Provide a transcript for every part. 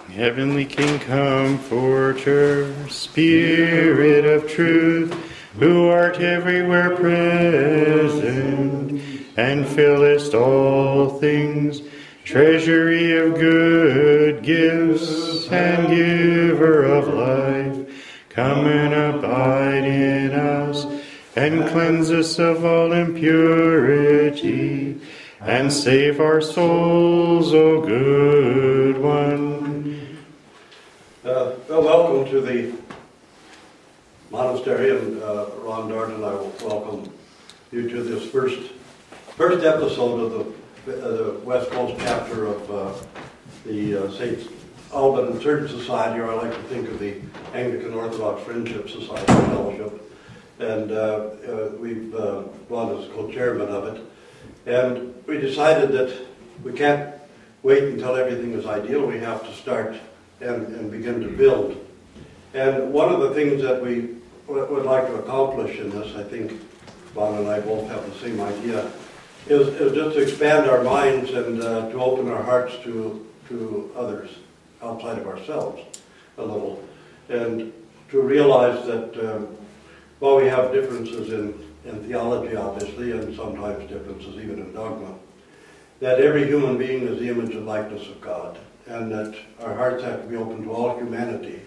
Heavenly King, Comforter, Spirit of truth, who art everywhere present, and fillest all things, treasury of good gifts, and giver of life, come and abide in us, and cleanse us of all impurity, and save our souls, O good one. Well, welcome to the monastery, and Ron Dart and I will welcome you to this first episode of the West Coast chapter of the Sts Alban&Serge Society, or I like to think of the Anglican Orthodox Friendship Society Fellowship, and we've Ron is co-chairman of it, and we decided that we can't wait until everything is ideal. We have to start and begin to build. And one of the things that we would like to accomplish in this, I think Ron and I both have the same idea, is just to expand our minds and to open our hearts to others outside of ourselves a little, and to realize that while we have differences in theology, obviously, and sometimes differences even in dogma, that every human being is the image and likeness of God, and that our hearts have to be open to all humanity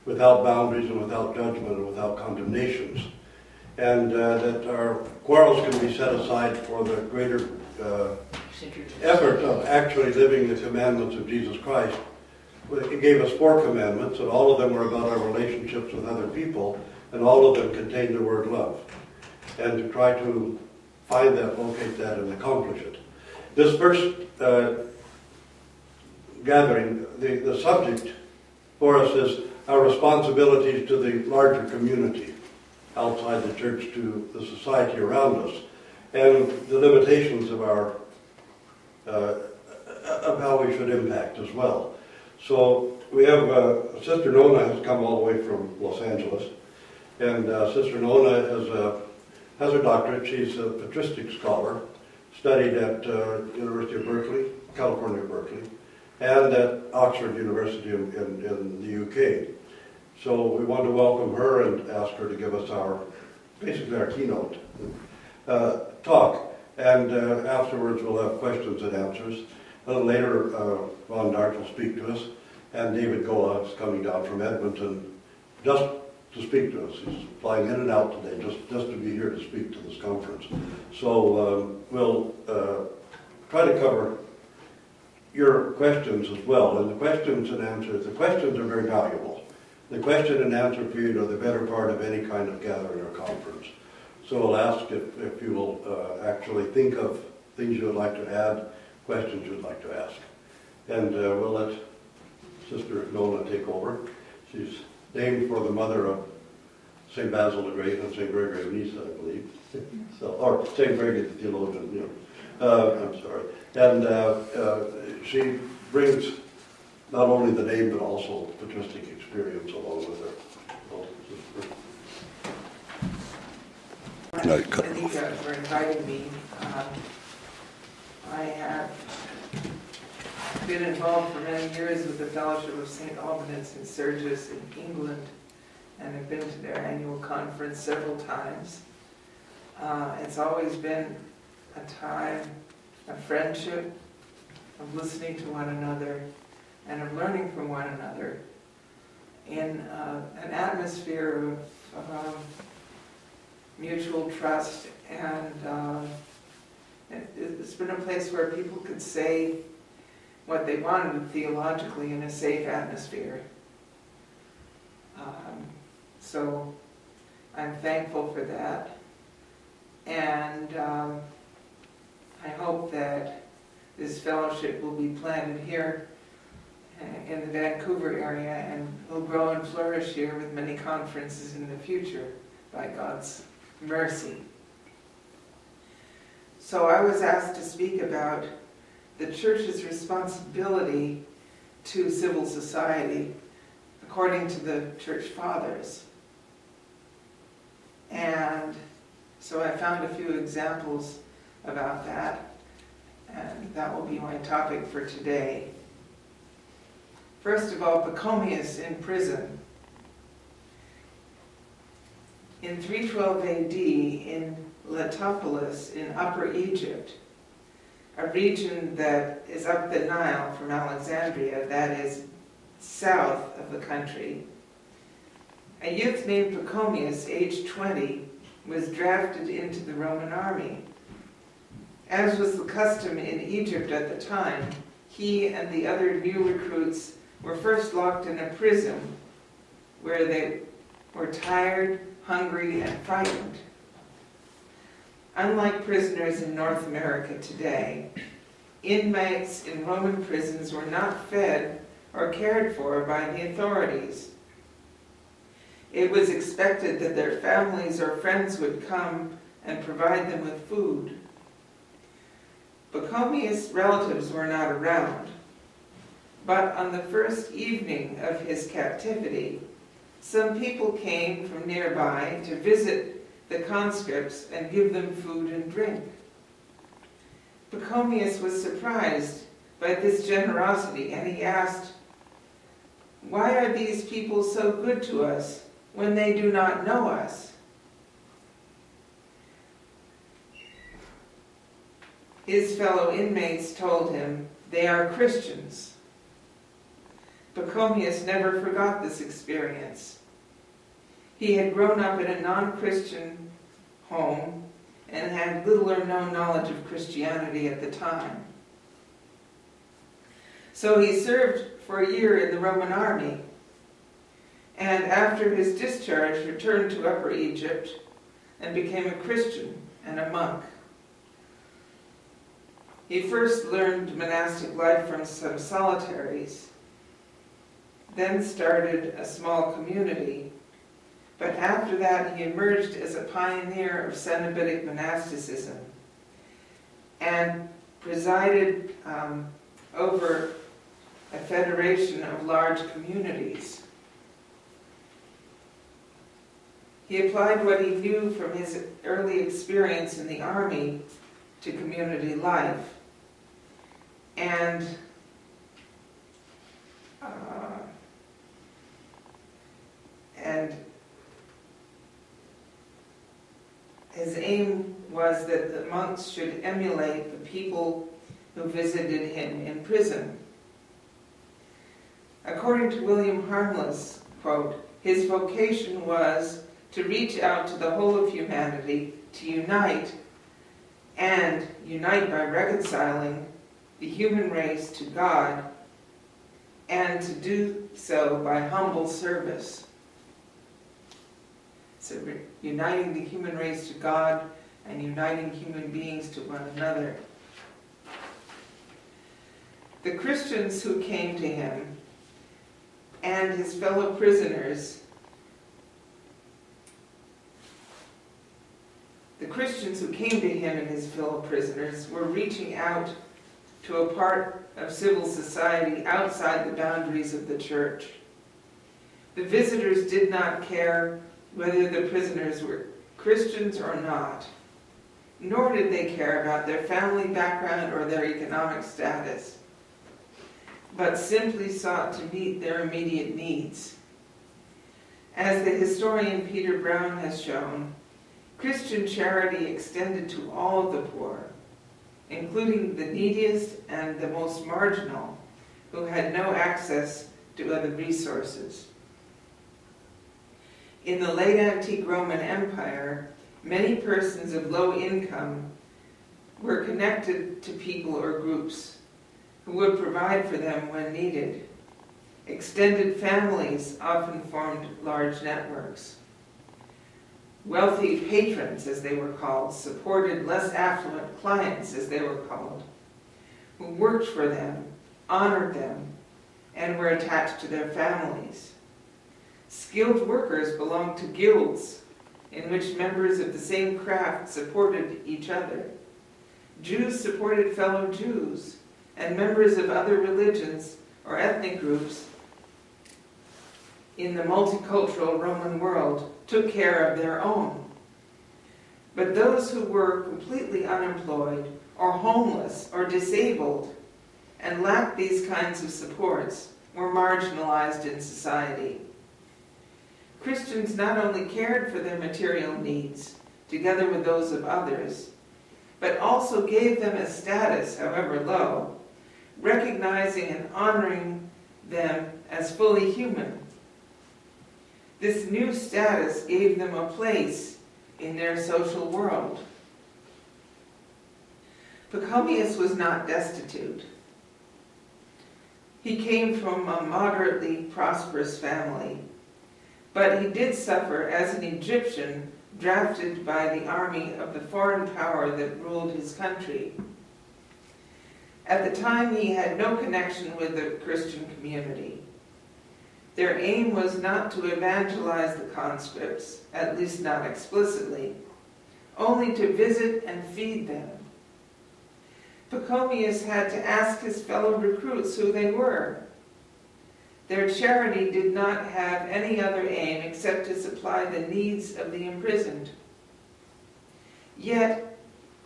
without boundaries and without judgment and without condemnations, and that our quarrels can be set aside for the greater effort of actually living the commandments of Jesus Christ. He gave us 4 commandments, and all of them were about our relationships with other people, and all of them contain the word love. And to try to find that, locate that, and accomplish it. This first gathering, the subject for us is our responsibilities to the larger community outside the church, to the society around us, and the limitations of our of how we should impact as well. So we have Sister Nona has come all the way from Los Angeles, and Sister Nona has her doctorate. She's a patristic scholar, studied at University of Berkeley, California, Berkeley, and at Oxford University in the UK. So we want to welcome her and ask her to give us basically our keynote talk. And afterwards we'll have questions and answers. A little later, Ron Dart will speak to us, and David Gola is coming down from Edmonton just to speak to us. He's flying in and out today just to be here to speak to this conference. So we'll try to cover your questions as well. And the questions and answers, the questions are very valuable. The question and answer period are the better part of any kind of gathering or conference. So I'll ask if you will actually think of things you would like to add, questions you would like to ask. And we'll let Sister Nona take over. She's named for the mother of St. Basil the Great and St. Gregory of Nyssa, I believe. So, or St. Gregory the theologian, you know. I'm sorry. And she brings not only the name but also patristic experience along with her. Thank you for inviting me. I have been involved for many years with the Fellowship of St. Alban&Serge in England, and have been to their annual conference several times. It's always been a time of friendship, of listening to one another, and of learning from one another in an atmosphere of mutual trust, and it's been a place where people could say what they wanted theologically in a safe atmosphere. So I'm thankful for that, and I hope that this fellowship will be planted here in the Vancouver area and will grow and flourish here with many conferences in the future by God's mercy. So I was asked to speak about the Church's responsibility to civil society according to the Church Fathers. And so I found a few examples about that, and that will be my topic for today. First of all, Pachomius in prison. In 312 AD, in Letopolis in Upper Egypt, a region that is up the Nile from Alexandria, that is south of the country, a youth named Pachomius, aged 20, was drafted into the Roman army. As was the custom in Egypt at the time, he and the other new recruits were first locked in a prison where they were tired, hungry, and frightened. Unlike prisoners in North America today, inmates in Roman prisons were not fed or cared for by the authorities. It was expected that their families or friends would come and provide them with food. Pachomius' relatives were not around, but on the first evening of his captivity, some people came from nearby to visit the conscripts and give them food and drink. Pachomius was surprised by this generosity, and he asked, "Why are these people so good to us when they do not know us?" His fellow inmates told him they are Christians. Pachomius never forgot this experience. He had grown up in a non-Christian home and had little or no knowledge of Christianity at the time. So he served for a year in the Roman army, and after his discharge returned to Upper Egypt and became a Christian and a monk. He first learned monastic life from some solitaries, then started a small community, but after that he emerged as a pioneer of Cenobitic monasticism and presided over a federation of large communities. He applied what he knew from his early experience in the army to community life, and his aim was that the monks should emulate the people who visited him in prison. According to William Harmless, quote, his vocation was to reach out to the whole of humanity, to unite by reconciling the human race to God, and to do so by humble service. So uniting the human race to God and uniting human beings to one another. The Christians who came to him and his fellow prisoners were reaching out to a part of civil society outside the boundaries of the church. The visitors did not care whether the prisoners were Christians or not, nor did they care about their family background or their economic status, but simply sought to meet their immediate needs. As the historian Peter Brown has shown, Christian charity extended to all the poor, including the neediest and the most marginal, who had no access to other resources. In the late antique Roman Empire, many persons of low income were connected to people or groups who would provide for them when needed. Extended families often formed large networks. Wealthy patrons, as they were called, supported less affluent clients, as they were called, who worked for them, honored them, and were attached to their families. Skilled workers belonged to guilds in which members of the same craft supported each other. Jews supported fellow Jews, and members of other religions or ethnic groups in the multicultural Roman world took care of their own. But those who were completely unemployed or homeless or disabled and lacked these kinds of supports were marginalized in society. Christians not only cared for their material needs, together with those of others, but also gave them a status, however low, recognizing and honoring them as fully human. This new status gave them a place in their social world. Pachomius was not destitute. He came from a moderately prosperous family, but he did suffer as an Egyptian drafted by the army of the foreign power that ruled his country. At the time, he had no connection with the Christian community. Their aim was not to evangelize the conscripts, at least not explicitly, only to visit and feed them. Pachomius had to ask his fellow recruits who they were. Their charity did not have any other aim except to supply the needs of the imprisoned. Yet,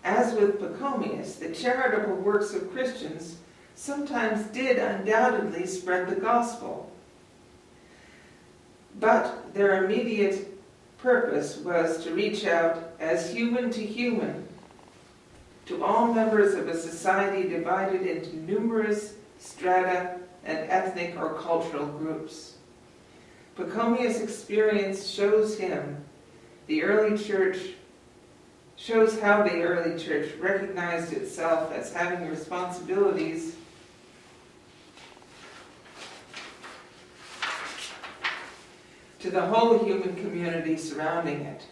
as with Pachomius, the charitable works of Christians sometimes did undoubtedly spread the gospel. But their immediate purpose was to reach out as human to human to all members of a society divided into numerous strata and ethnic or cultural groups. Pachomius' experience shows how the early church recognized itself as having responsibilities to the whole human community surrounding it.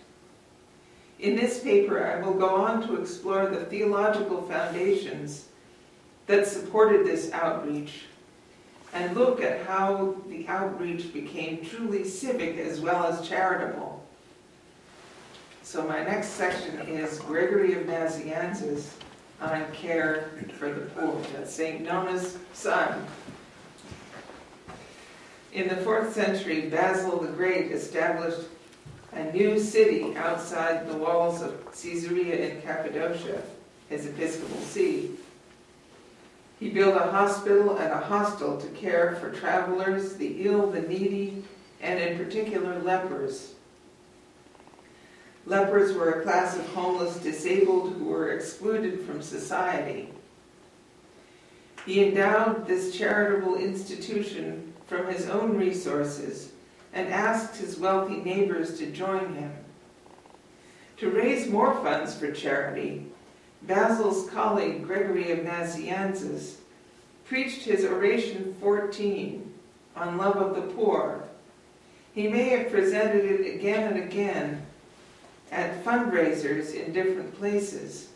In this paper, I will go on to explore the theological foundations that supported this outreach and look at how the outreach became truly civic as well as charitable. So my next section is Gregory of Nazianzus on care for the poor. That's St. Nona's son. In the 4th century, Basil the Great established a new city outside the walls of Caesarea in Cappadocia, his episcopal see. He built a hospital and a hostel to care for travelers, the ill, the needy, and in particular lepers. Lepers were a class of homeless disabled who were excluded from society. He endowed this charitable institution from his own resources and asked his wealthy neighbors to join him. To raise more funds for charity, Basil's colleague Gregory of Nazianzus preached his Oration 14 on love of the poor. He may have presented it again and again at fundraisers in different places.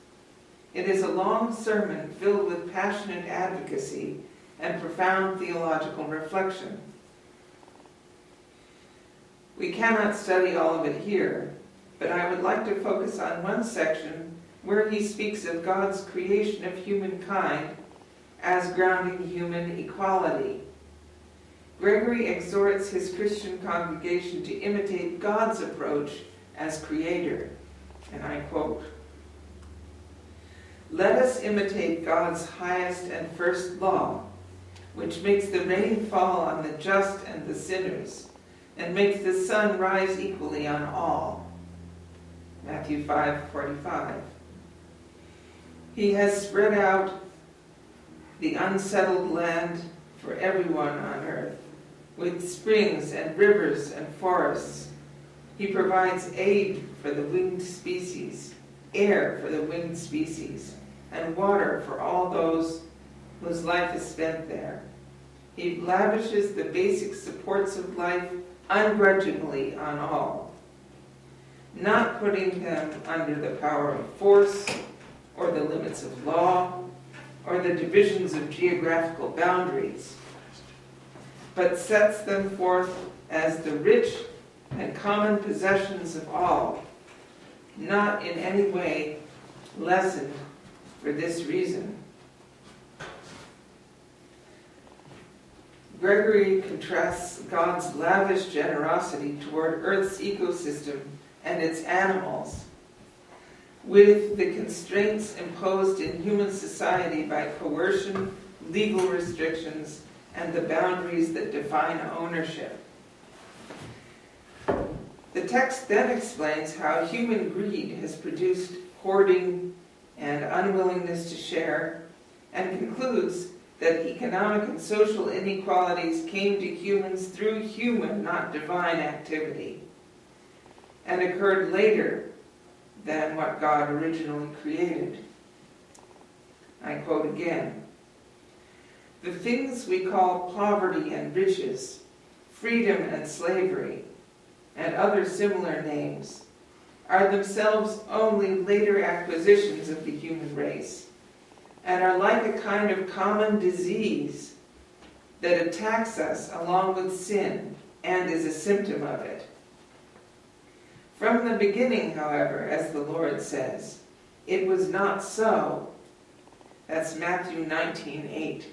It is a long sermon filled with passionate advocacy and profound theological reflection. We cannot study all of it here, but I would like to focus on one section where he speaks of God's creation of humankind as grounding human equality. Gregory exhorts his Christian congregation to imitate God's approach as creator, and I quote, "Let us imitate God's highest and first law, which makes the rain fall on the just and the sinners, and makes the sun rise equally on all." Matthew 5:45. He has spread out the unsettled land for everyone on earth, with springs and rivers and forests. He provides aid for the winged species, air for the winged species, and water for all those whose life is spent there. He lavishes the basic supports of life ungrudgingly on all, not putting them under the power of force or the limits of law or the divisions of geographical boundaries, but sets them forth as the rich and common possessions of all, not in any way lessened for this reason. Gregory contrasts God's lavish generosity toward Earth's ecosystem and its animals with the constraints imposed in human society by coercion, legal restrictions, and the boundaries that define ownership. The text then explains how human greed has produced hoarding and unwillingness to share, and concludes that economic and social inequalities came to humans through human, not divine, activity, and occurred later than what God originally created. I quote again, "The things we call poverty and riches, freedom and slavery, and other similar names, are themselves only later acquisitions of the human race, and are like a kind of common disease that attacks us along with sin and is a symptom of it. From the beginning, however, as the Lord says, it was not so." That's Matthew 19:8.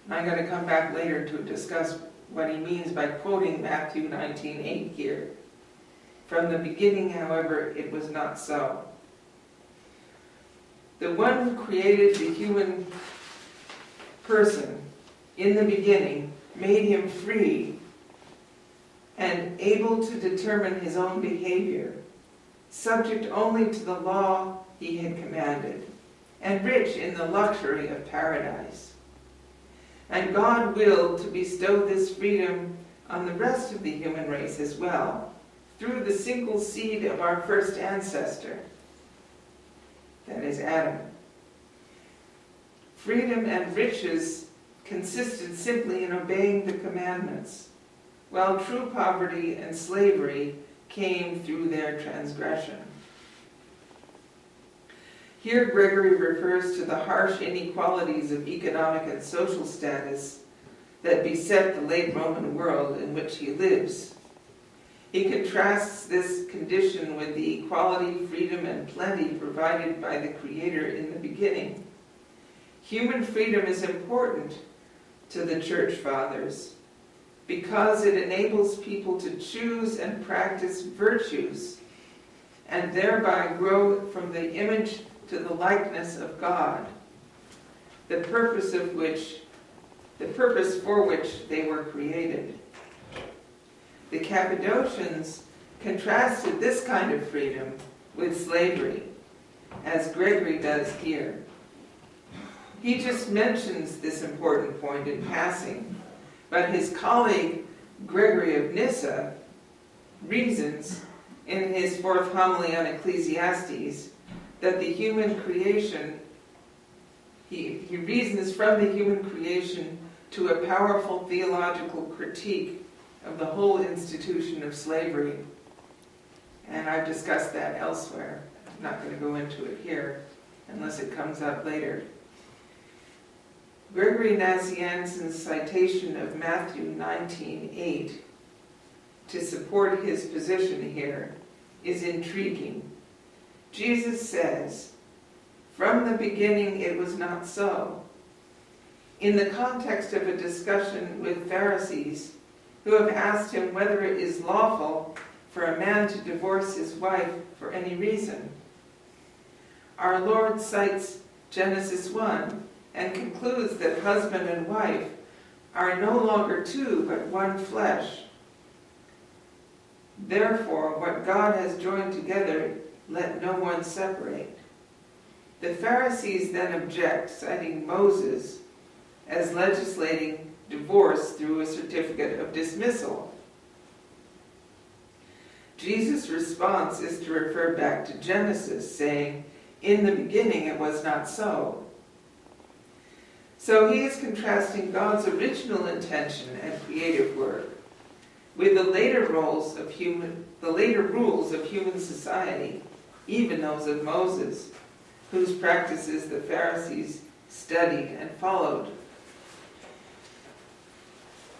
I'm going to come back later to discuss what he means by quoting Matthew 19:8 here. From the beginning, however, it was not so. The one who created the human person in the beginning made him free and able to determine his own behavior, subject only to the law he had commanded, and rich in the luxury of paradise. And God willed to bestow this freedom on the rest of the human race as well, through the single seed of our first ancestor, that is Adam. Freedom and riches consisted simply in obeying the commandments, while true poverty and slavery came through their transgression. Here Gregory refers to the harsh inequalities of economic and social status that beset the late Roman world in which he lives. He contrasts this condition with the equality, freedom, and plenty provided by the Creator in the beginning. Human freedom is important to the Church Fathers because it enables people to choose and practice virtues and thereby grow from the image to the likeness of God, the purpose for which they were created. The Cappadocians contrasted this kind of freedom with slavery, as Gregory does here. He just mentions this important point in passing, but his colleague Gregory of Nyssa reasons in his fourth homily on Ecclesiastes that the human creation, he reasons from the human creation to a powerful theological critique of the whole institution of slavery. And I've discussed that elsewhere. I'm not going to go into it here unless it comes up later. Gregory Nazianzen's citation of Matthew 19:8 to support his position here is intriguing. Jesus says, "From the beginning it was not so," in the context of a discussion with Pharisees who have asked him whether it is lawful for a man to divorce his wife for any reason. Our Lord cites Genesis 1 and concludes that husband and wife are no longer two but one flesh. Therefore, what God has joined together, let no one separate. The Pharisees then object, citing Moses as legislating divorce through a certificate of dismissal. Jesus' response is to refer back to Genesis, saying, "In the beginning it was not so." So he is contrasting God's original intention and creative work with the later rules of human society, even those of Moses, whose practices the Pharisees studied and followed.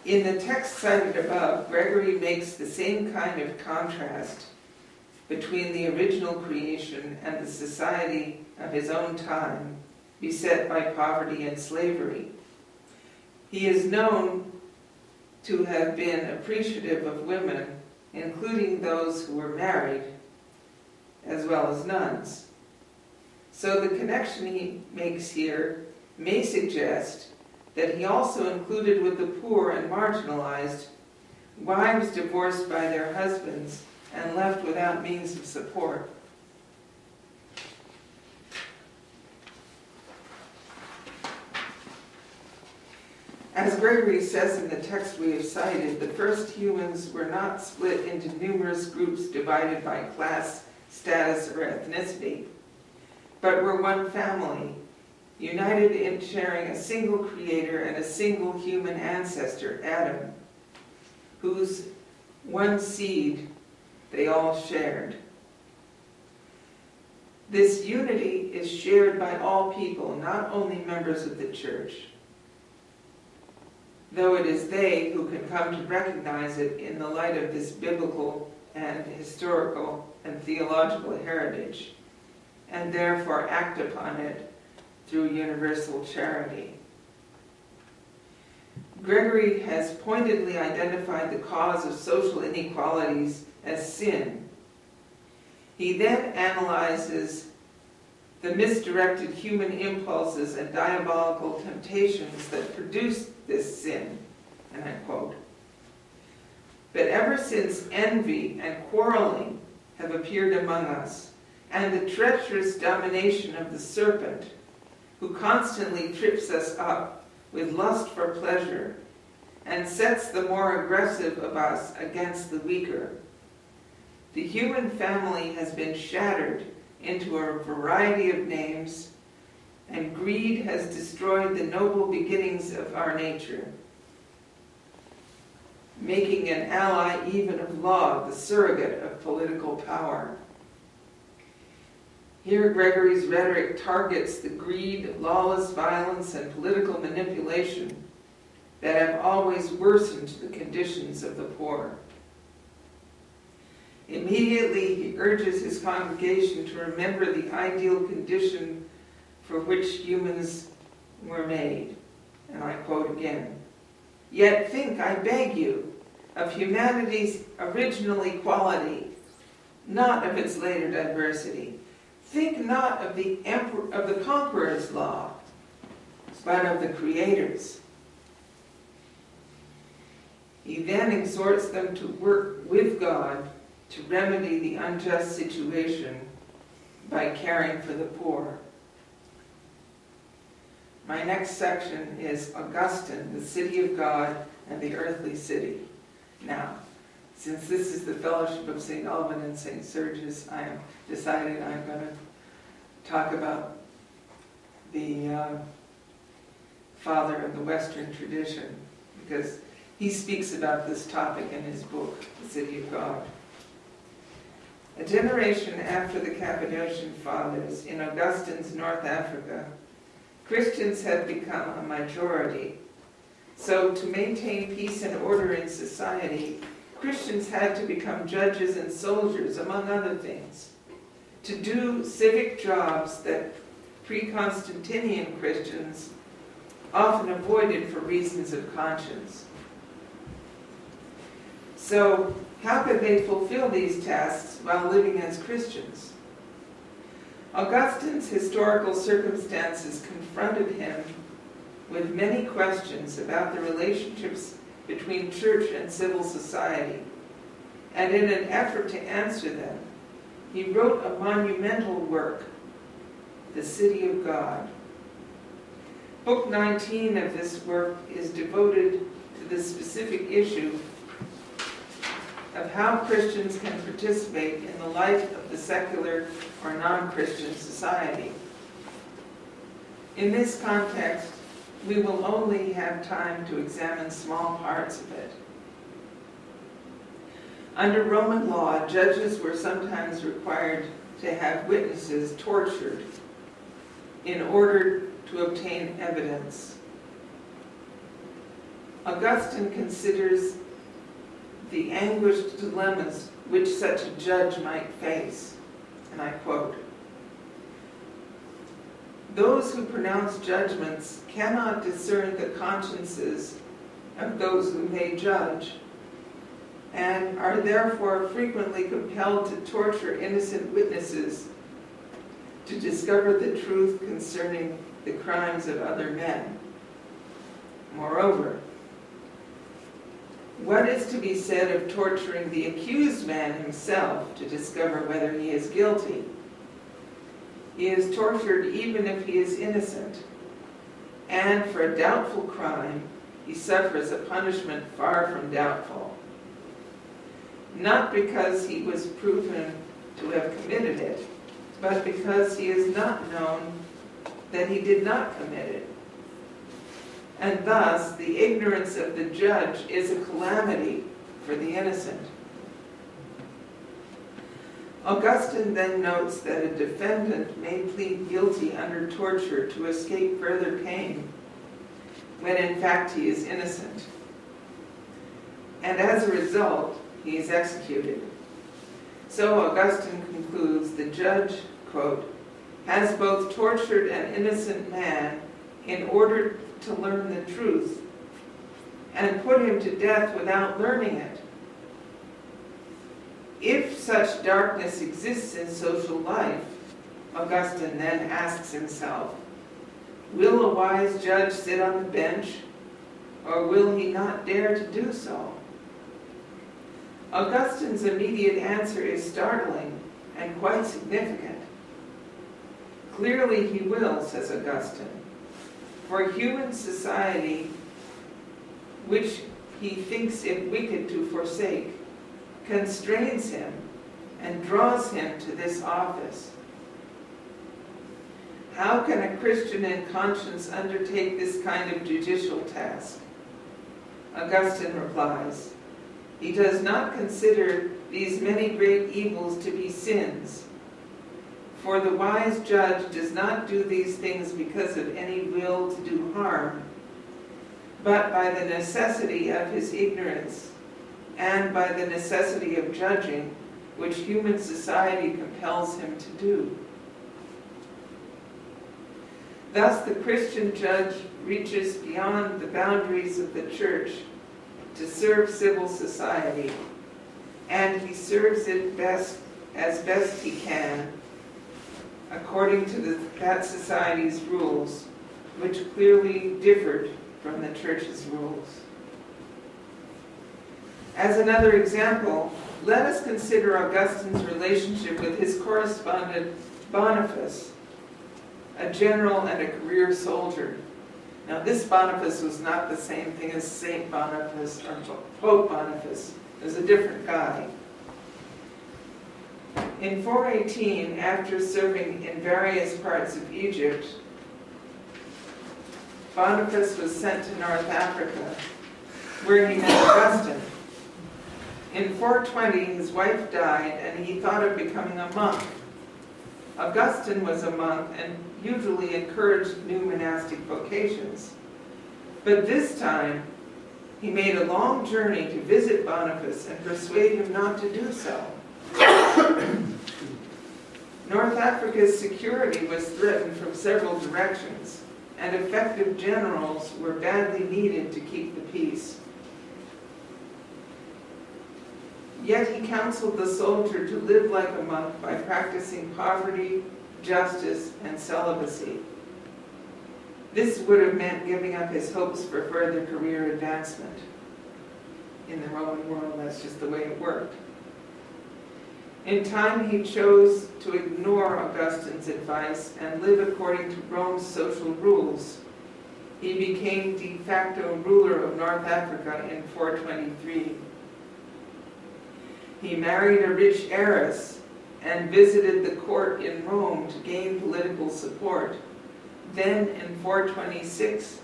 In the text cited above, Gregory makes the same kind of contrast between the original creation and the society of his own time, beset by poverty and slavery. He is known to have been appreciative of women, including those who were married, as well as nuns. So the connection he makes here may suggest that he also included with the poor and marginalized wives divorced by their husbands and left without means of support. As Gregory says in the text we have cited, the first humans were not split into numerous groups divided by class, status, or ethnicity, but were one family, united in sharing a single creator and a single human ancestor, Adam, whose one seed they all shared. This unity is shared by all people, not only members of the church, though it is they who can come to recognize it in the light of this biblical and historical and theological heritage, and therefore act upon it through universal charity. Gregory has pointedly identified the cause of social inequalities as sin. He then analyzes the misdirected human impulses and diabolical temptations that produce this sin, and I quote, "But ever since envy and quarreling have appeared among us, and the treacherous domination of the serpent, who constantly trips us up with lust for pleasure and sets the more aggressive of us against the weaker, the human family has been shattered into a variety of names, and greed has destroyed the noble beginnings of our nature, making an ally even of law, the surrogate of political power." Here Gregory's rhetoric targets the greed, lawless violence, and political manipulation that have always worsened the conditions of the poor. Immediately he urges his congregation to remember the ideal condition for which humans were made. And I quote again, "Yet think, I beg you, of humanity's original equality, not of its later diversity. Think not of the conqueror's law, but of the Creator's." He then exhorts them to work with God to remedy the unjust situation by caring for the poor. My next section is Augustine, the city of God and the earthly city. Now, since this is the fellowship of St. Alban and St. Serge's, I have decided I'm going to talk about the father of the Western tradition, because he speaks about this topic in his book, The City of God. A generation after the Cappadocian Fathers, in Augustine's North Africa, Christians had become a majority. So to maintain peace and order in society, Christians had to become judges and soldiers, among other things, to do civic jobs that pre-Constantinian Christians often avoided for reasons of conscience. So, how could they fulfill these tasks while living as Christians? Augustine's historical circumstances confronted him with many questions about the relationships between church and civil society, and in an effort to answer them, he wrote a monumental work, The City of God. Book 19 of this work is devoted to the specific issue of how Christians can participate in the life of the secular or non-Christian society. In this context, we will only have time to examine small parts of it. Under Roman law, judges were sometimes required to have witnesses tortured in order to obtain evidence. Augustine considers the anguished dilemmas which such a judge might face, and I quote, "Those who pronounce judgments cannot discern the consciences of those whom they judge, and are therefore frequently compelled to torture innocent witnesses to discover the truth concerning the crimes of other men." Moreover, what is to be said of torturing the accused man himself to discover whether he is guilty? He is tortured even if he is innocent, and for a doubtful crime, he suffers a punishment far from doubtful. Not because he was proven to have committed it, but because he is not known that he did not commit it. And thus, the ignorance of the judge is a calamity for the innocent. Augustine then notes that a defendant may plead guilty under torture to escape further pain, when in fact he is innocent. And as a result, he is executed. So Augustine concludes the judge, quote, has both tortured an innocent man in order to learn the truth, and put him to death without learning it. If such darkness exists in social life, Augustine then asks himself, will a wise judge sit on the bench, or will he not dare to do so? Augustine's immediate answer is startling and quite significant. Clearly he will, says Augustine, for human society, which he thinks it wicked to forsake, constrains him and draws him to this office. How can a Christian in conscience undertake this kind of judicial task? Augustine replies, he does not consider these many great evils to be sins, for the wise judge does not do these things because of any will to do harm, but by the necessity of his ignorance and by the necessity of judging, which human society compels him to do. Thus the Christian judge reaches beyond the boundaries of the church to serve civil society, and he serves it as best he can, according to that society's rules, which clearly differed from the church's rules. As another example, let us consider Augustine's relationship with his correspondent Boniface, a general and a career soldier. Now this Boniface was not the same thing as Saint Boniface or Pope Boniface. It was a different guy. In 418, after serving in various parts of Egypt, Boniface was sent to North Africa, where he met Augustine. In 420, his wife died, and he thought of becoming a monk. Augustine was a monk and usually encouraged new monastic vocations. But this time, he made a long journey to visit Boniface and persuade him not to do so. North Africa's security was threatened from several directions, and effective generals were badly needed to keep the peace. Yet he counseled the soldier to live like a monk by practicing poverty, justice, and celibacy. This would have meant giving up his hopes for further career advancement. In the Roman world, that's just the way it worked. In time, he chose to ignore Augustine's advice and live according to Rome's social rules. He became de facto ruler of North Africa in 423. He married a rich heiress and visited the court in Rome to gain political support. Then, in 426,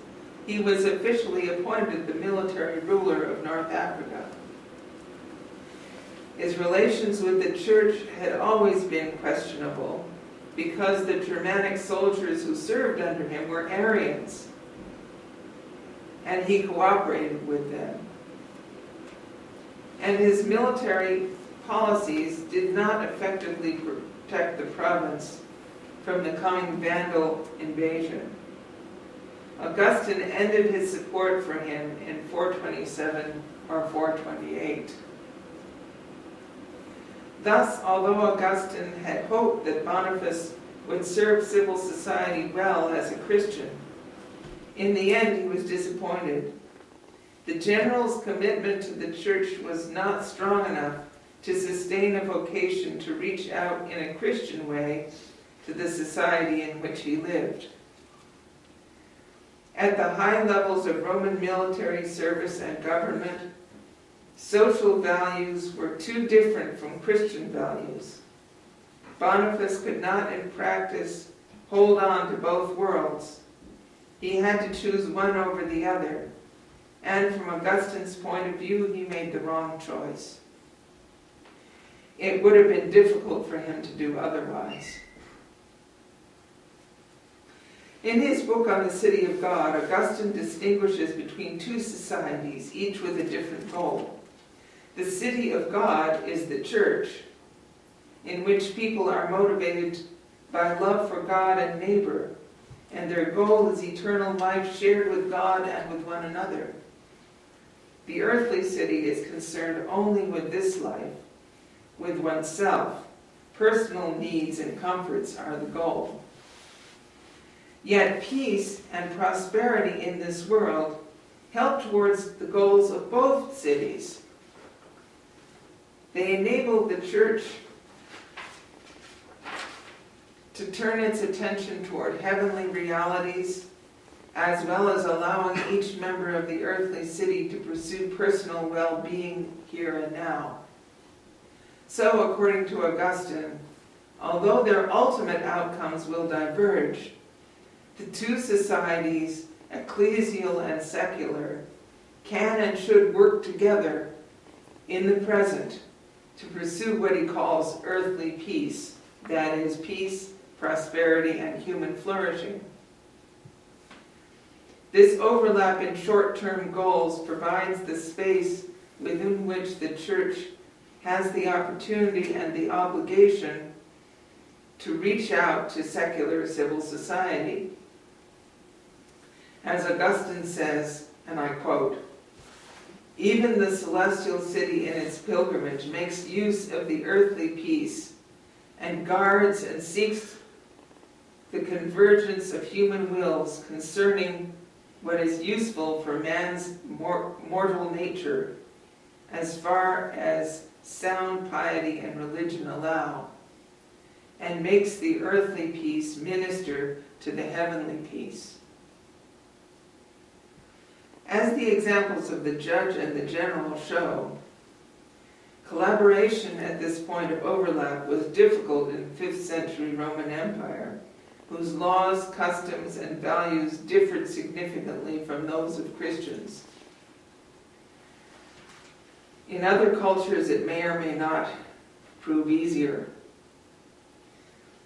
he was officially appointed the military ruler of North Africa. His relations with the church had always been questionable because the Germanic soldiers who served under him were Arians, and he cooperated with them. And his military policies did not effectively protect the province from the coming Vandal invasion. Augustine ended his support for him in 427 or 428. Thus, although Augustine had hoped that Boniface would serve civil society well as a Christian, In the end, he was disappointed. The general's commitment to the church was not strong enough to sustain a vocation to reach out in a Christian way to the society in which he lived. At the high levels of Roman military service and government, social values were too different from Christian values. Boniface could not in practice hold on to both worlds. He had to choose one over the other, and from Augustine's point of view, he made the wrong choice. It would have been difficult for him to do otherwise. In his book on the City of God, Augustine distinguishes between two societies, each with a different goal. The City of God is the church, in which people are motivated by love for God and neighbor, and their goal is eternal life shared with God and with one another. The earthly city is concerned only with this life, with oneself. Personal needs and comforts are the goal. Yet peace and prosperity in this world help towards the goals of both cities. They enable the church to turn its attention toward heavenly realities, as well as allowing each member of the earthly city to pursue personal well-being here and now. So, according to Augustine, although their ultimate outcomes will diverge, the two societies, ecclesial and secular, can and should work together in the present to pursue what he calls earthly peace, that is, peace, prosperity, and human flourishing. This overlap in short-term goals provides the space within which the church has the opportunity and the obligation to reach out to secular civil society. As Augustine says, and I quote, "Even the celestial city in its pilgrimage makes use of the earthly peace and guards and seeks the convergence of human wills concerning what is useful for man's mortal nature, as far as sound piety and religion allow, and makes the earthly peace minister to the heavenly peace." As the examples of the judge and the general show, collaboration at this point of overlap was difficult in 5th century Roman Empire, whose laws, customs, and values differed significantly from those of Christians. In other cultures, it may or may not prove easier.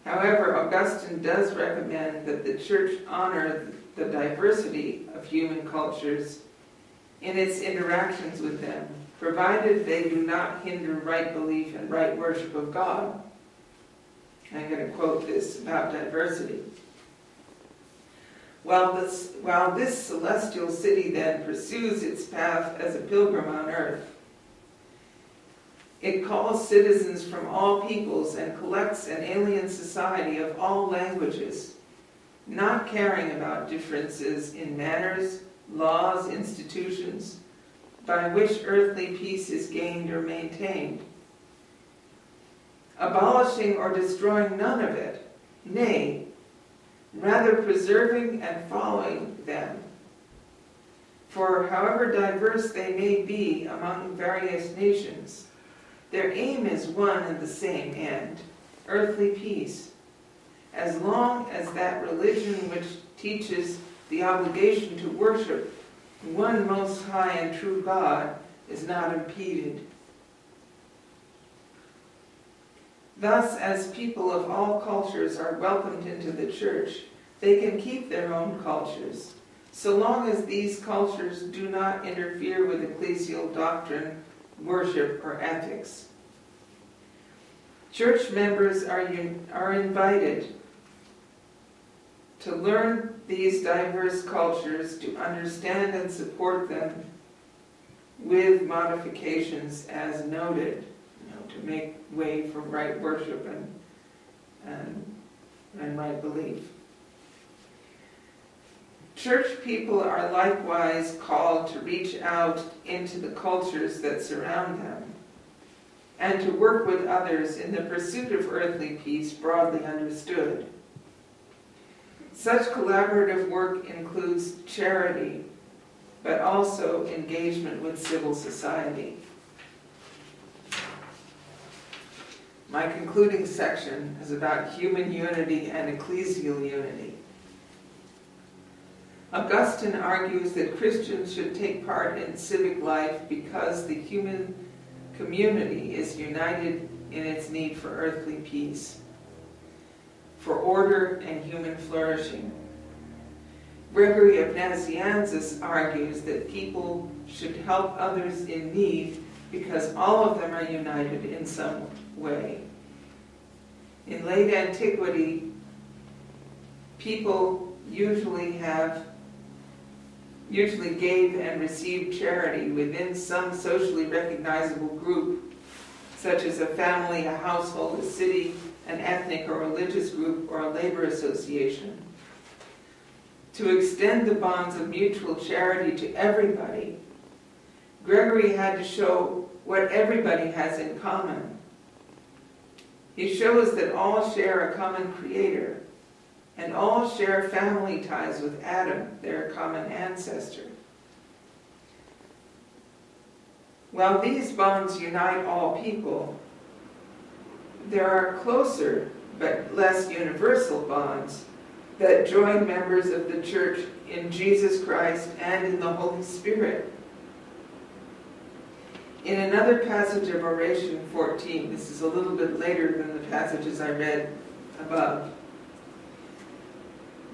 However, Augustine does recommend that the church honor the diversity of human cultures in its interactions with them, provided they do not hinder right belief and right worship of God. I'm going to quote this about diversity. While this celestial city then pursues its path as a pilgrim on earth, it calls citizens from all peoples and collects an alien society of all languages, not caring about differences in manners, laws, institutions, by which earthly peace is gained or maintained. Abolishing or destroying none of it, nay, rather preserving and following them. For however diverse they may be among various nations, their aim is one and the same end, earthly peace, as long as that religion which teaches the obligation to worship one most high and true God is not impeded. Thus, as people of all cultures are welcomed into the church, they can keep their own cultures, so long as these cultures do not interfere with ecclesial doctrine, worship, or ethics. Church members are invited to learn these diverse cultures, to understand and support them with modifications as noted, to make way for right worship and right belief. Church people are likewise called to reach out into the cultures that surround them and to work with others in the pursuit of earthly peace broadly understood. Such collaborative work includes charity, but also engagement with civil society. My concluding section is about human unity and ecclesial unity. Augustine argues that Christians should take part in civic life because the human community is united in its need for earthly peace, for order and human flourishing. Gregory of Nazianzus argues that people should help others in need because all of them are united in some way. In late antiquity, people usually gave and received charity within some socially recognizable group, such as a family, a household, a city, an ethnic or religious group, or a labor association. To extend the bonds of mutual charity to everybody, Gregory had to show what everybody has in common. He shows that all share a common creator, and all share family ties with Adam, their common ancestor. While these bonds unite all people, there are closer but less universal bonds that join members of the church in Jesus Christ and in the Holy Spirit. In another passage of Oration 14, this is a little bit later than the passages I read above,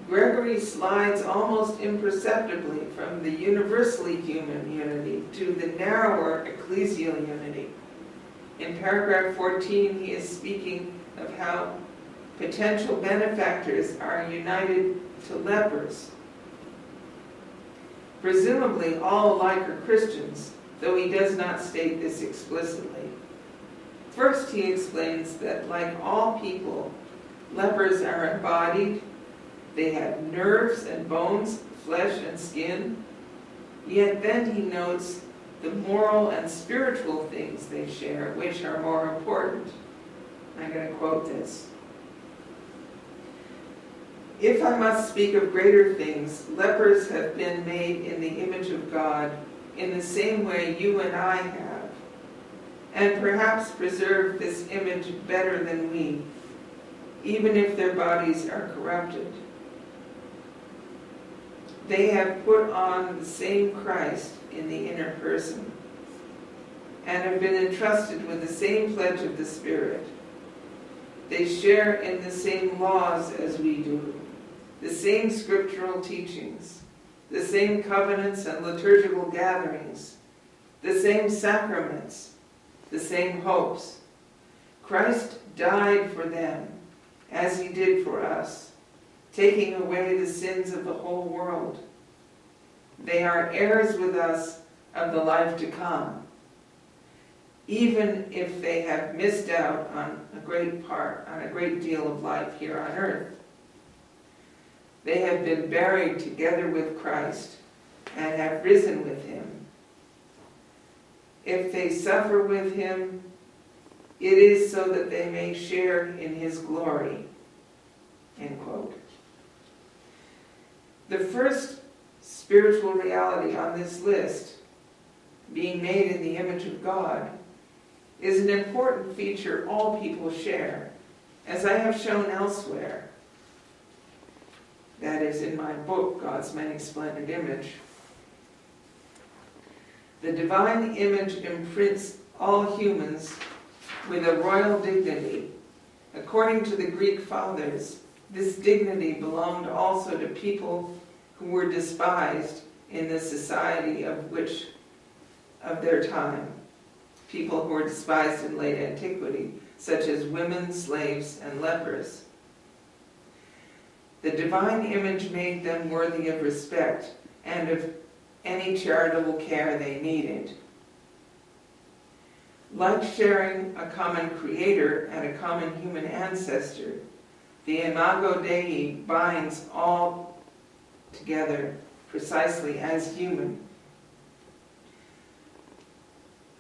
Gregory slides almost imperceptibly from the universally human unity to the narrower ecclesial unity. In paragraph 14, he is speaking of how potential benefactors are united to lepers. Presumably all alike are Christians, though he does not state this explicitly. First, he explains that like all people, lepers are embodied. They have nerves and bones, flesh and skin. Yet then he notes the moral and spiritual things they share, which are more important. I'm going to quote this. If I must speak of greater things, lepers have been made in the image of God in the same way you and I have, and perhaps preserve this image better than we, even if their bodies are corrupted. They have put on the same Christ in the inner person, and have been entrusted with the same pledge of the Spirit. They share in the same laws as we do, the same scriptural teachings, the same covenants and liturgical gatherings, the same sacraments, the same hopes. Christ died for them as he did for us, taking away the sins of the whole world. They are heirs with us of the life to come, even if they have missed out on a great deal of life here on earth. They have been buried together with Christ and have risen with him. If they suffer with him, it is so that they may share in his glory. End quote. The first spiritual reality on this list, being made in the image of God, is an important feature all people share, as I have shown elsewhere. That is in my book, God's Many Splendid Image. The divine image imprints all humans with a royal dignity. According to the Greek fathers, this dignity belonged also to people who were despised in the society of their time. People who were despised in late antiquity, such as women, slaves, and lepers. The divine image made them worthy of respect and of any charitable care they needed. Like sharing a common creator and a common human ancestor, the Imago Dei binds all together precisely as human.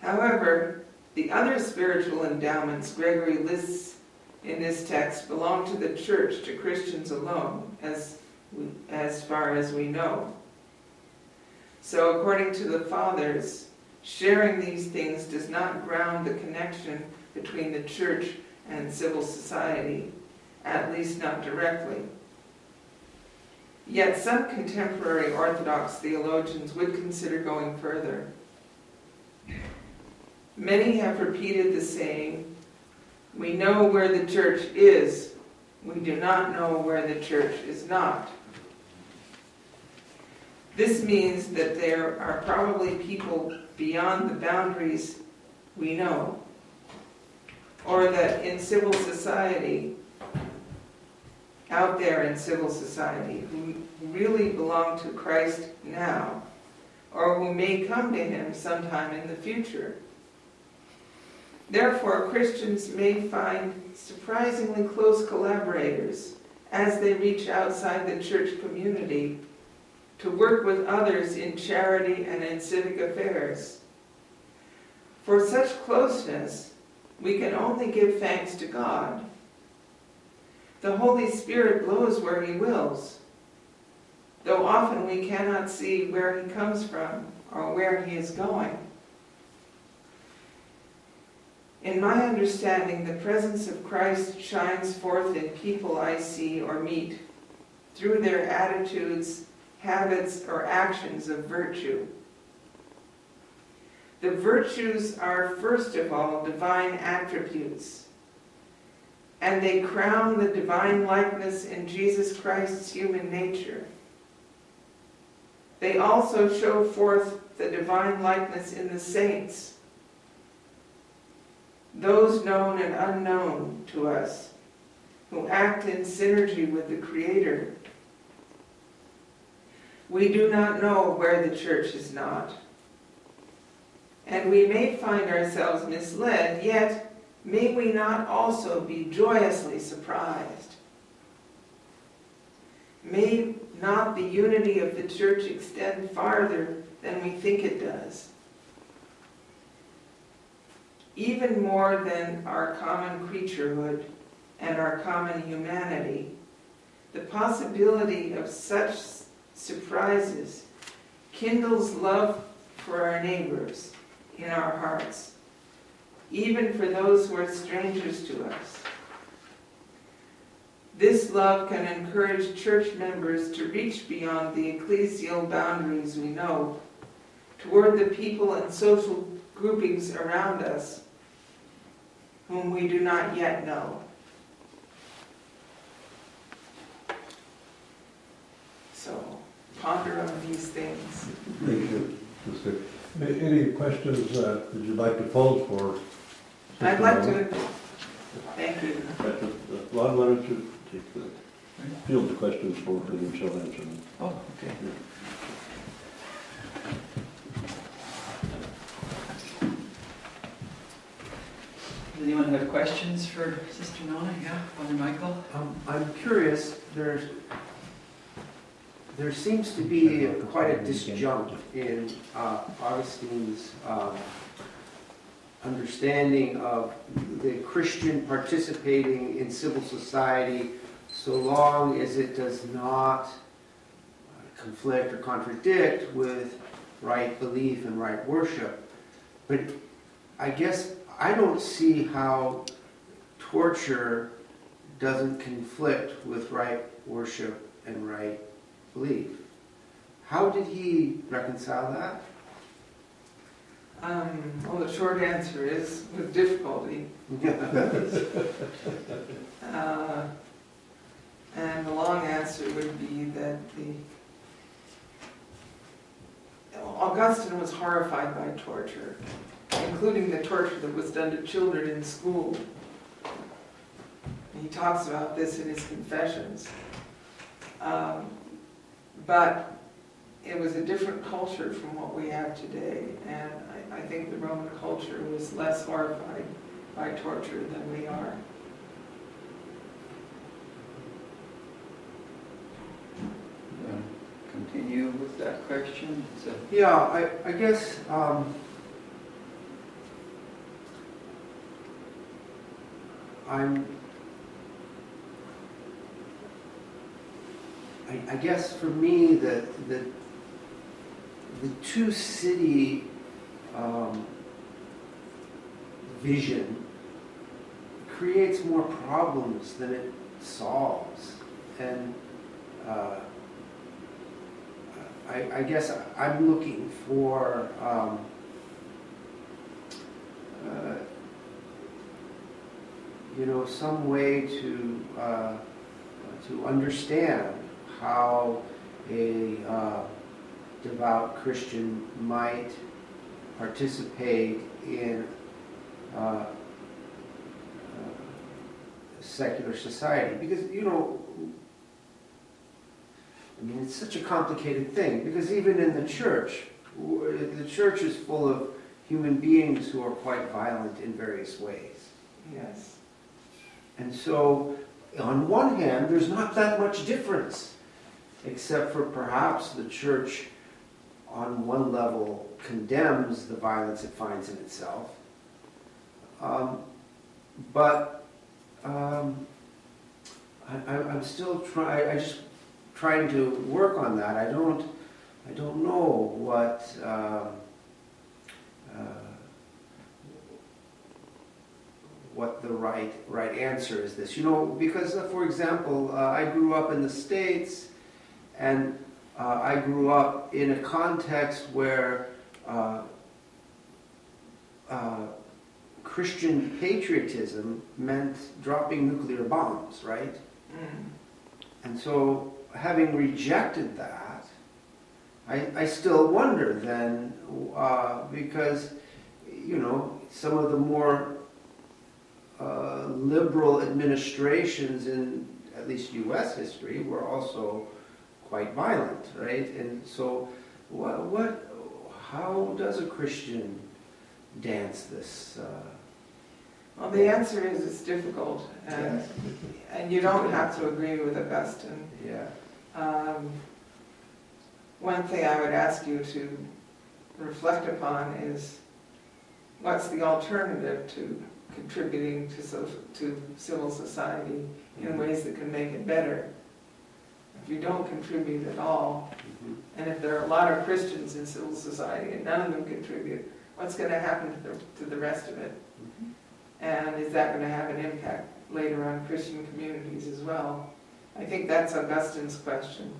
However, the other spiritual endowments Gregory lists in this text belong to the church, to Christians alone, as far as we know. So according to the fathers, sharing these things does not ground the connection between the church and civil society, at least not directly. Yet some contemporary Orthodox theologians would consider going further. Many have repeated the saying, "We know where the church is, we do not know where the church is not." This means that there are probably people beyond the boundaries we know, or that in civil society, out there in civil society, who really belong to Christ now, or who may come to Him sometime in the future. Therefore, Christians may find surprisingly close collaborators as they reach outside the church community to work with others in charity and in civic affairs. For such closeness, we can only give thanks to God. The Holy Spirit blows where He wills, though often we cannot see where He comes from or where He is going. In my understanding, the presence of Christ shines forth in people I see or meet through their attitudes, habits, or actions of virtue. The virtues are, first of all, divine attributes, and they crown the divine likeness in Jesus Christ's human nature. They also show forth the divine likeness in the saints, those known and unknown to us, who act in synergy with the Creator. We do not know where the church is not, and we may find ourselves misled, yet may we not also be joyously surprised? May not the unity of the church extend farther than we think it does? Even more than our common creaturehood and our common humanity, the possibility of such surprises kindles love for our neighbors in our hearts, even for those who are strangers to us. This love can encourage church members to reach beyond the ecclesial boundaries we know, toward the people and social groupings around us whom we do not yet know. So, ponder on these things. Thank you, Sister. Any questions that you'd like to pose for Sister I'd like Mona? to, thank you. Lon, why don't you take the field the questions for her and she'll answer them. Oh, okay. Does anyone have questions for Sister Nona? Yeah, Father Michael? I'm curious, there seems to be quite a disjunct in Augustine's understanding of the Christian participating in civil society so long as it does not conflict or contradict with right belief and right worship. But I guess I don't see how torture doesn't conflict with right worship and right belief. How did he reconcile that? Well, the short answer is with difficulty. And the long answer would be that Augustine was horrified by torture, including the torture that was done to children in school. He talks about this in his Confessions. But it was a different culture from what we have today, and I think the Roman culture was less horrified by torture than we are. question? So, Yeah, I guess I guess for me the two city vision creates more problems than it solves, and I guess I'm looking for some way to understand how a devout Christian might participate in secular society, because it's such a complicated thing, because even in the church is full of human beings who are quite violent in various ways. Yes. And so, on one hand, there's not that much difference, except for perhaps the church, on one level, condemns the violence it finds in itself. But I'm still trying to work on that. I don't know what the right answer is. This, because for example, I grew up in the States, and I grew up in a context where Christian patriotism meant dropping nuclear bombs, right? Mm. And so, having rejected that, I still wonder then, because, some of the more liberal administrations in at least U.S. history were also quite violent, right? And so, how does a Christian dance this? Well, the answer is it's difficult, and you don't have to agree with Augustine. Yeah. One thing I would ask you to reflect upon is, what's the alternative to contributing to civil society in ways that can make it better? If you don't contribute at all, and if there are a lot of Christians in civil society and none of them contribute, what's going to happen to the rest of it? And is that going to have an impact later on Christian communities as well? I think that's Augustine's question.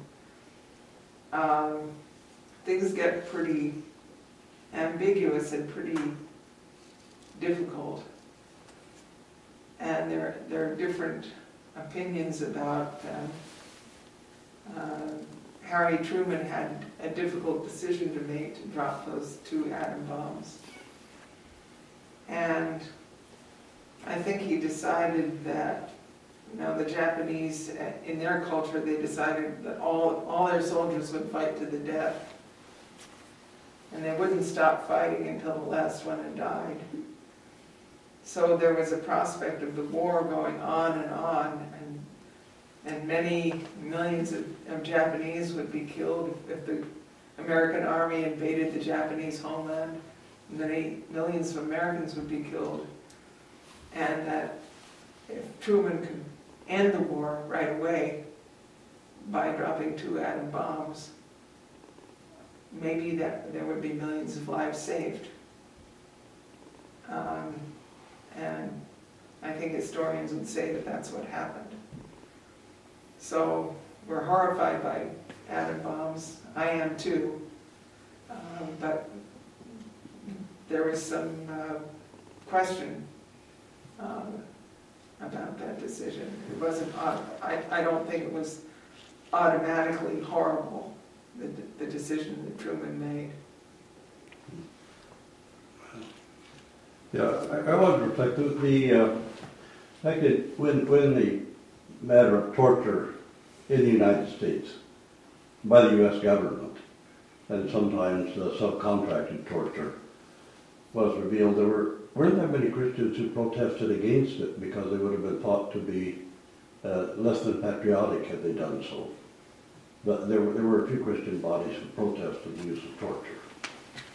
Things get pretty ambiguous and pretty difficult. And there are different opinions about them. Harry Truman had a difficult decision to make to drop those 2 atom bombs. And I think he decided that, the Japanese, in their culture, they decided that all their soldiers would fight to the death. And they wouldn't stop fighting until the last one had died. So there was a prospect of the war going on, and many millions of Japanese would be killed if the American army invaded the Japanese homeland. Many millions of Americans would be killed. And that if Truman could end the war right away by dropping 2 atom bombs, maybe that there would be millions of lives saved. And I think historians would say that that's what happened. So we're horrified by atom bombs. I am too. But there was some question about that decision. It wasn't, I don't think it was automatically horrible, the decision that Truman made. Yeah, I want to reflect the fact that when the matter of torture in the United States by the U.S. government, and sometimes subcontracted torture, was revealed, there weren't that many Christians who protested against it because they would have been thought to be less than patriotic had they done so. But there were a few Christian bodies who protested the use of torture.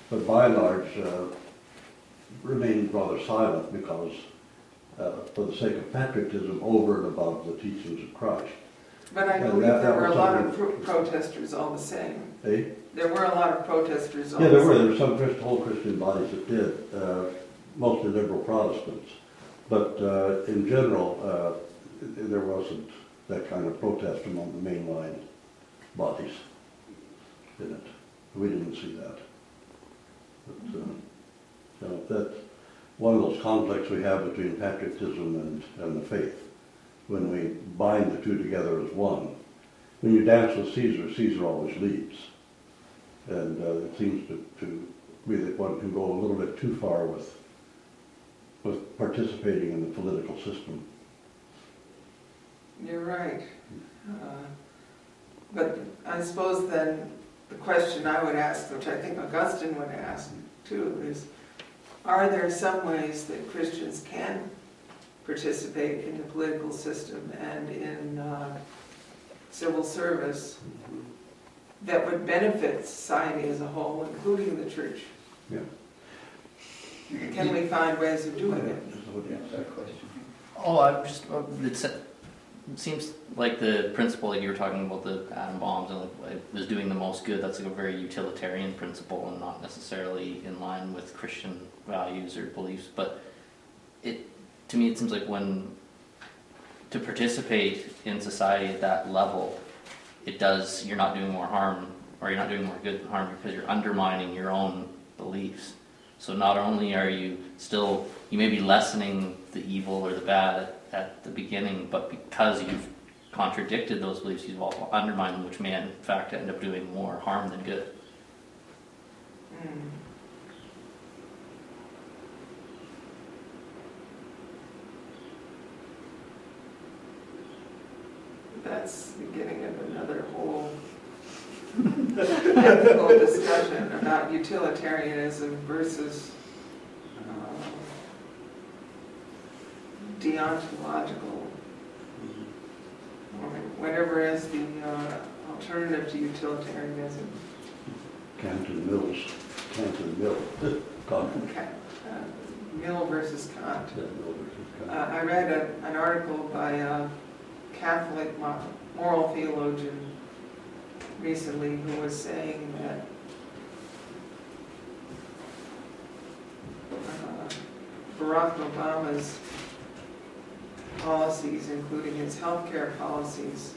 But by and large, remained rather silent because, for the sake of patriotism, over and above the teachings of Christ. But I believe there were a lot of protesters all the same. Eh? There were a lot of protesters all the Yeah, same. there were some whole Christian bodies that did, mostly liberal Protestants. But in general, there wasn't that kind of protest among the mainline bodies in it. We didn't see that. But, that's one of those conflicts we have between patriotism and the faith. When we bind the two together as one. When you dance with Caesar, Caesar always leads. And it seems to me that one can go a little bit too far with participating in the political system. You're right. But I suppose then the question I would ask, which I think Augustine would ask too, is are there some ways that Christians can participate in the political system and in civil service that would benefit society as a whole, including the church? Yeah. Can we find ways of doing it? Oh, I just it seems like the principle, like you were talking about the atom bombs, and like it was doing the most good. That's like a very utilitarian principle, and not necessarily in line with Christian values or beliefs. But to me, it seems like to participate in society at that level, you're not doing more harm, or you're not doing more good than harm, because you're undermining your own beliefs. So not only are you may be lessening the evil or the bad at the beginning, but because you've contradicted those beliefs, you've also undermined them, which may in fact end up doing more harm than good. That's the beginning of another whole ethical discussion about utilitarianism versus deontological, or whatever is the alternative to utilitarianism. Canton Mill. Okay. Mill versus Kant. I read an article by a Catholic moral theologian recently who was saying that Barack Obama's policies, including his healthcare policies,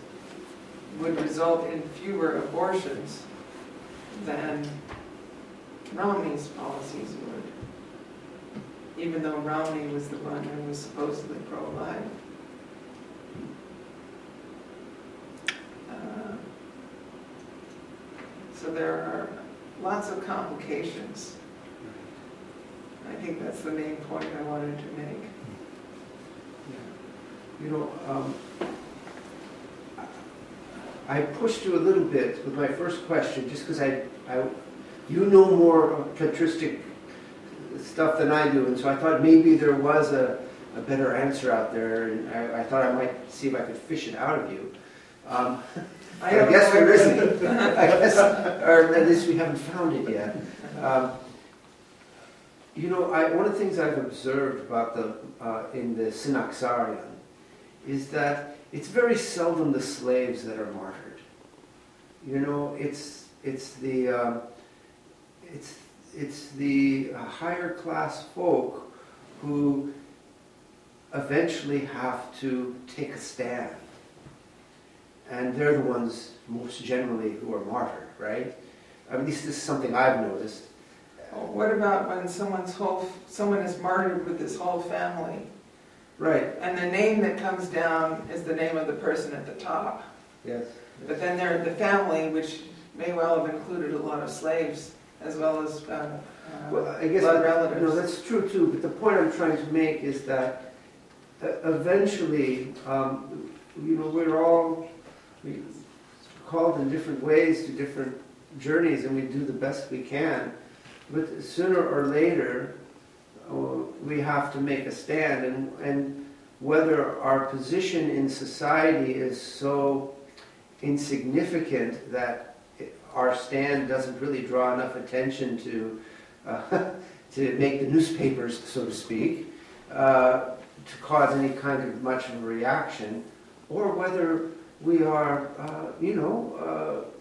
would result in fewer abortions than Romney's policies would, even though Romney was the one who was supposedly pro-life. So there are lots of complications. I think that's the main point I wanted to make. You know, I pushed you a little bit with my first question, just because you know more patristic stuff than I do, and so I thought maybe there was a better answer out there, and I thought I might see if I could fish it out of you. I guess there isn't. I guess, or at least we haven't found it yet. You know, one of the things I've observed about in the Synaxarion is that it's very seldom the slaves that are martyred. You know, it's the higher class folk who eventually have to take a stand. And they're the ones most generally who are martyred, right? At least this is something I've noticed. What about when someone is martyred with his whole family? Right. And the name that comes down is the name of the person at the top. Yes. But then there are the family, which may well have included a lot of slaves, as well as well, I guess blood relatives. No, that's true too. But the point I'm trying to make is that eventually, you know, we're called in different ways to different journeys, and we do the best we can. But sooner or later, we have to make a stand, and whether our position in society is so insignificant that our stand doesn't really draw enough attention to to make the newspapers, so to speak, to cause any kind of much of a reaction, or whether we are,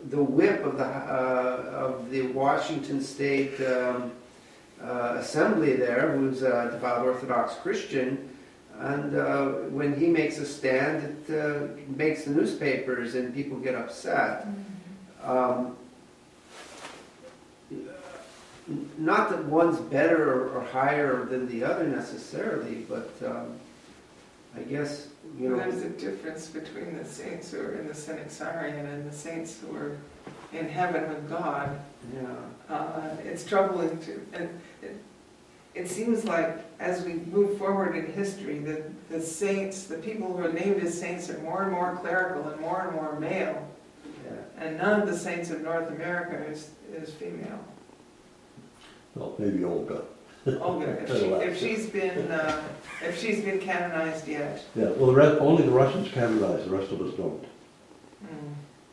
the whip of the Washington State Assembly there, who's a devout Orthodox Christian, and when he makes a stand, it makes the newspapers and people get upset. Not that one's better or higher than the other necessarily, but I guess, There's a difference between the saints who are in the Synaxarion and the saints who are in heaven with God. Yeah. It's troubling and it seems like as we move forward in history, the saints, the people who are named as saints, are more and more clerical and more male. Yeah. And none of the saints of North America is female. Well, maybe Olga. Olga, if she's been canonized yet. Yeah, well, only the Russians canonize, the rest of us don't.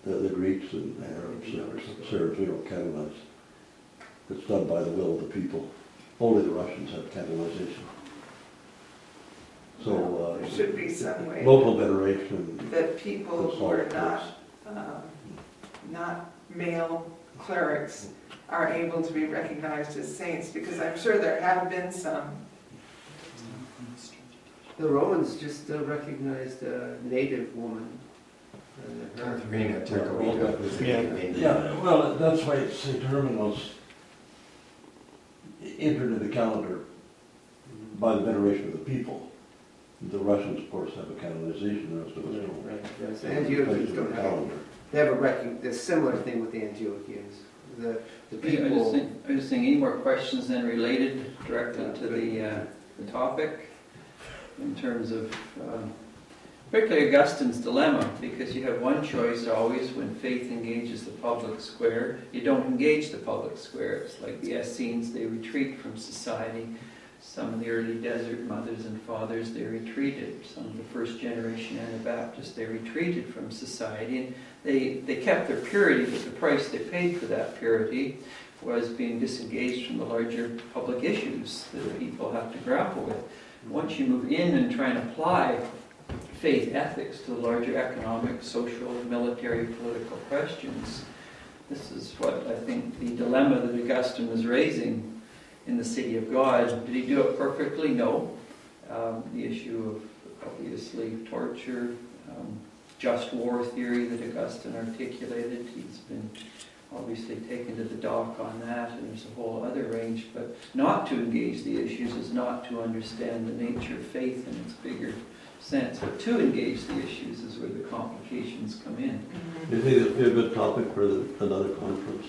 The Greeks and Arabs and Serbs, we don't canonize. It's done by the will of the people. Only the Russians have canonization. So there should be some way local veneration that people who are not male clerics are able to be recognized as saints, because I'm sure there have been some. The Romans just recognized a native woman. Katharina Terkawida was the name. Yeah, well, that's why St. Herman was entered in the calendar by the veneration of the people. The Russians, of course, have a canonization, the rest of us don't. Right, yes. The Antiochians don't have. They have a similar thing with the Antiochians. The people. I just think any more questions then related directly to the topic in terms of particularly Augustine's dilemma, because you have one choice always when faith engages the public square. You don't engage the public square. It's like the Essenes, they retreat from society. Some of the early desert mothers and fathers, they retreated. Some of the first generation Anabaptists, they retreated from society. And they kept their purity, but the price they paid for that purity was being disengaged from the larger public issues that people have to grapple with. Once you move in and try and apply faith ethics to the larger economic, social, military, political questions, this is what I think the dilemma that Augustine was raising in the City of God. Did he do it perfectly? No. The issue of, obviously, torture, just war theory that Augustine articulated, he's been obviously taken to the dock on that, and there's a whole other range. But not to engage the issues is not to understand the nature of faith in its bigger sense. But to engage the issues is where the complications come in. Do you think it would be a good topic for another conference?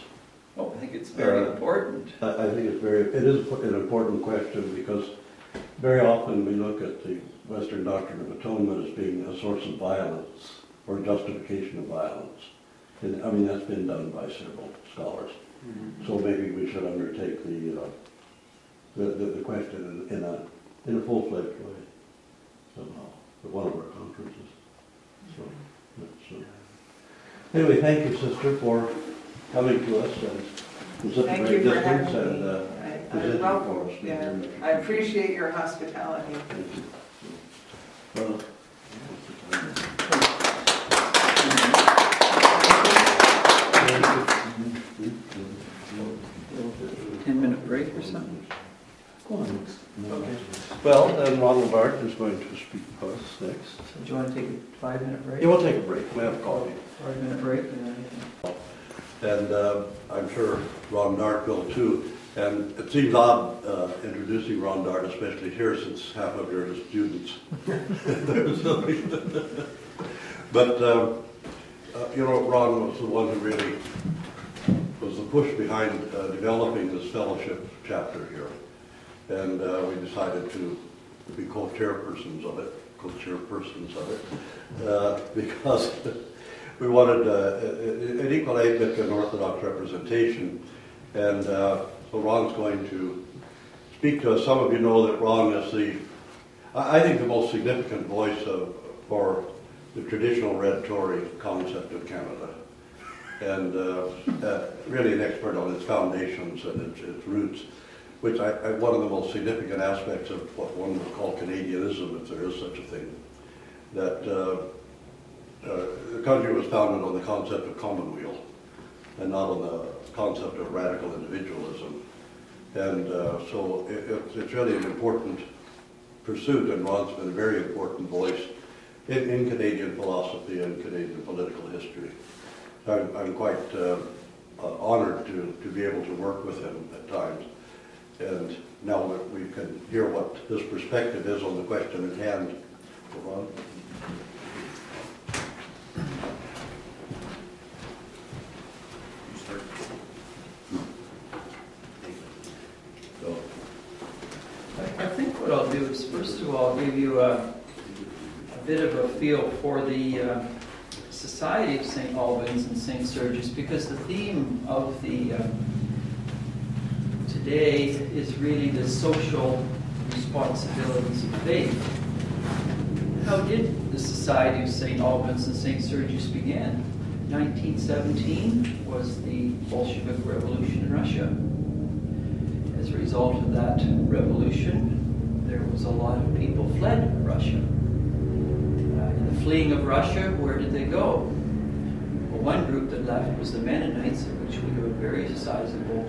Oh, I think it's very important. I think it is an important question, because very often we look at the Western doctrine of atonement as being a source of violence or justification of violence. And I mean, that's been done by several scholars. Mm-hmm. So maybe we should undertake the question in a full-fledged way somehow at one of our conferences. So that's, anyway, thank you, sister, for coming to us and from such a Thank great you for distance having me. and I presenting welcome, for us. yeah. I appreciate your hospitality. Thank you. Well, 10-minute break or something? okay. Well, then Ronald Bart is going to speak to us next. So do you want to take a 5-minute break? Yeah, we'll take a break. We have coffee. 5-minute break. And I'm sure Ron Dart will too. And it seems odd introducing Ron Dart, especially here, since half of you are students. But, Ron was the one who really was the push behind developing this fellowship chapter here. And we decided to be co-chairpersons of it, because we wanted an equal Anglican Orthodox representation. And so Ron's going to speak to us. Some of you know that Ron is I think the most significant voice for the traditional red Tory concept of Canada, and really an expert on its foundations and its roots, which one of the most significant aspects of what one would call Canadianism, if there is such a thing, that the country was founded on the concept of commonweal and not on the concept of radical individualism. And so it's really an important pursuit, and Ron's been a very important voice in Canadian philosophy and Canadian political history. I'm quite honored to be able to work with him at times. And now that we can hear what his perspective is on the question at hand. Ron? I think what I'll do is, first of all, give you a bit of a feel for the Society of St. Albans and St. Sergius, because the theme of the today is really the social responsibilities of faith. How did the Society of St. Albans and St. Sergius begin? 1917 was the Bolshevik Revolution in Russia. As a result of that revolution, there was a lot of people fled Russia. In the fleeing of Russia, where did they go? Well, one group that left was the Mennonites, of which we have a very sizable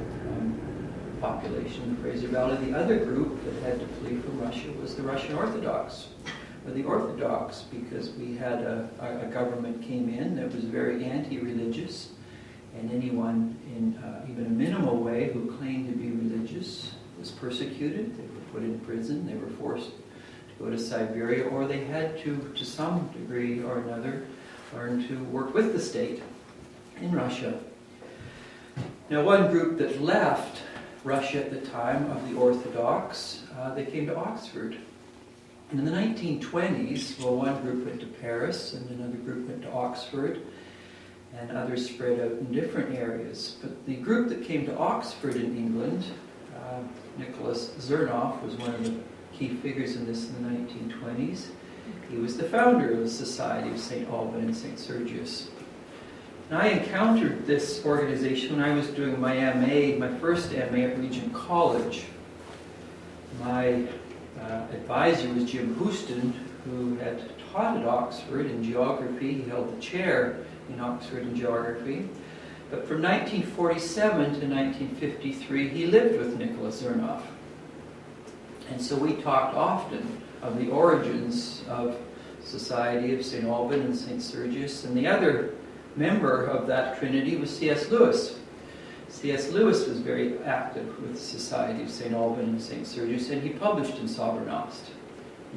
population in the Fraser Valley. The other group that had to flee from Russia was the Russian Orthodox. Or the Orthodox, because we had a government came in that was very anti-religious, and anyone in even a minimal way who claimed to be religious was persecuted. They were put in prison, they were forced to go to Siberia, or they had to some degree or another, learn to work with the state in Russia. Now, one group that left Russia at the time of the Orthodox, they came to Oxford. And in the 1920s, well, one group went to Paris, and another group went to Oxford, and others spread out in different areas. But the group that came to Oxford in England, Nicholas Zernoff was one of the key figures in this in the 1920s. He was the founder of the Society of St. Alban and St. Sergius. And I encountered this organization when I was doing my MA, my first MA at Regent College. My advisor was Jim Houston, who had taught at Oxford in geography. He held the chair in Oxford in geography. But from 1947 to 1953, he lived with Nicholas Zernoff. And so we talked often of the origins of Society of St. Alban and St. Sergius. And the other member of that trinity was C.S. Lewis. C.S. Lewis was very active with the Society of St. Alban and St. Sergius, and he published in Sobernost.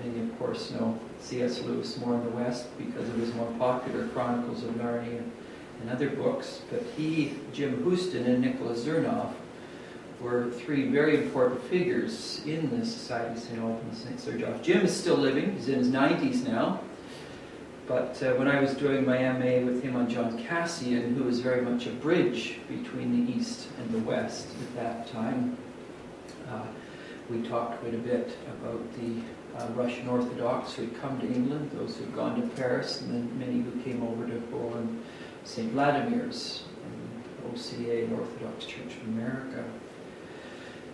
Many, of course, know C.S. Lewis more in the West because of his more popular Chronicles of Narnia and other books. But he, Jim Houston, and Nicholas Zernoff were three very important figures in the Society of St. Alban and St. Sergius. Jim is still living. He's in his 90s now. But when I was doing my MA with him on John Cassian, who was very much a bridge between the East and the West at that time, we talked quite a bit about the Russian Orthodox who had come to England, those who had gone to Paris, and then many who came over to Poland, St. Vladimir's, and OCA, Orthodox Church of America.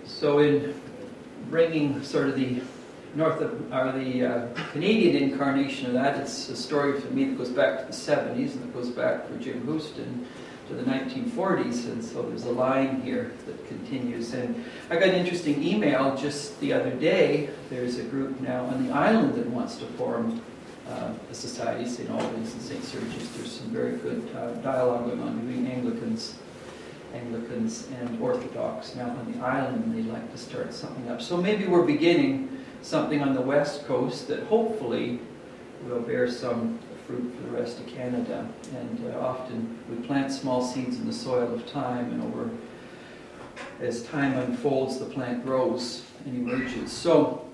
So in bringing sort of the Canadian incarnation of that, it's a story for me that goes back to the 70s, and it goes back for Jim Houston to the 1940s, and so there's a line here that continues. And I got an interesting email just the other day. There's a group now on the island that wants to form a society, St. Albans and St. Sergius. There's some very good dialogue going on between Anglicans and Orthodox now on the island, and they'd like to start something up. So maybe we're beginning something on the West Coast that hopefully will bear some fruit for the rest of Canada. And often we plant small seeds in the soil of time, and as time unfolds, the plant grows and emerges. So,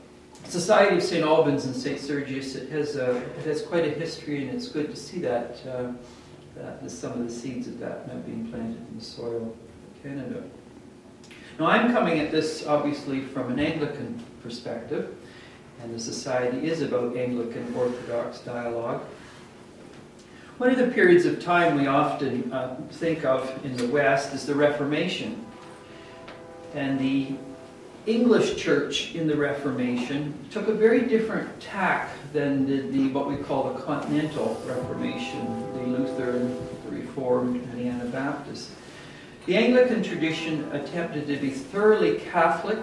Society of St. Albans and St. Sergius, it has quite a history, and it's good to see that some of the seeds of that now being planted in the soil of Canada. Now, I'm coming at this obviously from an Anglican perspective, and the Society is about Anglican Orthodox dialogue. One of the periods of time we often think of in the West is the Reformation. And the English church in the Reformation took a very different tack than the what we call the Continental Reformation, the Lutheran, the Reformed, and the Anabaptist. The Anglican tradition attempted to be thoroughly Catholic,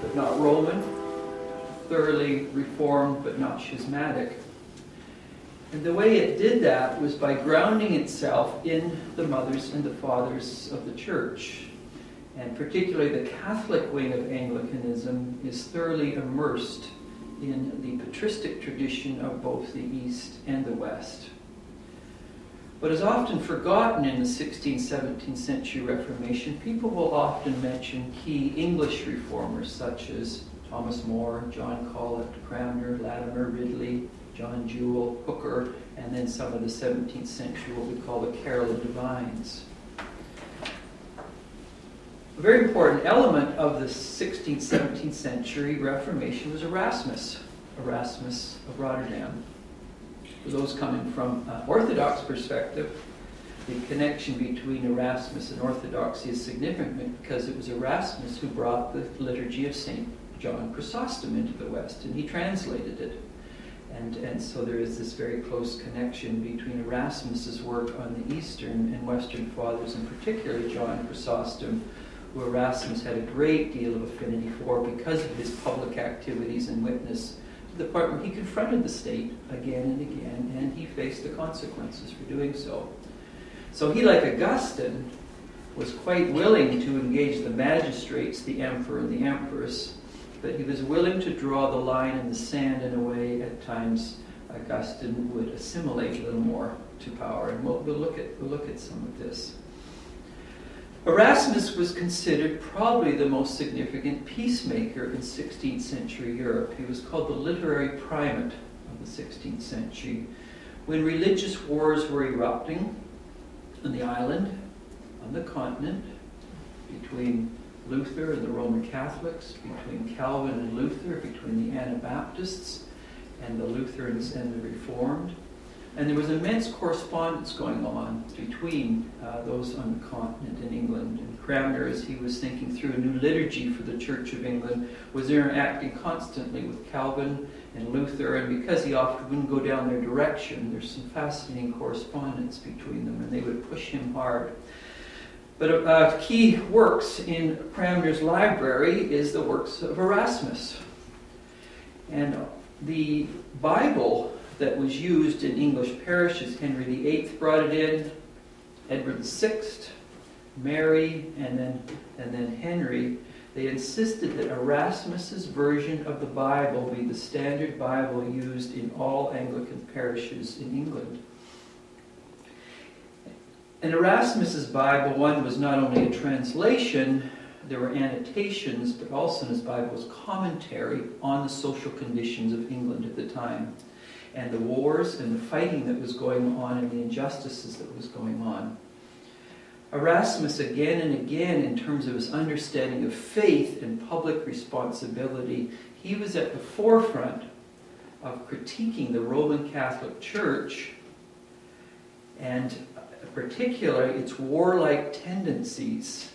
but not Roman, thoroughly Reformed, but not schismatic. And the way it did that was by grounding itself in the mothers and the fathers of the church. And particularly the Catholic wing of Anglicanism is thoroughly immersed in the patristic tradition of both the East and the West. What is often forgotten in the 16th, 17th century Reformation, people will often mention key English reformers such as Thomas More, John Colet, Cranmer, Latimer, Ridley, John Jewel, Hooker, and then some of the 17th century, what we call the Caroline Divines. A very important element of the 16th, 17th century Reformation was Erasmus of Rotterdam. For those coming from an Orthodox perspective, the connection between Erasmus and Orthodoxy is significant because it was Erasmus who brought the liturgy of St. John Chrysostom into the West, and he translated it. And so there is this very close connection between Erasmus's work on the Eastern and Western Fathers, and particularly John Chrysostom, who Erasmus had a great deal of affinity for because of his public activities and witness, to the point where he confronted the state again and again, and he faced the consequences for doing so. So he, like Augustine, was quite willing to engage the magistrates, the emperor and the empress, but he was willing to draw the line in the sand in a way at times Augustine would assimilate a little more to power. And we'll look at some of this. Erasmus was considered probably the most significant peacemaker in 16th century Europe. He was called the literary primate of the 16th century. When religious wars were erupting on the island, on the continent, between Luther and the Roman Catholics, between Calvin and Luther, between the Anabaptists and the Lutherans and the Reformed. And there was immense correspondence going on between those on the continent in England. And Cranmer, as he was thinking through a new liturgy for the Church of England, was interacting constantly with Calvin and Luther, and because he often wouldn't go down their direction, there's some fascinating correspondence between them, and they would push him hard. But key works in Cranmer's library is the works of Erasmus. And the Bible that was used in English parishes, Henry VIII brought it in, Edward VI, Mary, and then Henry. They insisted that Erasmus's version of the Bible be the standard Bible used in all Anglican parishes in England. And Erasmus's Bible, one, was not only a translation, there were annotations, but also in his Bible was commentary on the social conditions of England at the time, and the wars and the fighting that was going on and the injustices that was going on. Erasmus, again and again, in terms of his understanding of faith and public responsibility, he was at the forefront of critiquing the Roman Catholic Church, and particularly its warlike tendencies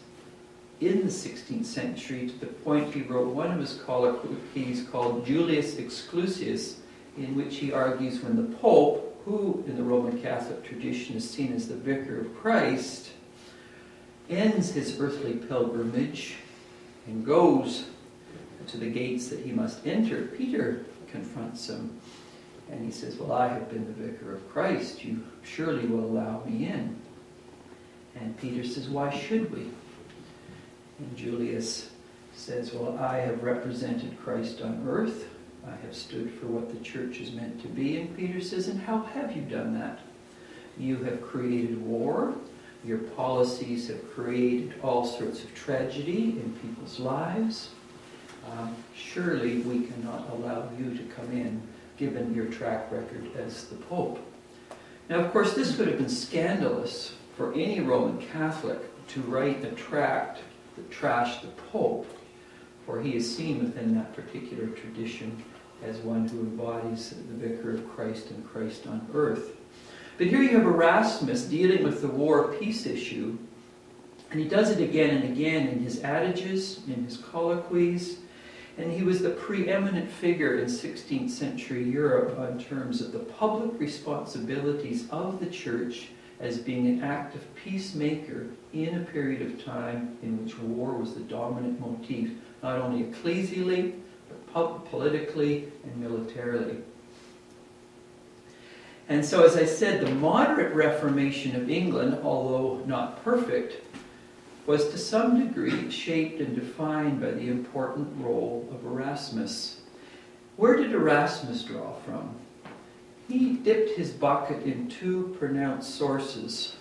in the 16th century, to the point he wrote one of his colloquies called Julius Exclusius, in which he argues when the Pope, who in the Roman Catholic tradition is seen as the vicar of Christ, ends his earthly pilgrimage and goes to the gates that he must enter, Peter confronts him. And he says, well, I have been the vicar of Christ. You surely will allow me in. And Peter says, why should we? And Julius says, well, I have represented Christ on earth. I have stood for what the church is meant to be. And Peter says, and how have you done that? You have created war. Your policies have created all sorts of tragedy in people's lives. Surely we cannot allow you to come in, given your track record as the Pope. Now, of course, this would have been scandalous for any Roman Catholic to write a tract that trashed the Pope, for he is seen within that particular tradition as one who embodies the vicar of Christ and Christ on earth. But here you have Erasmus dealing with the war-peace issue, and he does it again and again in his adages, in his colloquies, and he was the preeminent figure in 16th century Europe in terms of the public responsibilities of the church as being an active peacemaker in a period of time in which war was the dominant motif, not only ecclesially, but politically and militarily. And so, as I said, the moderate Reformation of England, although not perfect, was to some degree shaped and defined by the important role of Erasmus. Where did Erasmus draw from? He dipped his bucket in two pronounced sources.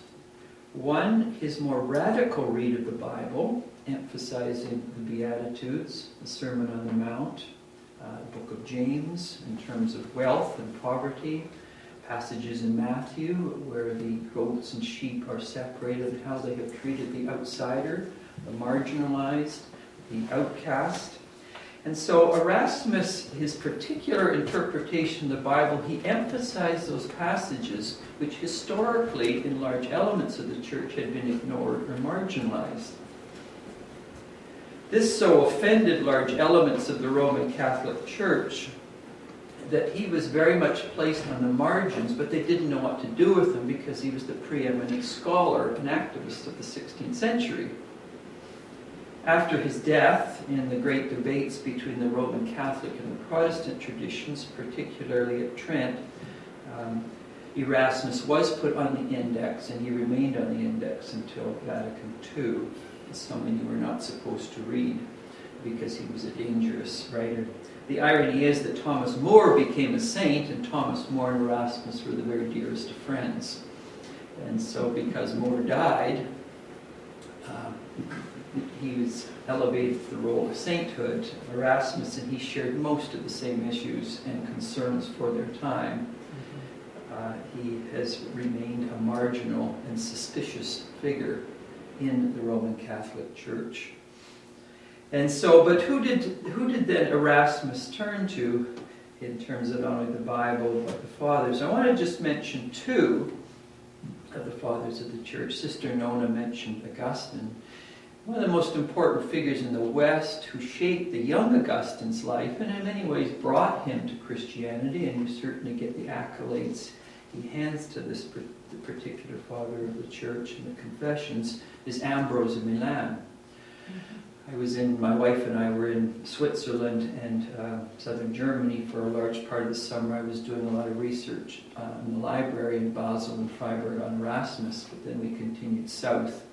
One, his more radical read of the Bible, emphasizing the Beatitudes, the Sermon on the Mount, the book of James in terms of wealth and poverty, passages in Matthew where the goats and sheep are separated and how they have treated the outsider, the marginalized, the outcast. And so Erasmus, his particular interpretation of the Bible, he emphasized those passages which historically in large elements of the church had been ignored or marginalized. This so offended large elements of the Roman Catholic Church that he was very much placed on the margins, but they didn't know what to do with him because he was the preeminent scholar and activist of the 16th century. After his death, in the great debates between the Roman Catholic and the Protestant traditions, particularly at Trent, Erasmus was put on the index, and he remained on the index until Vatican II. It's someone you were not supposed to read because he was a dangerous writer. The irony is that Thomas More became a saint, and Thomas More and Erasmus were the very dearest of friends. And so because More died, he was elevated to the role of sainthood. Erasmus and he shared most of the same issues and concerns for their time. He has remained a marginal and suspicious figure in the Roman Catholic Church. And so, but who did then Erasmus turn to in terms of not only the Bible but the Fathers? I want to just mention two of the Fathers of the Church. Sister Nona mentioned Augustine. One of the most important figures in the West who shaped the young Augustine's life and in many ways brought him to Christianity, and you certainly get the accolades he hands to this particular father of the church in the Confessions, is Ambrose of Milan. My wife and I were in Switzerland and southern Germany for a large part of the summer. I was doing a lot of research in the library in Basel and Freiburg on Erasmus, but then we continued south.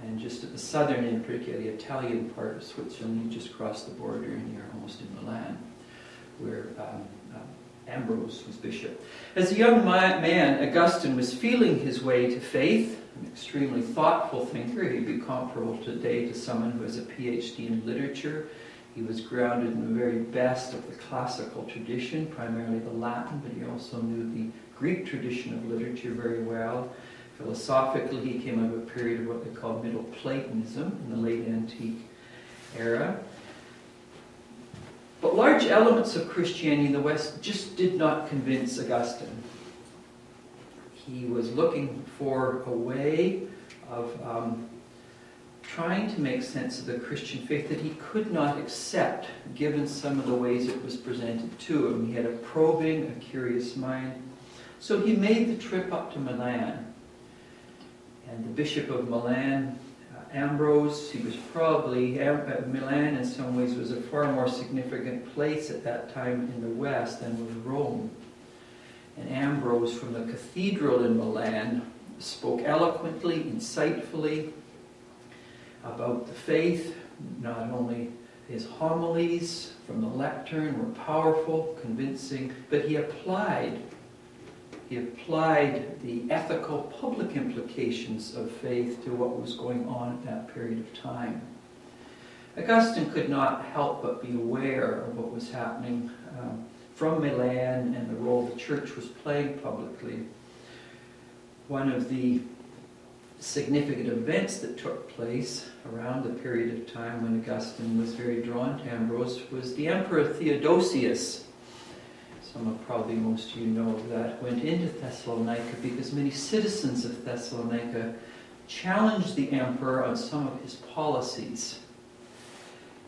And just at the southern end, particularly the Italian part of Switzerland, you just cross the border and you're almost in Milan, where Ambrose was bishop. As a young man, Augustine was feeling his way to faith, an extremely thoughtful thinker. He'd be comparable today to someone who has a PhD in literature. He was grounded in the very best of the classical tradition, primarily the Latin, but he also knew the Greek tradition of literature very well. Philosophically, he came out of a period of what they call Middle Platonism in the late antique era. But large elements of Christianity in the West just did not convince Augustine. He was looking for a way of trying to make sense of the Christian faith that he could not accept, given some of the ways it was presented to him. He had a probing, a curious mind. So he made the trip up to Milan. And the Bishop of Milan, Ambrose, he was probably, Milan in some ways was a far more significant place at that time in the West than was Rome. And Ambrose from the cathedral in Milan spoke eloquently, insightfully about the faith. Not only his homilies from the lectern were powerful, convincing, but he applied the ethical public implications of faith to what was going on at that period of time. Augustine could not help but be aware of what was happening from Milan and the role the church was playing publicly. One of the significant events that took place around the period of time when Augustine was very drawn to Ambrose was the Emperor Theodosius. some of probably most of you know of that, went into Thessalonica because many citizens of Thessalonica challenged the emperor on some of his policies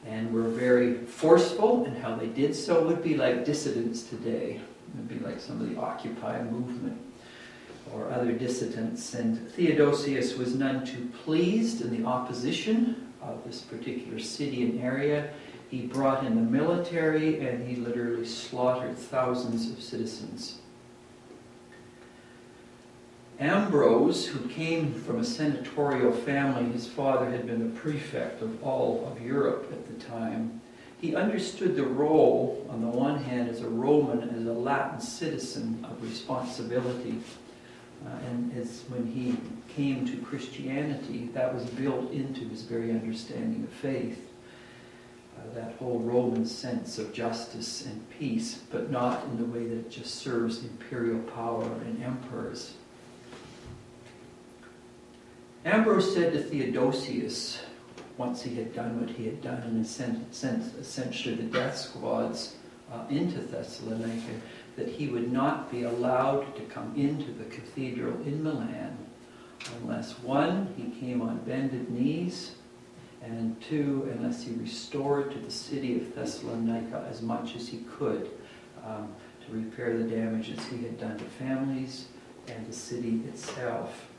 and were very forceful in how they did so. It would be like dissidents today. It would be like some of the Occupy movement or other dissidents. And Theodosius was none too pleased in the opposition of this particular city and area. He brought in the military and he literally slaughtered thousands of citizens. Ambrose, who came from a senatorial family, his father had been the prefect of all of Europe at the time. He understood the role, on the one hand, as a Roman, as a Latin citizen of responsibility. And as when he came to Christianity, that was built into his very understanding of faith. That whole Roman sense of justice and peace, but not in the way that it just serves imperial power and emperors. Ambrose said to Theodosius, once he had done what he had done and sent essentially the death squads into Thessalonica, that he would not be allowed to come into the cathedral in Milan unless, one, he came on bended knees, and two, unless he restored to the city of Thessalonica as much as he could to repair the damages he had done to families and the city itself.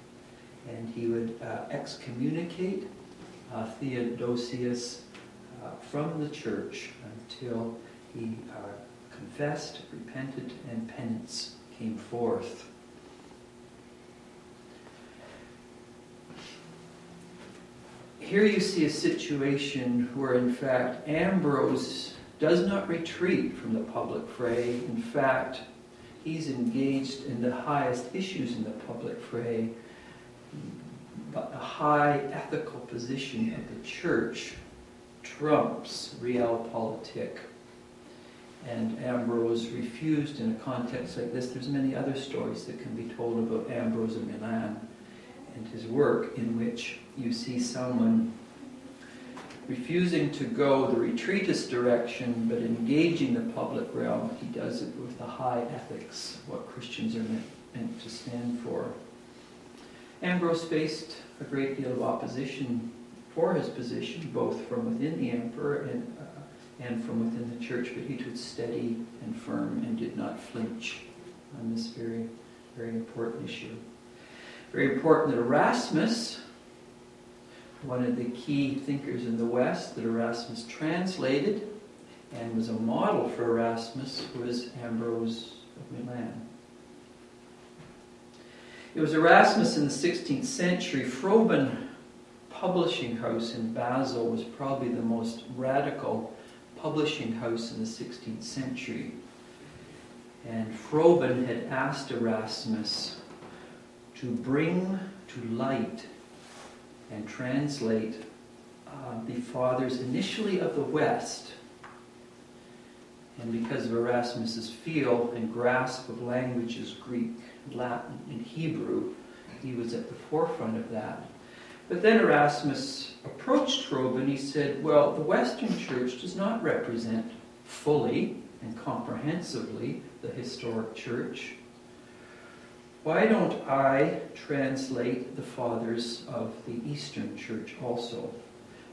And he would excommunicate Theodosius from the church until he confessed, repented, and penance came forth. Here you see a situation where, in fact, Ambrose does not retreat from the public fray. In fact, he's engaged in the highest issues in the public fray, but a high ethical position of the church trumps realpolitik. And Ambrose refused in a context like this. There's many other stories that can be told about Ambrose of Milan and his work, in which you see someone refusing to go the retreatist direction, but engaging the public realm. He does it with the high ethics, what Christians are meant to stand for. Ambrose faced a great deal of opposition for his position, both from within the emperor and from within the church, but he stood steady and firm and did not flinch on this very, very important issue. Very important that Erasmus, one of the key thinkers in the West that Erasmus translated and was a model for Erasmus, was Ambrose of Milan. It was Erasmus in the 16th century. Froben publishing house in Basel was probably the most radical publishing house in the 16th century. And Froben had asked Erasmus to bring to light and translate the fathers initially of the West. And because of Erasmus's feel and grasp of languages, Greek, Latin, and Hebrew, he was at the forefront of that. But then Erasmus approached Froben. He said, well, the Western Church does not represent fully and comprehensively the historic church. Why don't I translate the fathers of the Eastern Church also?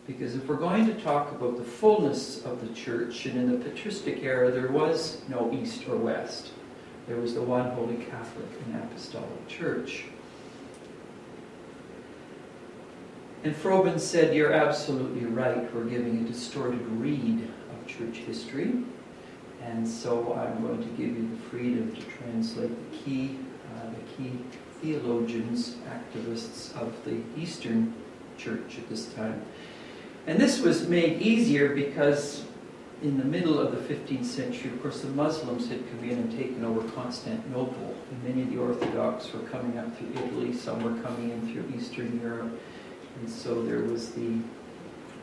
Because if we're going to talk about the fullness of the church, and in the patristic era there was no East or West. There was the one Holy Catholic and Apostolic Church. And Froben said, you're absolutely right, we're giving a distorted read of church history. And so I'm going to give you the freedom to translate the key theologians, activists of the Eastern Church at this time. And this was made easier because in the middle of the 15th century, of course, the Muslims had come in and taken over Constantinople. And many of the Orthodox were coming up through Italy, some were coming in through Eastern Europe. And so there was the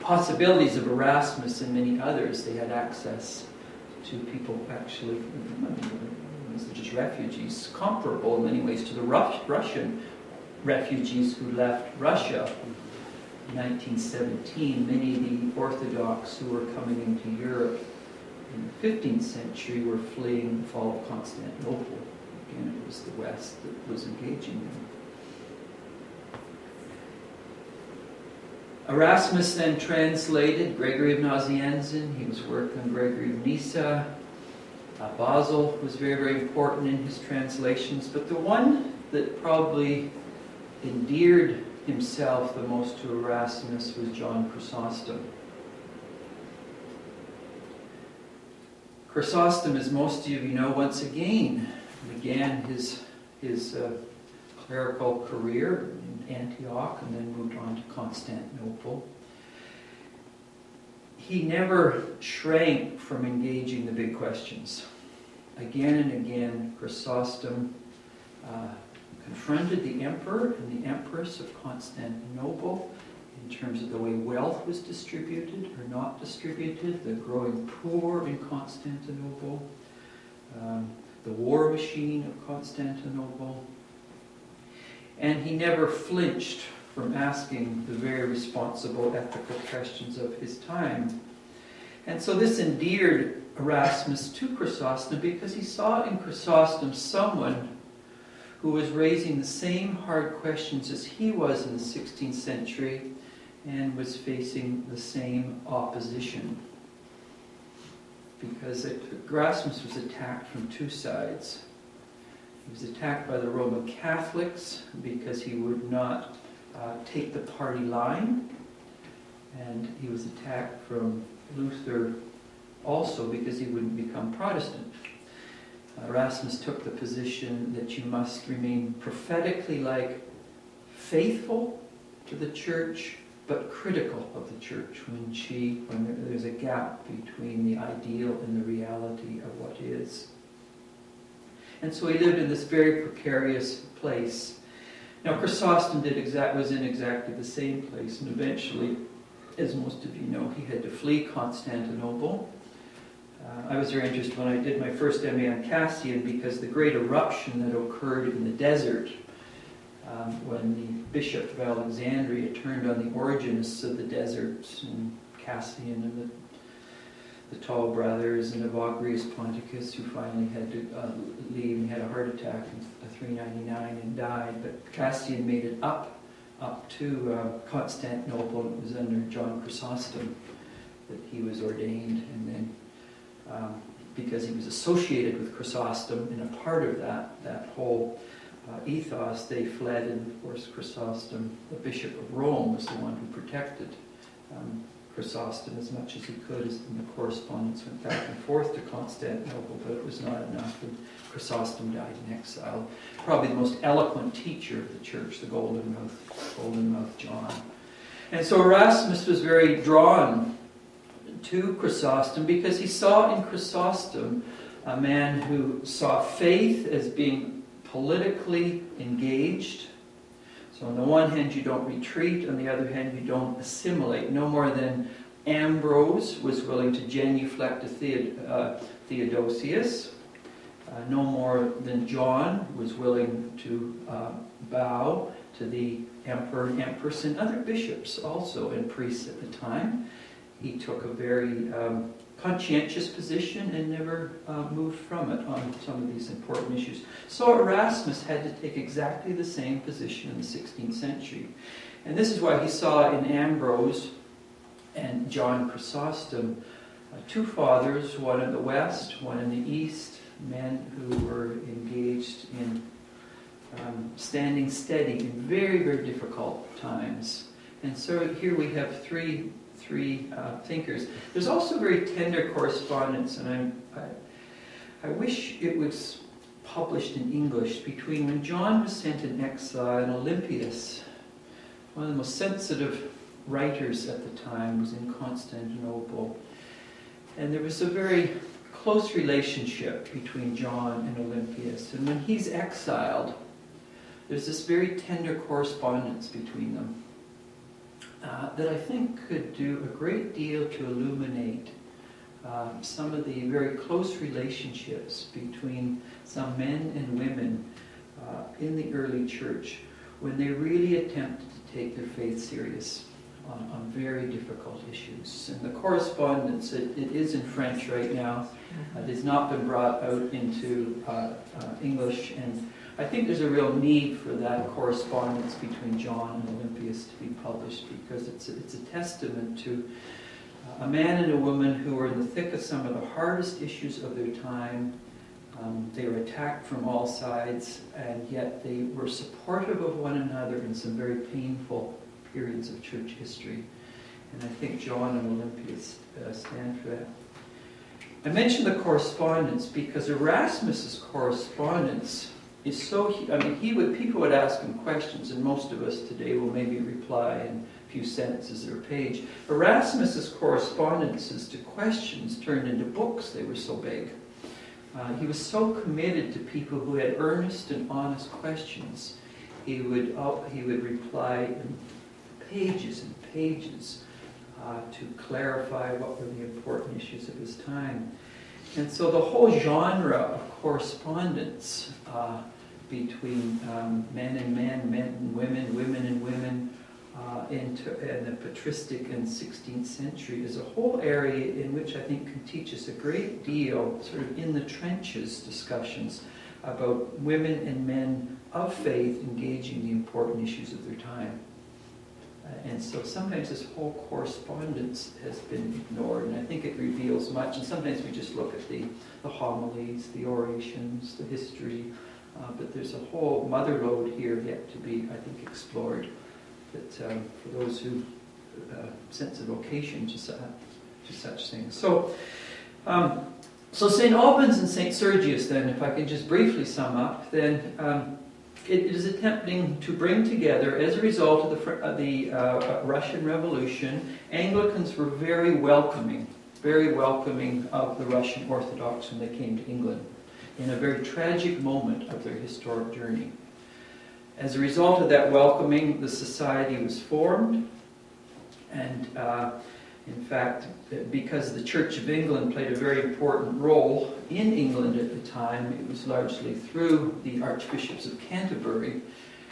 possibilities of Erasmus and many others. They had access to people actually, just refugees, comparable in many ways to the Russian refugees who left Russia in 1917. Many of the Orthodox who were coming into Europe in the 15th century were fleeing the fall of Constantinople. Again, it was the West that was engaging them. Erasmus then translated Gregory of Nazianzen. He was working on Gregory of Nyssa. Basil was very, very important in his translations, but the one that probably endeared himself the most to Erasmus was John Chrysostom. Chrysostom, as most of you know, once again began his clerical career in Antioch and then moved on to Constantinople. He never shrank from engaging the big questions. Again and again, Chrysostom confronted the emperor and the empress of Constantinople in terms of the way wealth was distributed or not distributed, the growing poor in Constantinople, the war machine of Constantinople. And he never flinched from asking the very responsible ethical questions of his time. And so this endeared Erasmus to Chrysostom because he saw in Chrysostom someone who was raising the same hard questions as he was in the 16th century and was facing the same opposition. Because Erasmus was attacked from two sides. He was attacked by the Roman Catholics because he would not take the party line, and he was attacked from Luther also because he wouldn't become Protestant. Erasmus took the position that you must remain prophetically faithful to the church, but critical of the church when there's a gap between the ideal and the reality of what is. And so he lived in this very precarious place. Now Chrysostom was in exactly the same place, and eventually, as most of you know, he had to flee Constantinople. I was very interested when I did my first MA on Cassian because the great eruption that occurred in the desert when the Bishop of Alexandria turned on the Origenists of the desert, and Cassian and the Tall brothers and Evagrius Ponticus, who finally had to leave and had a heart attack in 399 and died. But Cassian made it up to Constantinople. It was under John Chrysostom that he was ordained, and then because he was associated with Chrysostom and a part of that whole ethos, they fled, and of course Chrysostom, the Bishop of Rome, was the one who protected Chrysostom as much as he could, as the correspondence went back and forth to Constantinople, but it was not enough, and Chrysostom died in exile. Probably the most eloquent teacher of the church, the Golden Mouth John. And so Erasmus was very drawn to Chrysostom because he saw in Chrysostom a man who saw faith as being politically engaged. So on the one hand you don't retreat, on the other hand you don't assimilate. No more than Ambrose was willing to genuflect to Theodosius. No more than John was willing to bow to the emperor and empress, and other bishops also and priests at the time. He took a very conscientious position and never moved from it on some of these important issues. So Erasmus had to take exactly the same position in the 16th century. And this is why he saw in Ambrose and John Chrysostom two fathers, one in the West, one in the East, men who were engaged in standing steady in very, very difficult times. And so here we have three thinkers. There's also very tender correspondence, and I wish it was published in English, between when John was sent in exile and Olympius, one of the most sensitive writers at the time, was in Constantinople. And there was a very close relationship between John and Olympius. And when he's exiled, there's this very tender correspondence between them that I think could do a great deal to illuminate some of the very close relationships between some men and women in the early church when they really attempted to take their faith serious on very difficult issues. And the correspondence, it is in French right now. It has not been brought out into English, and I think there's a real need for that correspondence between John and Olympias to be published, because it's a testament to a man and a woman who were in the thick of some of the hardest issues of their time. They were attacked from all sides, and yet they were supportive of one another in some very painful periods of church history. And I think John and Olympias stand for that. I mention the correspondence because Erasmus's correspondence is so, people would ask him questions, and most of us today will maybe reply in a few sentences or a page. Erasmus's correspondences to questions turned into books. They were so big. He was so committed to people who had earnest and honest questions. He would reply in pages and pages to clarify what were the important issues of his time. And so the whole genre of correspondence between men and men, men and women, women and women, in the patristic and 16th century is a whole area in which I think can teach us a great deal, sort of in the trenches discussions about women and men of faith engaging the important issues of their time. And so sometimes this whole correspondence has been ignored, and I think it reveals much. And sometimes we just look at the homilies, the orations, the history, but there's a whole mother lode here yet to be, I think, explored. That for those who sense a vocation to such things. So St. Albans and St. Sergius, then, if I can just briefly sum up, then it is attempting to bring together, as a result of the Russian Revolution, Anglicans were very welcoming of the Russian Orthodox when they came to England, in a very tragic moment of their historic journey. As a result of that welcoming, the society was formed, and in fact, because the Church of England played a very important role in England at the time, it was largely through the Archbishops of Canterbury,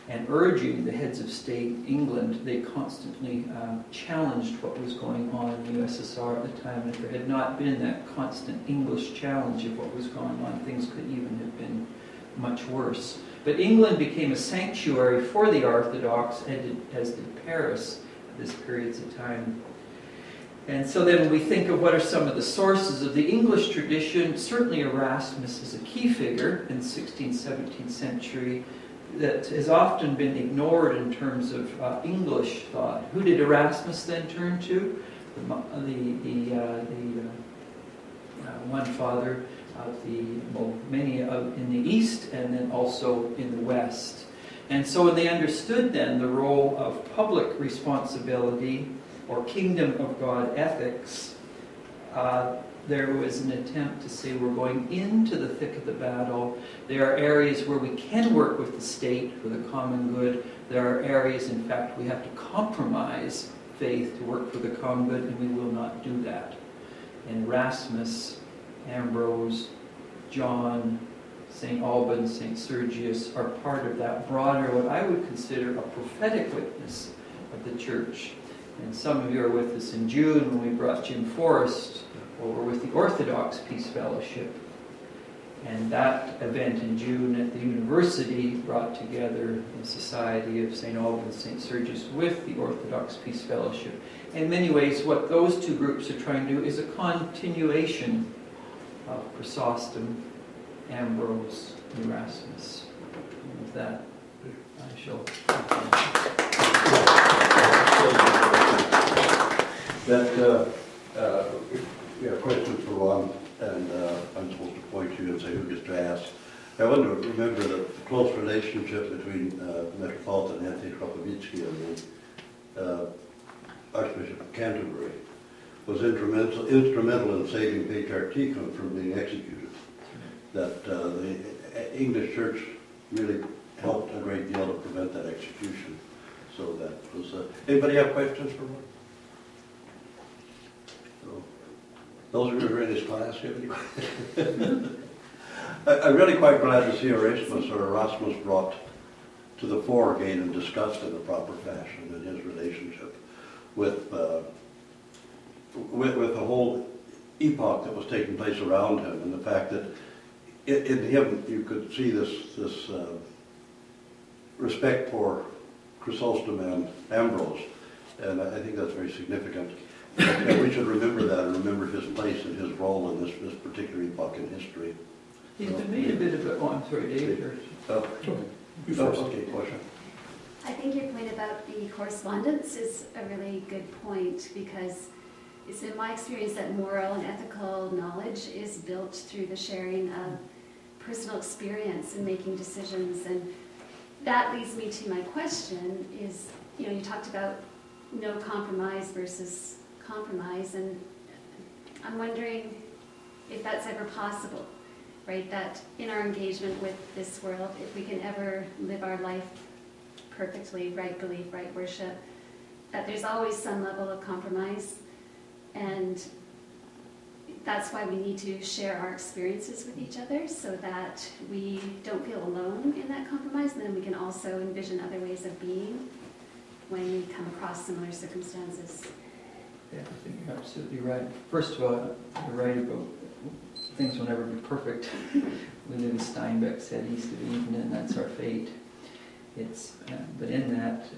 and urging the heads of state England, they constantly challenged what was going on in the USSR at the time. And if there had not been that constant English challenge of what was going on, things could even have been much worse. But England became a sanctuary for the Orthodox, as did Paris at this period of time. And so then when we think of what are some of the sources of the English tradition, certainly Erasmus is a key figure in the 16th, 17th century that has often been ignored in terms of English thought. Who did Erasmus then turn to? One father of many in the East, and then also in the West. And so when they understood then the role of public responsibility or kingdom of God ethics, there was an attempt to say we're going into the thick of the battle. There are areas where we can work with the state for the common good. There are areas, in fact, we have to compromise faith to work for the common good, and we will not do that. And Erasmus, Ambrose, John, St. Alban, St. Sergius are part of that broader, what I would consider a prophetic witness of the church. And some of you are with us in June when we brought Jim Forrest over with the Orthodox Peace Fellowship. And that event in June at the university brought together the Society of St. Alban and St. Sergius with the Orthodox Peace Fellowship. In many ways, what those two groups are trying to do is a continuation of Chrysostom, Ambrose, and Erasmus. And with that, I shall we have questions for Ron, and I'm supposed to point you and say who gets to ask. I want to remember that the close relationship between Metropolitan Anthony Kropowicki and the Archbishop of Canterbury was instrumental in saving Patriarch Tikhon from being executed. That the English Church really helped a great deal to prevent that execution. So that was. Anybody have questions for Ron? So, those who are in his class, do you have any questions? I'm really quite glad to see Erasmus brought to the fore again and discussed in a proper fashion in his relationship with the whole epoch that was taking place around him, and the fact that in him you could see this respect for Chrysostom and Ambrose, and I think that's very significant. And we should remember that and remember his place and his role in this particular epoch in history. He's been made a bit of a... Oh, I'm sorry, David. Okay, question. I think your point about the correspondence is a really good point, because it's in my experience that moral and ethical knowledge is built through the sharing of personal experience in making decisions. And that leads me to my question is, you talked about no compromise versus compromise, and I'm wondering if that's ever possible, right? That in our engagement with this world, if we can ever live our life perfectly, right belief, right worship, that there's always some level of compromise, and that's why we need to share our experiences with each other so that we don't feel alone in that compromise, and then we can also envision other ways of being when we come across similar circumstances. Yeah, I think you're absolutely right. First of all, you're right about things will never be perfect. We live, as Steinbeck said, east of Eden, and that's our fate. But in that,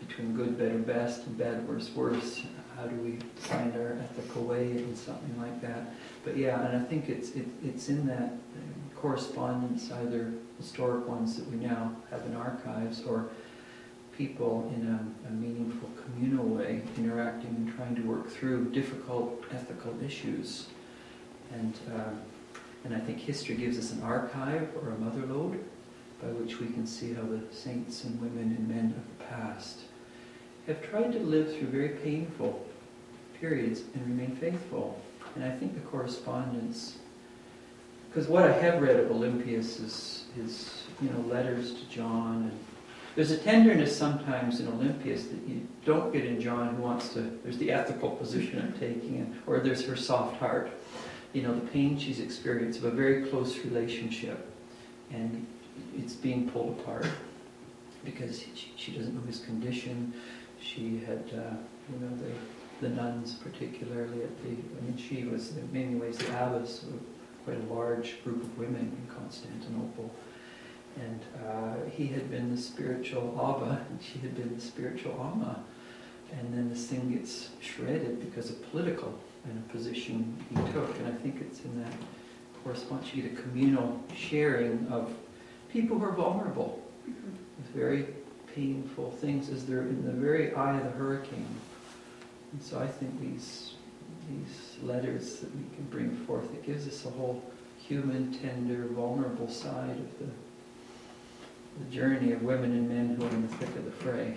between good, better, best, and bad, worse, worse, how do we find our ethical way in something like that? But yeah, and I think it's in that correspondence, either historic ones that we now have in archives, or people in a meaningful communal way interacting and trying to work through difficult ethical issues. And I think history gives us an archive or a mother lode by which we can see how the saints and women and men of the past have tried to live through very painful periods and remain faithful. And I think the correspondence, because what I have read of Olympias is letters to John, and there's a tenderness sometimes in Olympias that you don't get in John, who wants to, there's the ethical position I'm taking, or there's her soft heart. The pain she's experienced of a very close relationship, and it's being pulled apart because she doesn't know his condition. She had, the nuns particularly she was in many ways the abbess of quite a large group of women in Constantinople. And he had been the spiritual Abba, and she had been the spiritual Amma. And then this thing gets shredded because of political and a position he took. And I think it's in that correspondence you get a communal sharing of people who are vulnerable with very painful things as they're in the very eye of the hurricane. And so I think these letters that we can bring forth, it gives us a whole human, tender, vulnerable side of the journey of women and men who are in the thick of the fray.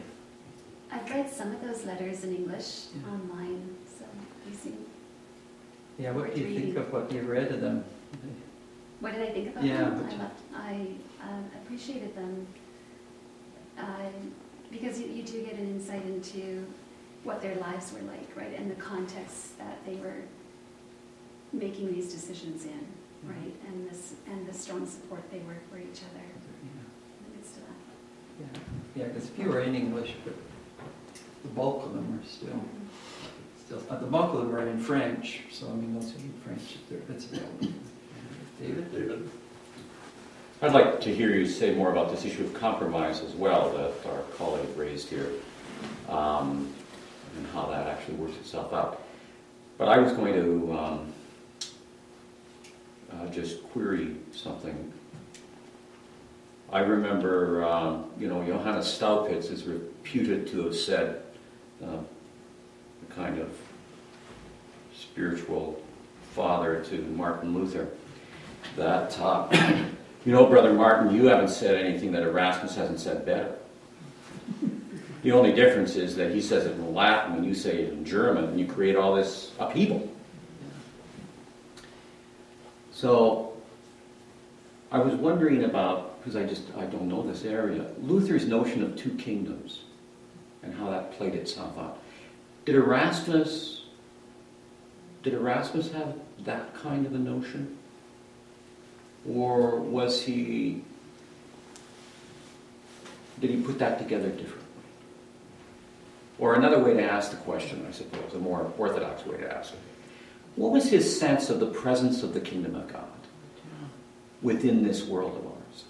I've read some of those letters in English online, so you see. Yeah, what do you think of what you've read of them? What did I think about them? I appreciated them because you do get an insight into what their lives were like, right, and the context that they were making these decisions in, right, and the strong support they were for each other. Yeah, because fewer in English, but the bulk of them are still the bulk of them are in French. So those who read French, it's available. David. I'd like to hear you say more about this issue of compromise as well that our colleague raised here, and how that actually works itself out. But I was going to just query something. I remember, Johannes Staupitz is reputed to have said, the kind of spiritual father to Martin Luther, that, Brother Martin, you haven't said anything that Erasmus hasn't said better. The only difference is that he says it in Latin and you say it in German, and you create all this upheaval. So, I was wondering about, because I don't know this area, Luther's notion of two kingdoms and how that played itself out. Did Erasmus have that kind of a notion? Or did he put that together differently? Or another way to ask the question, I suppose, a more orthodox way to ask it. What was his sense of the presence of the kingdom of God within this world of ours,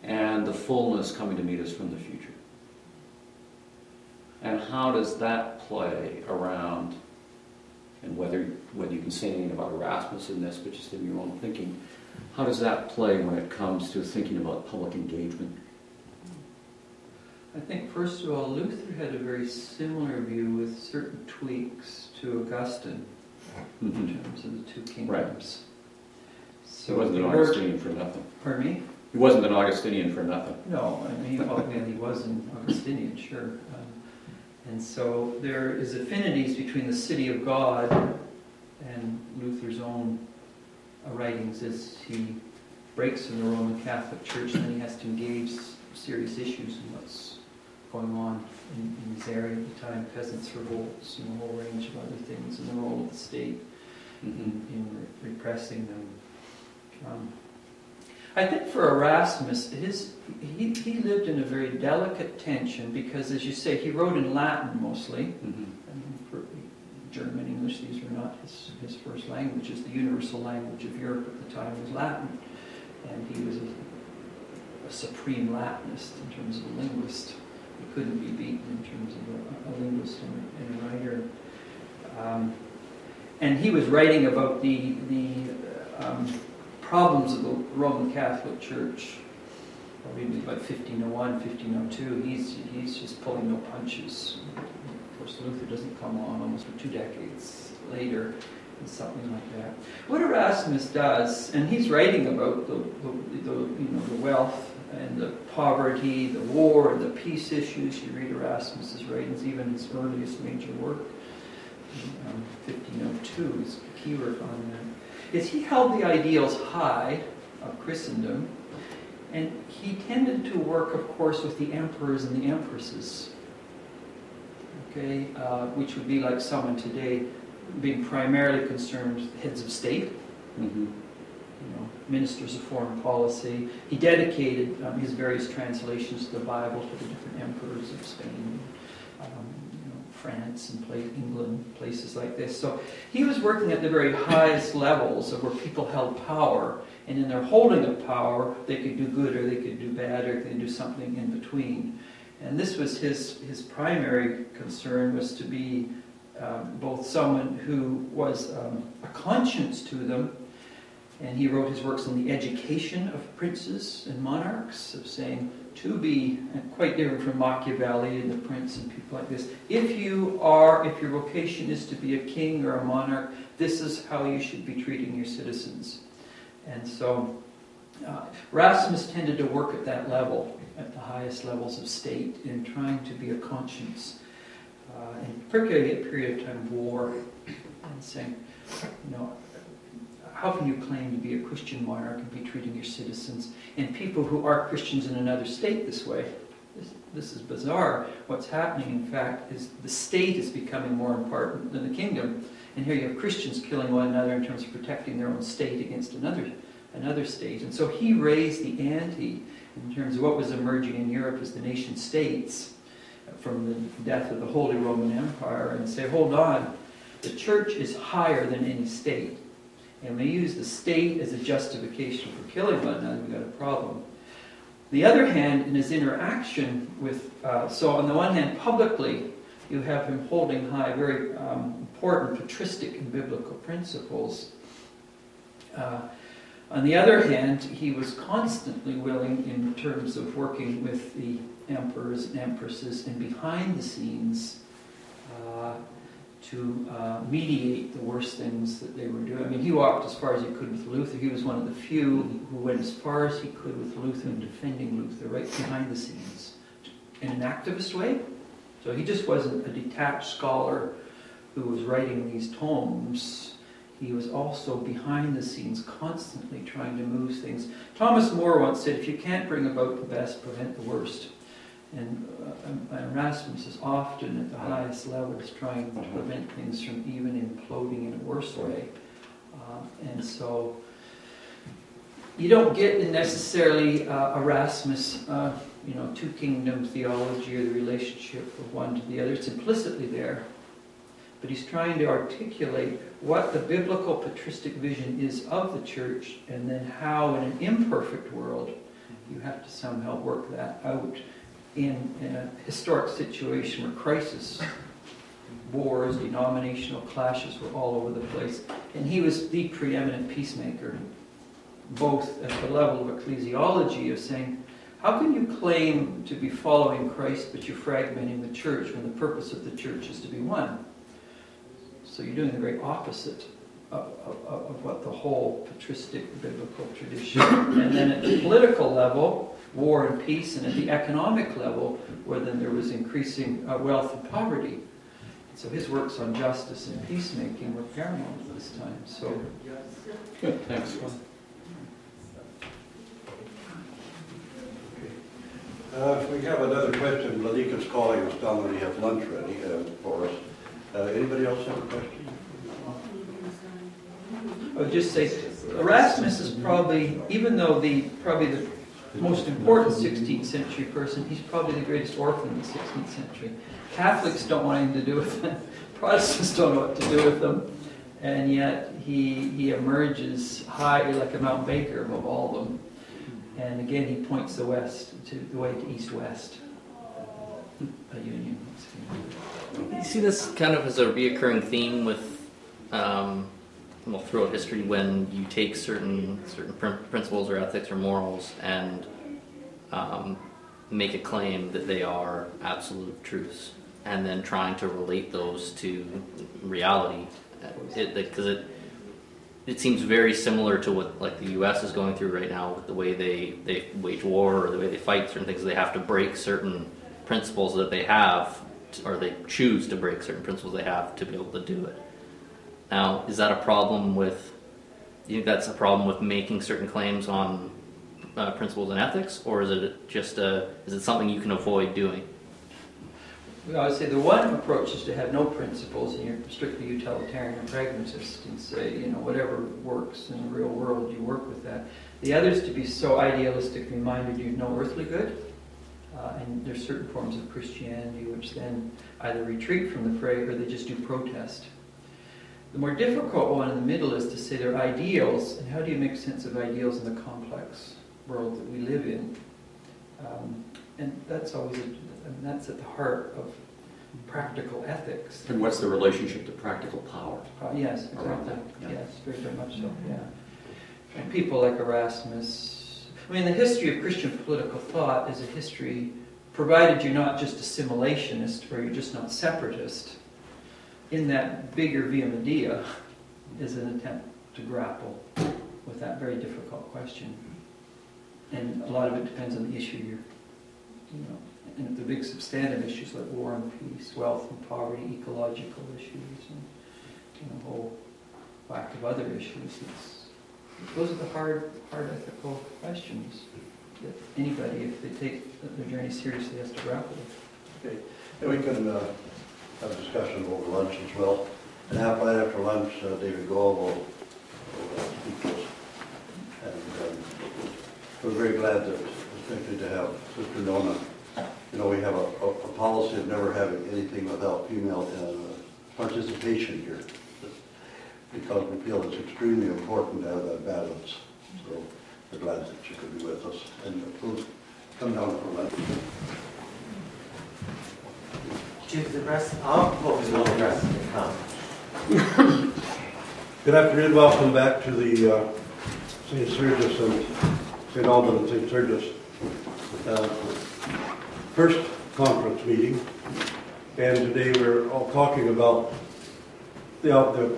and the fullness coming to meet us from the future? And how does that play around, and whether you can say anything about Erasmus in this, but just in your own thinking, how does that play when it comes to thinking about public engagement? I think, first of all, Luther had a very similar view with certain tweaks to Augustine in terms of the two kingdoms. He So wasn't an Augustinian for nothing. Pardon me? He wasn't an Augustinian for nothing. No, I mean, he was an Augustinian, sure. And so there is affinities between the city of God and Luther's own writings as he breaks from the Roman Catholic Church, and then he has to engage serious issues in what's going on in his area at the time, peasants' revolts and a whole range of other things, and the role of the state in repressing them. I think for Erasmus, he lived in a very delicate tension because, as you say, he wrote in Latin mostly. I mean, for German, English, these were not his first languages. The universal language of Europe at the time was Latin, and he was a supreme Latinist in terms of a linguist. He couldn't be beaten in terms of a linguist and a writer. And he was writing about the problems of the Roman Catholic Church, probably about 1501, 1502. He's just pulling no punches. Of course, Luther doesn't come along almost 2 decades later, and something like that. What Erasmus does, and he's writing about the wealth and the poverty, the war, and the peace issues. You read Erasmus's writings, even his earliest major work, 1502, is a key work on that. Is he held the ideals high of Christendom, and he tended to work, of course, with the emperors and the empresses, okay, which would be like someone today being primarily concerned with heads of state, ministers of foreign policy. He dedicated his various translations to the Bible to the different emperors of Spain, France and England, places like this. So he was working at the very highest levels of where people held power, and in their holding of power, they could do good or they could do bad or they could do something in between. And this was his primary concern, was to be both someone who was a conscience to them, and he wrote his works on the education of princes and monarchs, of saying, to be, and quite different from Machiavelli and the Prince and people like this, if your vocation is to be a king or a monarch, this is how you should be treating your citizens. And so Erasmus tended to work at that level, at the highest levels of state, in trying to be a conscience, and particularly at a period of time of war, and saying, how can you claim to be a Christian monarch and be treating your citizens and people who are Christians in another state this way? This is bizarre. What's happening, in fact, is the state is becoming more important than the kingdom. And here you have Christians killing one another in terms of protecting their own state against another state. And so he raised the ante in terms of what was emerging in Europe as the nation states from the death of the Holy Roman Empire, and say, hold on, the church is higher than any state. And we use the state as a justification for killing one another, we've got a problem. On the other hand, in his interaction with, so on the one hand, publicly, you have him holding high very important patristic and biblical principles. On the other hand, he was constantly willing, in terms of working with the emperors and empresses and behind the scenes, to mediate the worst things that they were doing. I mean, he walked as far as he could with Luther. He was one of the few who went as far as he could with Luther in defending Luther right behind the scenes in an activist way. So he just wasn't a detached scholar who was writing these tomes. He was also behind the scenes, constantly trying to move things. Thomas More once said, if you can't bring about the best, prevent the worst. And Erasmus is often at the highest levels trying to prevent things from even imploding in a worse way. And so You don't get necessarily Erasmus, two kingdom theology or the relationship of one to the other. It's implicitly there. But he's trying to articulate what the biblical patristic vision is of the church, and then how in an imperfect world you have to somehow work that out in a historic situation where crisis, wars, denominational clashes were all over the place. And he was the preeminent peacemaker, both at the level of ecclesiology of saying, how can you claim to be following Christ but you're fragmenting the church when the purpose of the church is to be one? So you're doing the very opposite of what the whole patristic biblical tradition. And then at the political level, war and peace, and at the economic level, where then there was increasing wealth and poverty. So his works on justice and peacemaking were paramount at this time. So, Good, thanks. We have another question. Ladika's calling us down when he has lunch ready for us. Anybody else have a question? I would just say, Erasmus is probably, even though probably the most important 16th century person, he's probably the greatest orphan in the 16th century. Catholics don't want anything to do with him. Protestants don't know what to do with them. And yet he emerges high like a Mount Baker above all of them. And again, he points the way to east-west. A union. You see this kind of as a reoccurring theme with, throughout history, when you take certain principles or ethics or morals and make a claim that they are absolute truths, and then trying to relate those to reality, because it seems very similar to what like the U.S. is going through right now with the way they wage war or the way they fight certain things. They have to break certain principles that they have, or they choose to break certain principles they have to be able to do it. Now, is that a problem with? Do you think that's a problem with making certain claims on principles and ethics, or is it just is it something you can avoid doing? Well, I would say the one approach is to have no principles, and you're strictly utilitarian and pragmatist, and say, whatever works in the real world, you work with that. The other is to be so idealistically minded you know earthly good, and there's certain forms of Christianity which then either retreat from the fray or they just do protest. The more difficult one in the middle is to say they're ideals, and how do you make sense of ideals in the complex world that we live in? And that's always, that's at the heart of practical ethics. And what's the relationship to practical power? Yes, exactly. Yeah. Yes, very, very much so, yeah. And people like Erasmus, the history of Christian political thought is a history, provided you're not just assimilationist or you're just not separatist, in that bigger via media is an attempt to grapple with that very difficult question. And a lot of it depends on the issue and the big substantive issues like war and peace, wealth and poverty, ecological issues, and a whole whack of other issues. Those are the hard ethical questions that anybody, if they take their journey seriously, has to grapple with. Okay, and we can have a discussion over lunch as well. And right after lunch, David Gall will speak to us. And we're very glad that, especially to have Sister Nona. We have a policy of never having anything without female participation here, because we feel it's extremely important to have that balance. So we're glad that you could be with us. And please come down for lunch. Choose the rest. What was the rest of the comment? Good afternoon. Welcome back to the St. Sergius and St. Alban and St. Sergius first conference meeting. And today we're all talking about the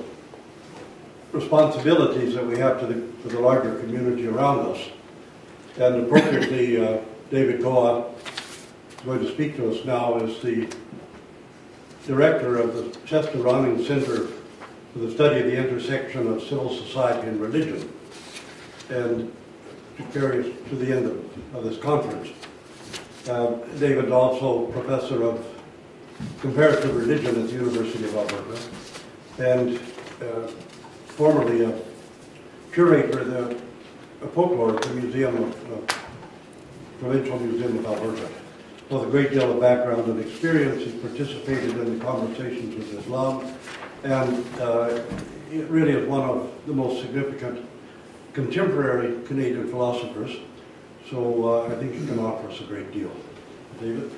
responsibilities that we have to the larger community around us. And appropriately, David Goa is going to speak to us now as the director of the Chester Ronning Center for the Study of the Intersection of Civil Society and Religion, and to carry us to the end of this conference. David is also professor of comparative religion at the University of Alberta, and formerly a curator of the folklore at the Provincial Museum of Alberta. With a great deal of background and experience, he participated in the conversations with Islam, and it really is one of the most significant contemporary Canadian philosophers. So I think he can offer us a great deal. David?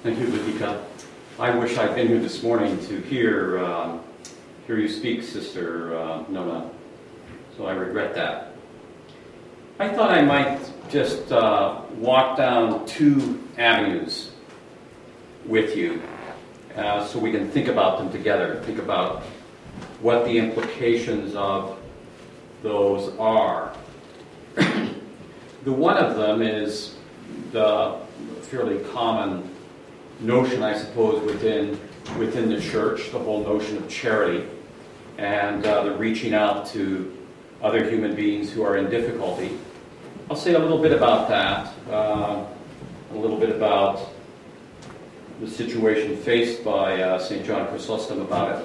Thank you, Vitika. I wish I'd been here this morning to hear you speak, Sister Nona. So I regret that. I thought I might just walk down two avenues with you so we can think about them together, think about what the implications of those are. The one of them is the fairly common notion, I suppose, within the church, the whole notion of charity and the reaching out to other human beings who are in difficulty. I'll say a little bit about that, a little bit about the situation faced by St. John Chrysostom about it,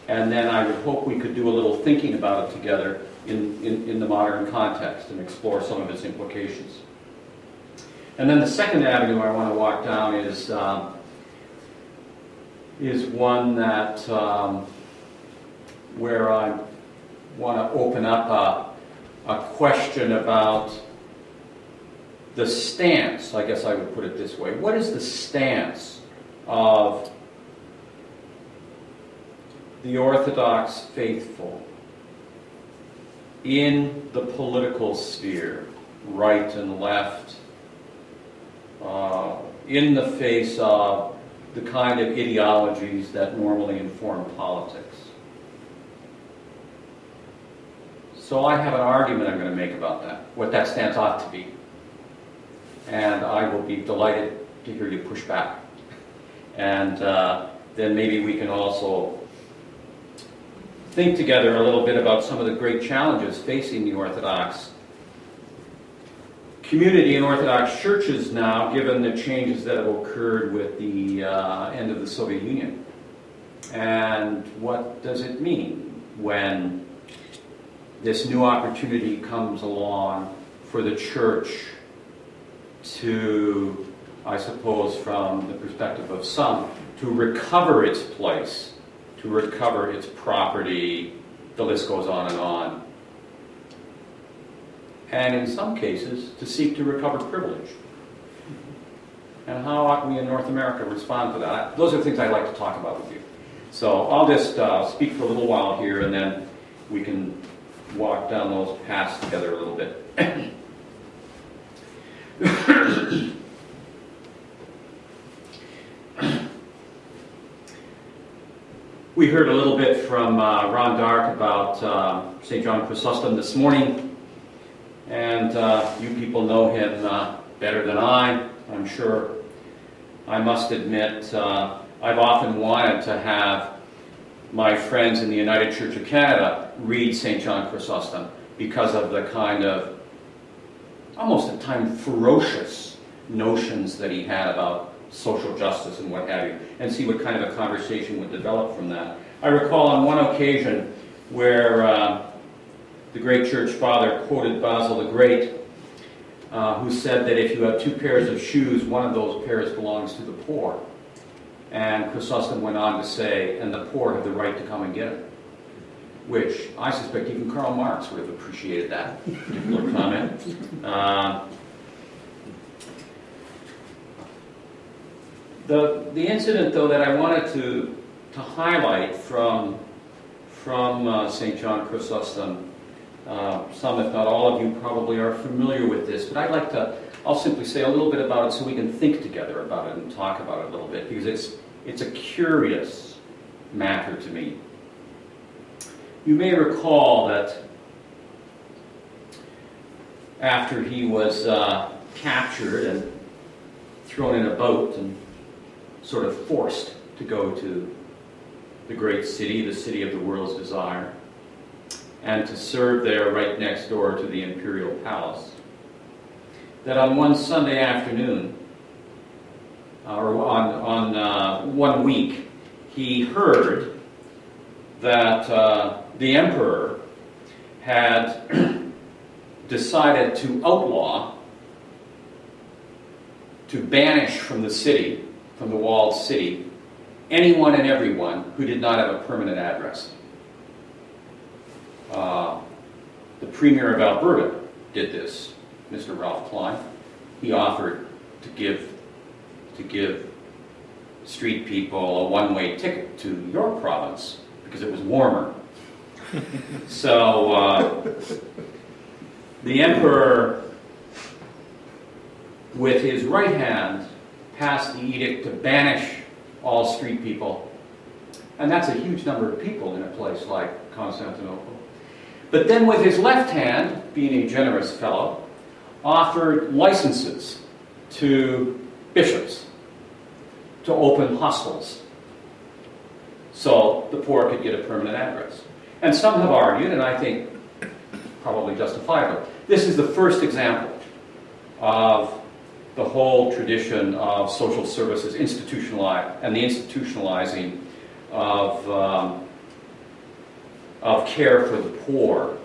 and then I would hope we could do a little thinking about it together in the modern context and explore some of its implications. And then the second avenue I want to walk down is one that where I want to open up a question about the stance, I guess I would put it this way. What is the stance of the Orthodox faithful in the political sphere, right and left, in the face of the kind of ideologies that normally inform politics? So I have an argument I'm going to make about that, what that stance ought to be. And I will be delighted to hear you push back. And then maybe we can also think together a little bit about some of the great challenges facing the Orthodox community in Orthodox churches now, given the changes that have occurred with the end of the Soviet Union. And what does it mean when this new opportunity comes along for the church to, I suppose from the perspective of some, to recover its place, to recover its property, the list goes on and on. And in some cases, to seek to recover privilege. And how ought we in North America respond to that? Those are things I'd like to talk about with you. So I'll just speak for a little while here, and then we can walk down those paths together a little bit. We heard a little bit from Ron Dark about St. John Chrysostom this morning. And you people know him better than I'm sure. I must admit, I've often wanted to have my friends in the United Church of Canada read St. John Chrysostom because of the kind of, almost at times, ferocious notions that he had about social justice and what have you, and see what kind of a conversation would develop from that. I recall on one occasion where the great church father quoted Basil the Great, who said that if you have two pairs of shoes, one of those pairs belongs to the poor. And Chrysostom went on to say, and the poor have the right to come and get it. Which I suspect even Karl Marx would have appreciated that particular comment. The incident, though, that I wanted to highlight from St. John Chrysostom, some, if not all of you, probably are familiar with this, but I'll simply say a little bit about it so we can think together about it and talk about it a little bit, because it's a curious matter to me. You may recall that after he was captured and thrown in a boat and sort of forced to go to the great city, the city of the world's desire, and to serve there right next door to the imperial palace, that on one Sunday afternoon, on 1 week, he heard that the emperor had decided to outlaw, to banish from the city, from the walled city, anyone and everyone who did not have a permanent address. The Premier of Alberta did this, Mr. Ralph Klein. He offered to give street people a one-way ticket to York province because it was warmer. So the emperor, with his right hand, passed the edict to banish all street people. And that's a huge number of people in a place like Constantinople. But then with his left hand, being a generous fellow, offered licenses to bishops to open hostels so the poor could get a permanent address. And some have argued, and I think probably justifiably, this is the first example of the whole tradition of social services and the institutionalizing of care for the poor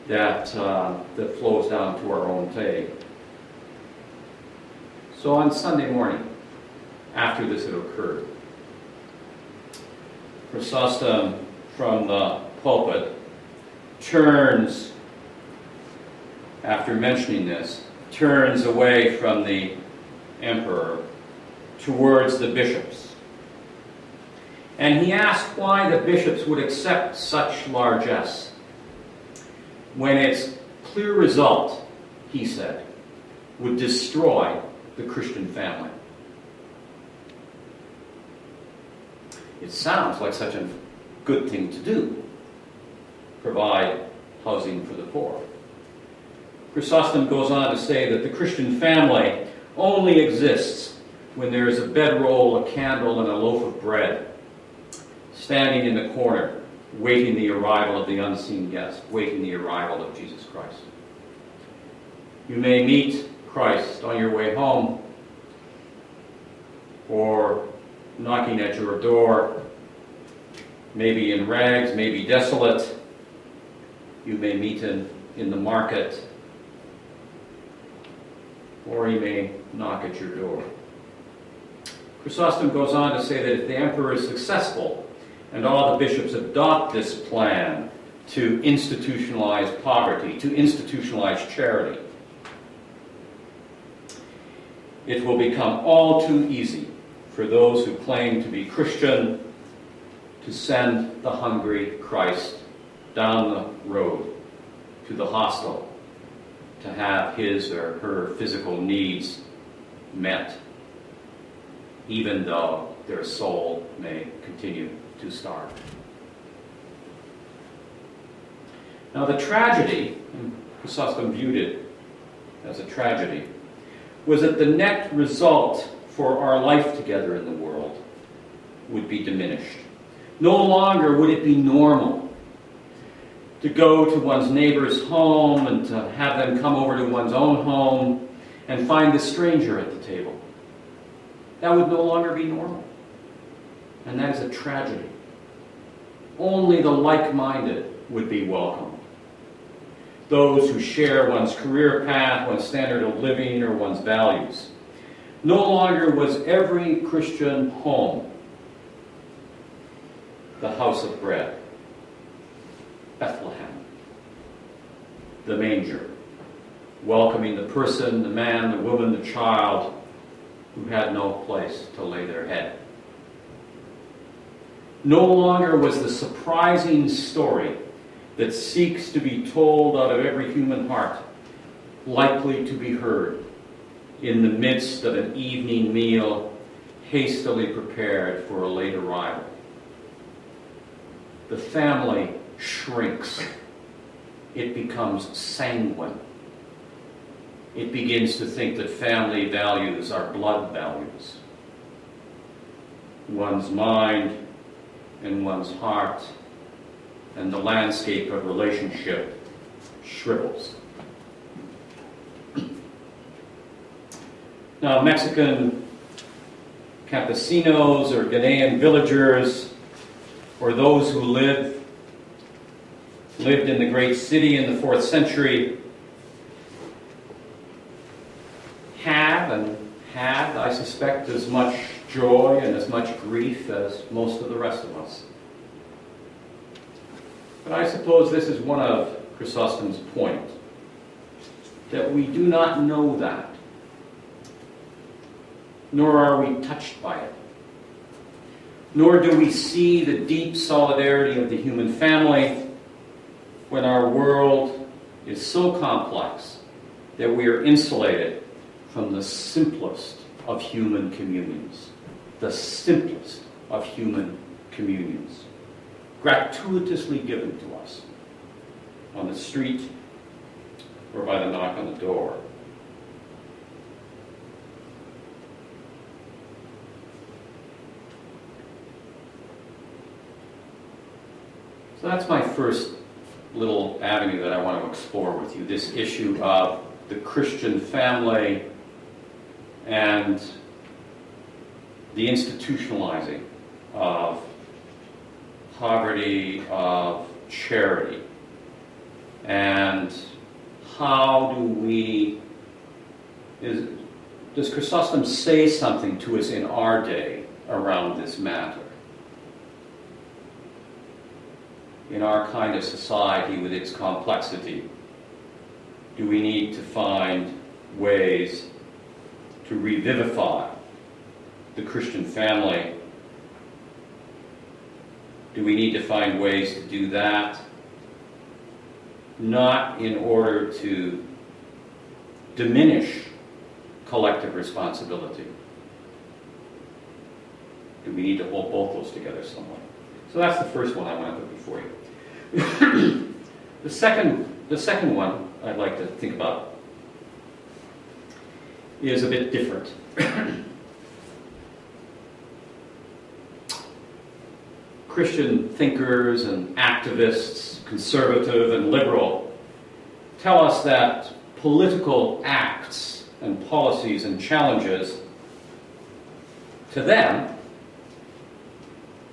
that flows down to our own day. So on Sunday morning, after this had occurred, Chrysostom from the pulpit turns, after mentioning this, turns away from the emperor towards the bishops. And he asked why the bishops would accept such largesse when its clear result, he said, would destroy the Christian family. It sounds like such a good thing to do, provide housing for the poor. Chrysostom goes on to say that the Christian family only exists when there is a bedroll, a candle, and a loaf of bread standing in the corner, waiting the arrival of the unseen guest, waiting the arrival of Jesus Christ. You may meet Christ on your way home, or knocking at your door, maybe in rags, maybe desolate. You may meet him in the market, or he may knock at your door. Chrysostom goes on to say that if the emperor is successful and all the bishops adopt this plan to institutionalize poverty, to institutionalize charity, it will become all too easy for those who claim to be Christian to send the hungry Christ down the road to the hostel to have his or her physical needs met, even though their soul may continue to starve. Now the tragedy, and Chrysostom viewed it as a tragedy, was that the net result for our life together in the world would be diminished. No longer would it be normal to go to one's neighbor's home and to have them come over to one's own home and find the stranger at the table. That would no longer be normal. And that is a tragedy. Only the like-minded would be welcome. Those who share one's career path, one's standard of living, or one's values. No longer was every Christian home the house of bread, Bethlehem, the manger, welcoming the person, the man, the woman, the child who had no place to lay their head. No longer was the surprising story that seeks to be told out of every human heart likely to be heard in the midst of an evening meal hastily prepared for a late arrival. The family shrinks. It becomes sanguine. It begins to think that family values are blood values. One's mind and one's heart and the landscape of relationship shrivels. Now, Mexican campesinos or Ghanaian villagers or those who lived in the great city in the 4th century had and had, I suspect, as much joy and as much grief as most of the rest of us. But I suppose this is one of Chrysostom's points, that we do not know that, nor are we touched by it, nor do we see the deep solidarity of the human family when our world is so complex that we are insulated from the simplest of human communions. The simplest of human communions, gratuitously given to us on the street or by the knock on the door. So that's my first little avenue that I want to explore with you, this issue of the Christian family and the institutionalizing of poverty, of charity, and how does Chrysostom say something to us in our day around this matter? In our kind of society with its complexity, do we need to find ways to revivify the Christian family? Do we need to find ways to do that, not in order to diminish collective responsibility? Do we need to hold both those together somewhat? So that's the first one I want to put before you. The second one I'd like to think about is a bit different. Christian thinkers and activists, conservative and liberal, tell us that political acts and policies and challenges, to them,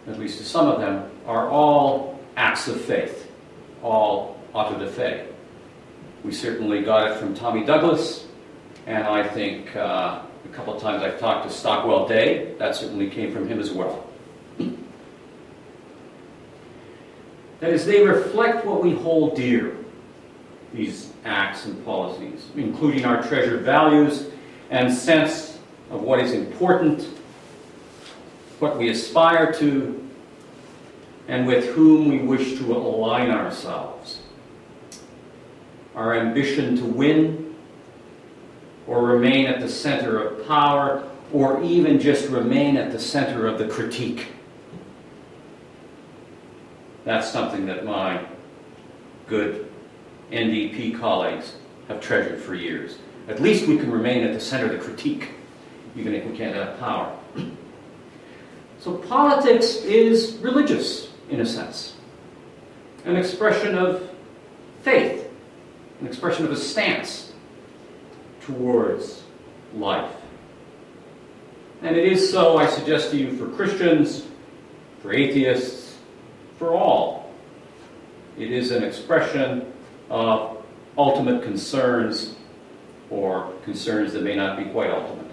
at least to some of them, are all acts of faith, all auto de fe. We certainly got it from Tommy Douglas, and I think a couple of times I've talked to Stockwell Day, that certainly came from him as well. That is, they reflect what we hold dear, these acts and policies, including our treasured values and sense of what is important, what we aspire to, and with whom we wish to align ourselves. Our ambition to win, or remain at the center of power, or even just remain at the center of the critique. That's something that my good NDP colleagues have treasured for years. At least we can remain at the center of the critique, even if we can't have power. So politics is religious, in a sense. An expression of faith, an expression of a stance towards life. And it is so, I suggest to you, for Christians, for atheists, for all. It is an expression of ultimate concerns, or concerns that may not be quite ultimate.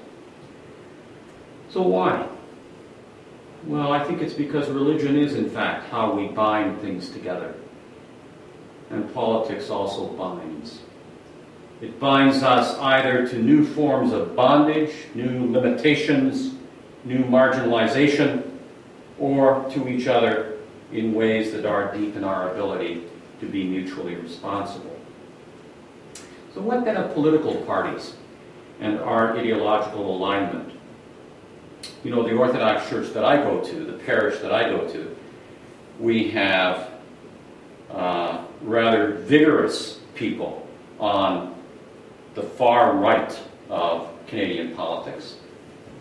So why? Well, I think it's because religion is, in fact, how we bind things together. And politics also binds. It binds us either to new forms of bondage, new limitations, new marginalization, or to each other in ways that are deep in our ability to be mutually responsible. So what then of political parties and our ideological alignment? You know, the Orthodox Church that I go to, the parish that I go to, we have rather vigorous people on the far right of Canadian politics,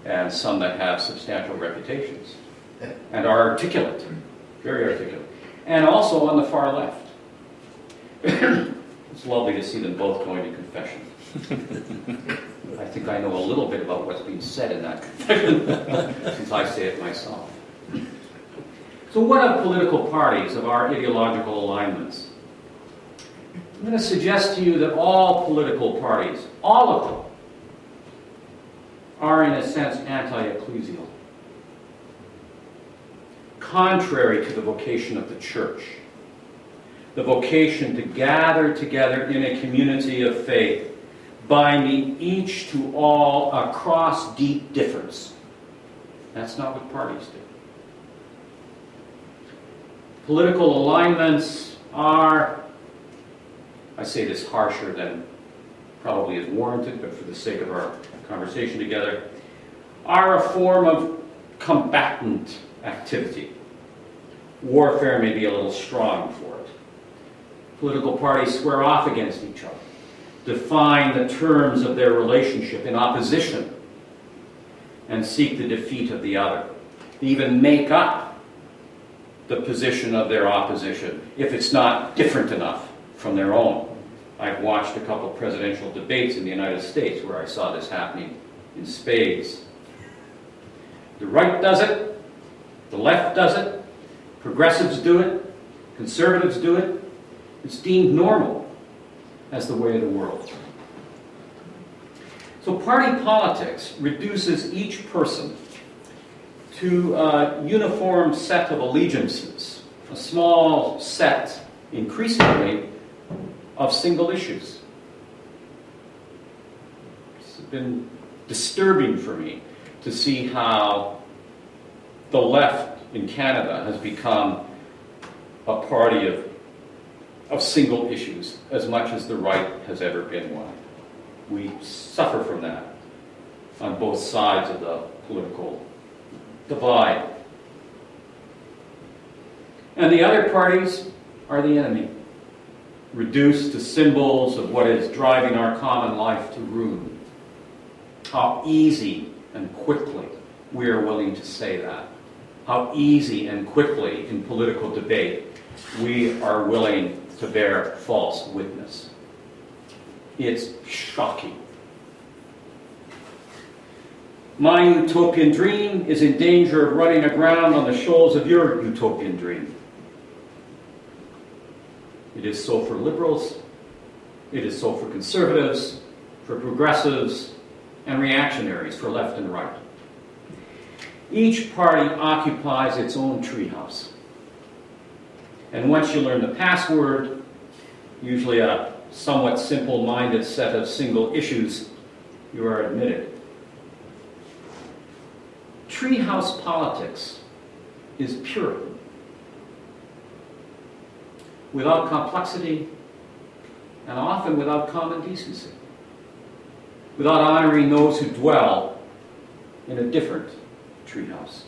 and some that have substantial reputations and are articulate, very articulate, and also on the far left. It's lovely to see them both going to confession. I think I know a little bit about what's being said in that confession, since I say it myself. So what of political parties, of our ideological alignments? I'm going to suggest to you that all political parties, all of them, are in a sense anti-ecclesial, contrary to the vocation of the church, the vocation to gather together in a community of faith, binding each to all across deep difference. That's not what parties do. Political alignments are, I say this harsher than probably is warranted, but for the sake of our conversation together, are a form of combatant activity. Warfare may be a little strong for it. Political parties square off against each other, define the terms of their relationship in opposition, and seek the defeat of the other. They even make up the position of their opposition if it's not different enough from their own. I've watched a couple of presidential debates in the United States where I saw this happening in spades. The right does it, the left does it, progressives do it, conservatives do it. It's deemed normal as the way of the world. So party politics reduces each person to a uniform set of allegiances, a small set, increasingly, of single issues. It's been disturbing for me to see how the left in Canada has become a party of single issues as much as the right has ever been one. We suffer from that on both sides of the political divide. And the other parties are the enemy, reduced to symbols of what is driving our common life to ruin. How easy and quickly we are willing to say that. How easy and quickly in political debate we are willing to bear false witness. It's shocking. My utopian dream is in danger of running aground on the shoals of your utopian dream. It is so for liberals, it is so for conservatives, for progressives, and reactionaries, for left and right. Each party occupies its own treehouse. And once you learn the password, usually a somewhat simple-minded set of single issues, you are admitted. Treehouse politics is pure, without complexity, and often without common decency, without honoring those who dwell in a different treehouse.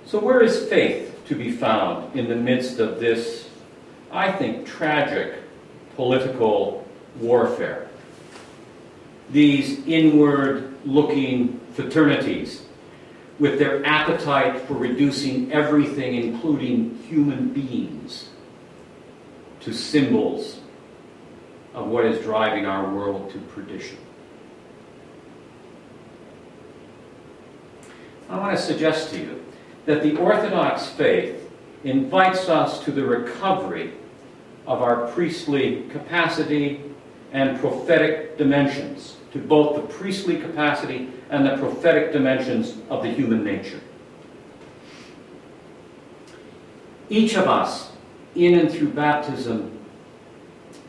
So where is faith to be found in the midst of this, I think, tragic political warfare? These inward-looking fraternities with their appetite for reducing everything, including human beings, to symbols of what is driving our world to perdition. I want to suggest to you that the Orthodox faith invites us to the recovery of our priestly capacity and prophetic dimensions, to both the priestly capacity and the prophetic dimensions of the human nature. Each of us, in and through baptism,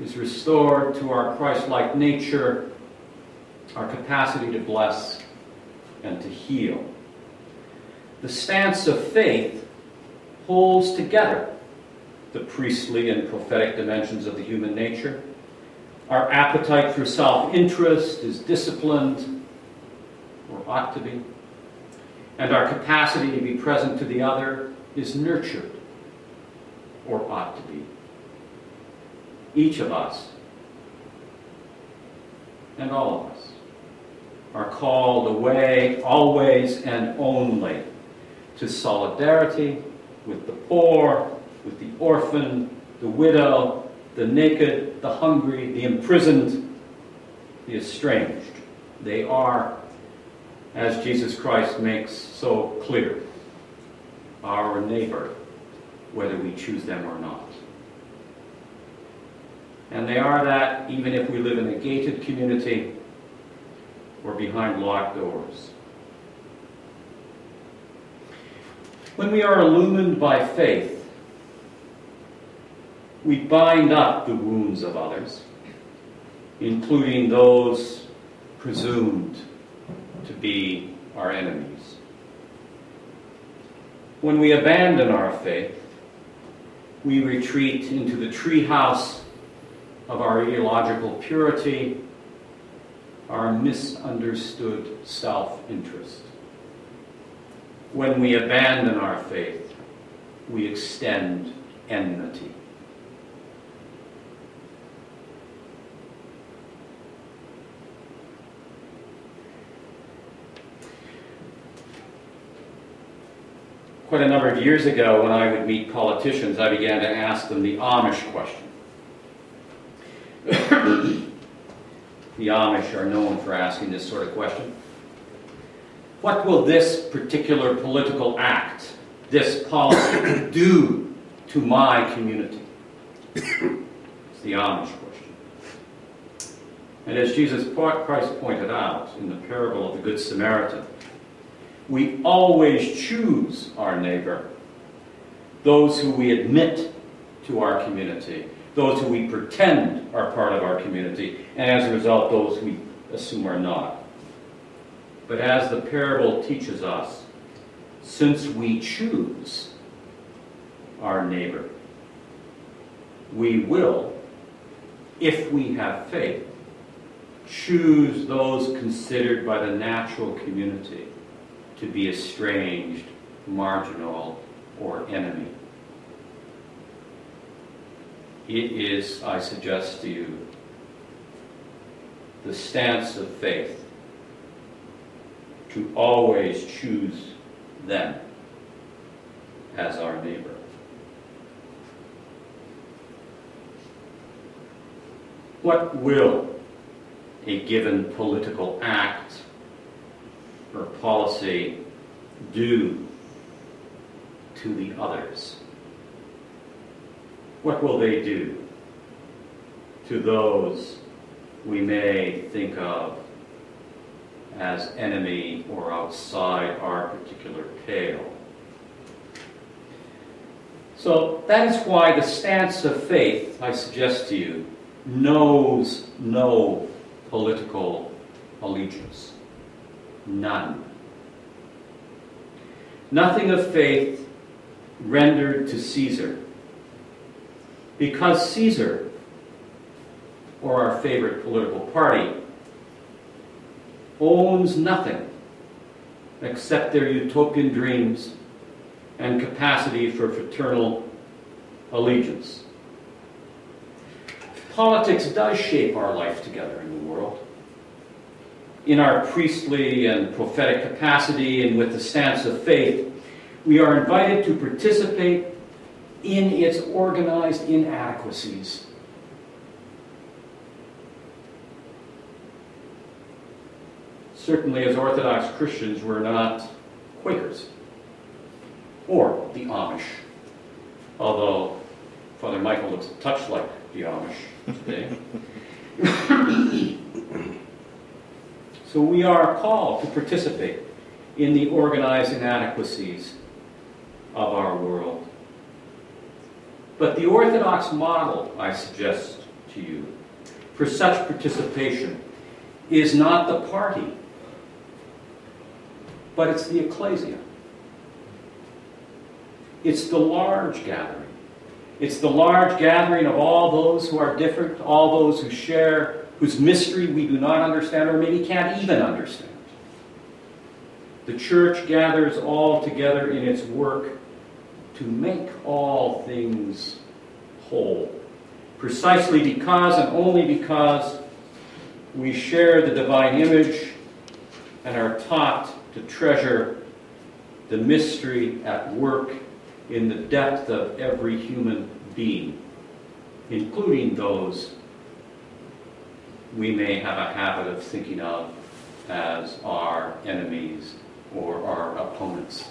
is restored to our Christ-like nature, our capacity to bless and to heal. The stance of faith holds together the priestly and prophetic dimensions of the human nature. Our appetite for self-interest is disciplined, or ought to be, and our capacity to be present to the other is nurtured, or ought to be. Each of us, and all of us, are called away, always and only, to solidarity with the poor, with the orphan, the widow, the naked, the hungry, the imprisoned, the estranged. They are, as Jesus Christ makes so clear, our neighbor, whether we choose them or not. And they are that even if we live in a gated community or behind locked doors. When we are illumined by faith, we bind up the wounds of others, including those presumed to be our enemies. When we abandon our faith, we retreat into the treehouse of our ideological purity, our misunderstood self-interest. When we abandon our faith, we extend enmity. Quite a number of years ago, when I would meet politicians, I began to ask them the Amish question. The Amish are known for asking this sort of question. What will this particular political act, this policy, do to my community? It's the Amish question. And as Jesus Christ pointed out in the parable of the Good Samaritan, we always choose our neighbor, those who we admit to our community, those who we pretend are part of our community, and as a result, those we assume are not. But as the parable teaches us, since we choose our neighbor, we will, if we have faith, choose those considered by the natural community to be estranged, marginal, or enemy. It is, I suggest to you, the stance of faith to always choose them as our neighbor. What will a given political act or policy do to the others? What will they do to those we may think of as enemy or outside our particular pale? So that is why the stance of faith, I suggest to you, knows no political allegiance. None. Nothing of faith rendered to Caesar, because Caesar, or our favorite political party, owns nothing except their utopian dreams and capacity for fraternal allegiance. Politics does shape our life together in the world. In our priestly and prophetic capacity and with the stance of faith, we are invited to participate in its organized inadequacies. Certainly, as Orthodox Christians, we're not Quakers or the Amish, although Father Michael looks a touch like the Amish today. So we are called to participate in the organized inadequacies of our world. But the Orthodox model, I suggest to you, for such participation is not the party, but it's the ecclesia. It's the large gathering. It's the large gathering of all those who are different, all those who share, whose mystery we do not understand or maybe can't even understand. The church gathers all together in its work to make all things whole, precisely because and only because we share the divine image and are taught to treasure the mystery at work in the depth of every human being, including those we may have a habit of thinking of as our enemies or our opponents.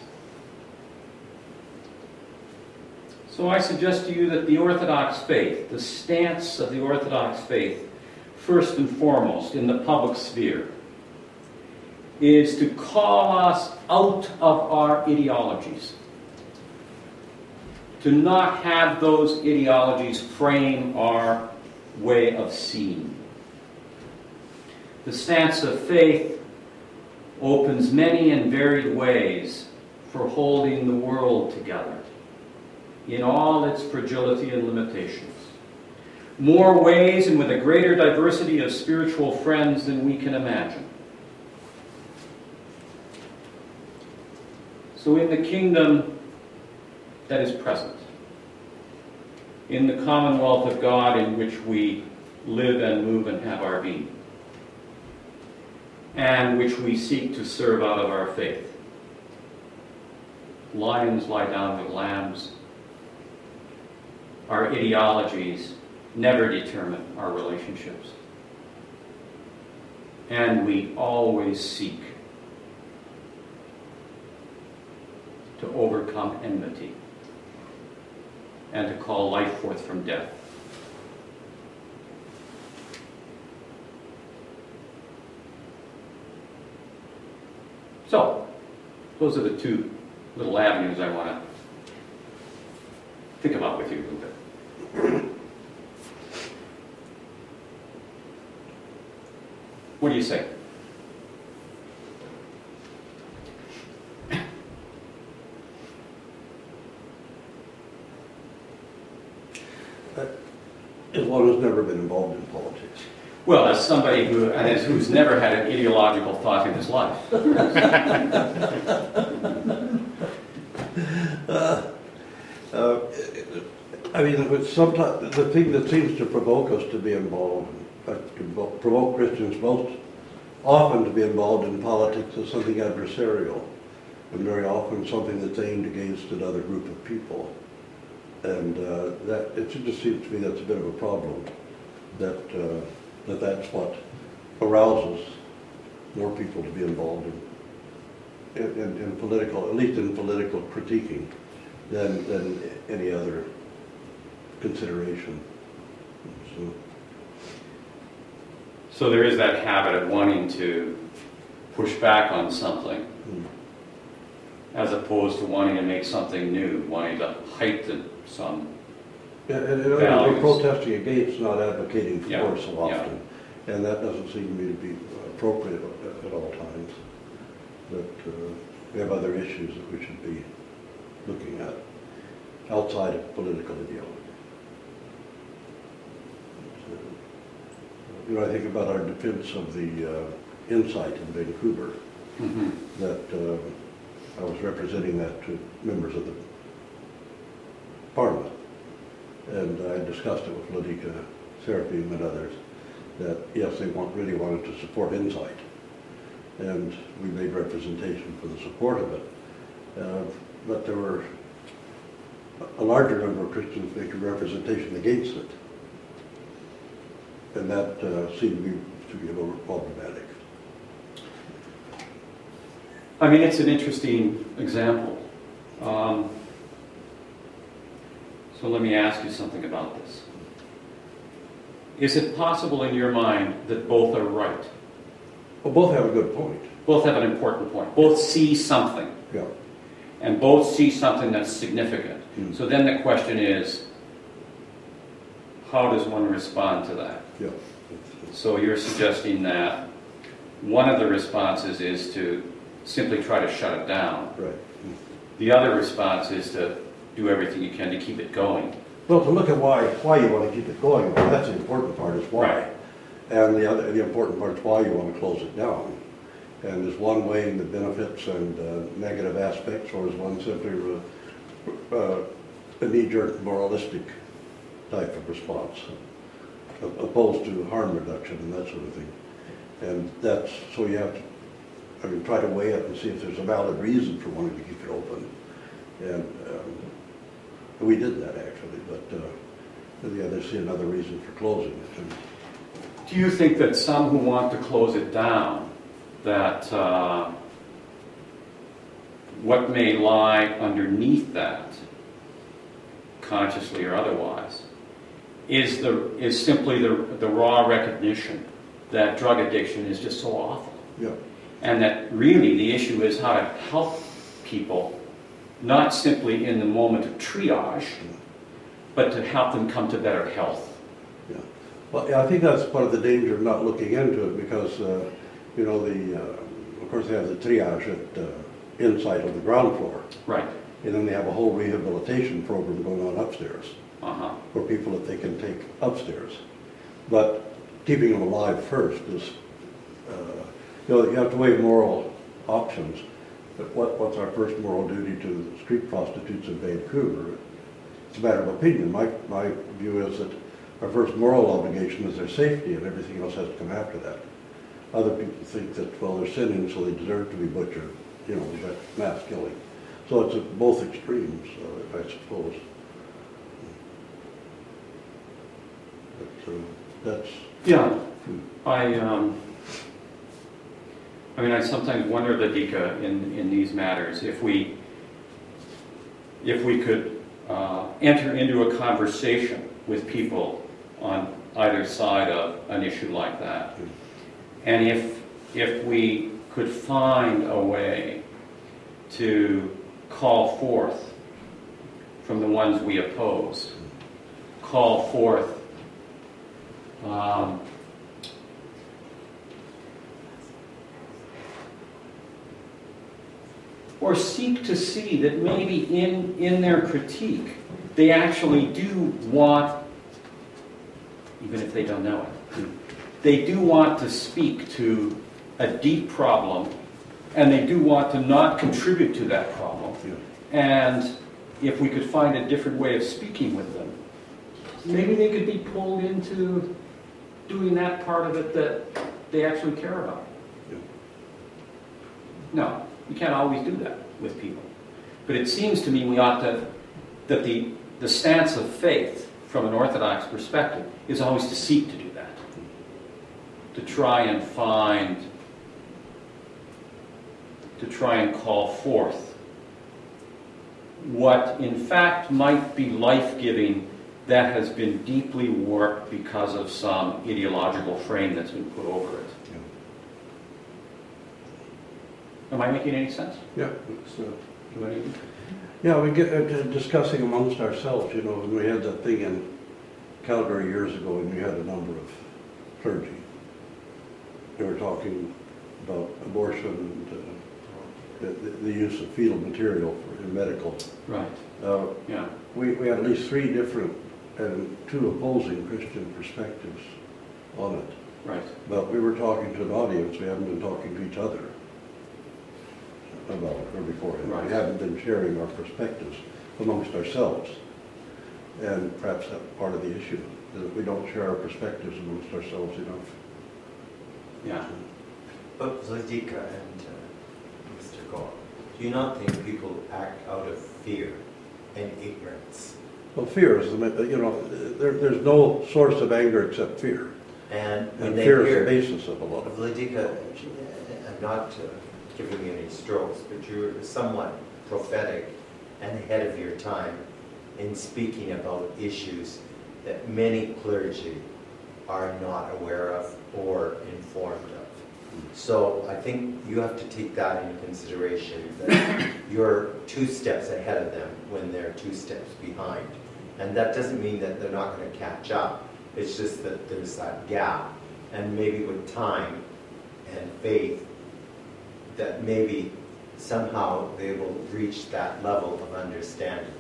So I suggest to you that the Orthodox faith, the stance of the Orthodox faith, first and foremost in the public sphere, is to call us out of our ideologies. To not have those ideologies frame our way of seeing. The stance of faith opens many and varied ways for holding the world together in all its fragility and limitations. More ways and with a greater diversity of spiritual friends than we can imagine. So in the kingdom that is present, in the commonwealth of God in which we live and move and have our being, and which we seek to serve out of our faith. Lions lie down with lambs. Our ideologies never determine our relationships. And we always seek to overcome enmity and to call life forth from death. So, those are the two little avenues I want to think about with you a little bit. What do you say? As one who's never been involved in politics. Well, as somebody who's never had an ideological thought in his life. I mean, sometimes the thing that seems to provoke us to be involved, to provoke Christians most often to be involved in politics is something adversarial, and very often something that's aimed against another group of people. And it just seems to me that's a bit of a problem, that's what arouses more people to be involved in political, at least in political critiquing, than any other consideration. So there is that habit of wanting to push back on something, as opposed to wanting to make something new, wanting to heighten some and values. Protesting against, not advocating for Yeah, so often. And that doesn't seem to me to be appropriate at all times. But we have other issues that we should be looking at outside of political ideology. I think about our defense of the Insight in Vancouver, that I was representing that to members of the Parliament. And I discussed it with Ladika Seraphim and others, that yes, they really wanted to support Insight. And we made representation for the support of it. But there were a larger number of Christians making representation against it. And that seemed to be a little problematic. I mean, it's an interesting example. So let me ask you something about this. Is it possible in your mind that both are right? Well, both have a good point. Both have an important point. Both see something. Yeah. And both see something that's significant. So then the question is, how does one respond to that? Yeah. So you're suggesting that one of the responses is to simply try to shut it down. Right. The other response is to do everything you can to keep it going. Well, to look at why you want to keep it going, well, that's the important part, is why. Right. And the important part is why you want to close it down. And is one weighing the benefits and negative aspects, or is one simply a knee-jerk moralistic type of response, opposed to harm reduction and that sort of thing. And that's, so you have to, try to weigh it and see if there's a valid reason for wanting to keep it open. And we did that actually, but the others see another reason for closing it. And Do you think that some who want to close it down, that what may lie underneath that, consciously or otherwise, is simply the raw recognition that drug addiction is just so awful? Yeah. And that really the issue is how to help people, not simply in the moment of triage, but to help them come to better health. Yeah. Well, yeah, I think that's part of the danger of not looking into it, because, you know, of course they have the triage at inside of the ground floor. Right. And then they have a whole rehabilitation program going on upstairs for people that they can take upstairs. But keeping them alive first is, you know, you have to weigh moral options. But what's our first moral duty to street prostitutes in Vancouver? It's a matter of opinion. My view is that our first moral obligation is their safety, and everything else has to come after that. Other people think that, well, they're sinning, so they deserve to be butchered. You know, that mass killing. So it's at both extremes, I suppose. But that's... Yeah. I mean, I sometimes wonder, Ladika, in these matters, if we could enter into a conversation with people on either side of an issue like that, and if we could find a way to call forth from the ones we oppose, call forth or seek to see that maybe in their critique they actually do want, even if they don't know it, they do want to speak to a deep problem, and they do want to not contribute to that problem. And if we could find a different way of speaking with them, maybe they could be pulled into doing that part of it that they actually care about. No, you can't always do that with people. But it seems to me we ought to, that the stance of faith from an Orthodox perspective is always to seek to do that. To try and find, to try and call forth what in fact might be life-giving that has been deeply warped because of some ideological frame that's been put over it. Am I making any sense? Yeah. Yeah, we get discussing amongst ourselves, you know, when we had that thing in Calgary years ago, and we had a number of clergy. They were talking about abortion and the use of fetal material in medical. Right. Yeah. We had at least 3 different and 2 opposing Christian perspectives on it. Right. But we were talking to an audience. We haven't been talking to each other about it or beforehand. Right. We haven't been sharing our perspectives amongst ourselves. And perhaps that's part of the issue, is that we don't share our perspectives amongst ourselves enough. Yeah. But Ladika and Mr. Gore, do you not think people act out of fear and ignorance? Well, fear is, you know, there's no source of anger except fear. And when fear they hear, is the basis of a lot of it. Ladika, I'm not giving you any strokes, but you're somewhat prophetic and ahead of your time in speaking about issues that many clergy are not aware of or informed of. So I think you have to take that into consideration, that you're 2 steps ahead of them when they're 2 steps behind. And that doesn't mean that they're not going to catch up. It's just that there's that gap. And maybe with time and faith, that maybe somehow they will reach that level of understanding.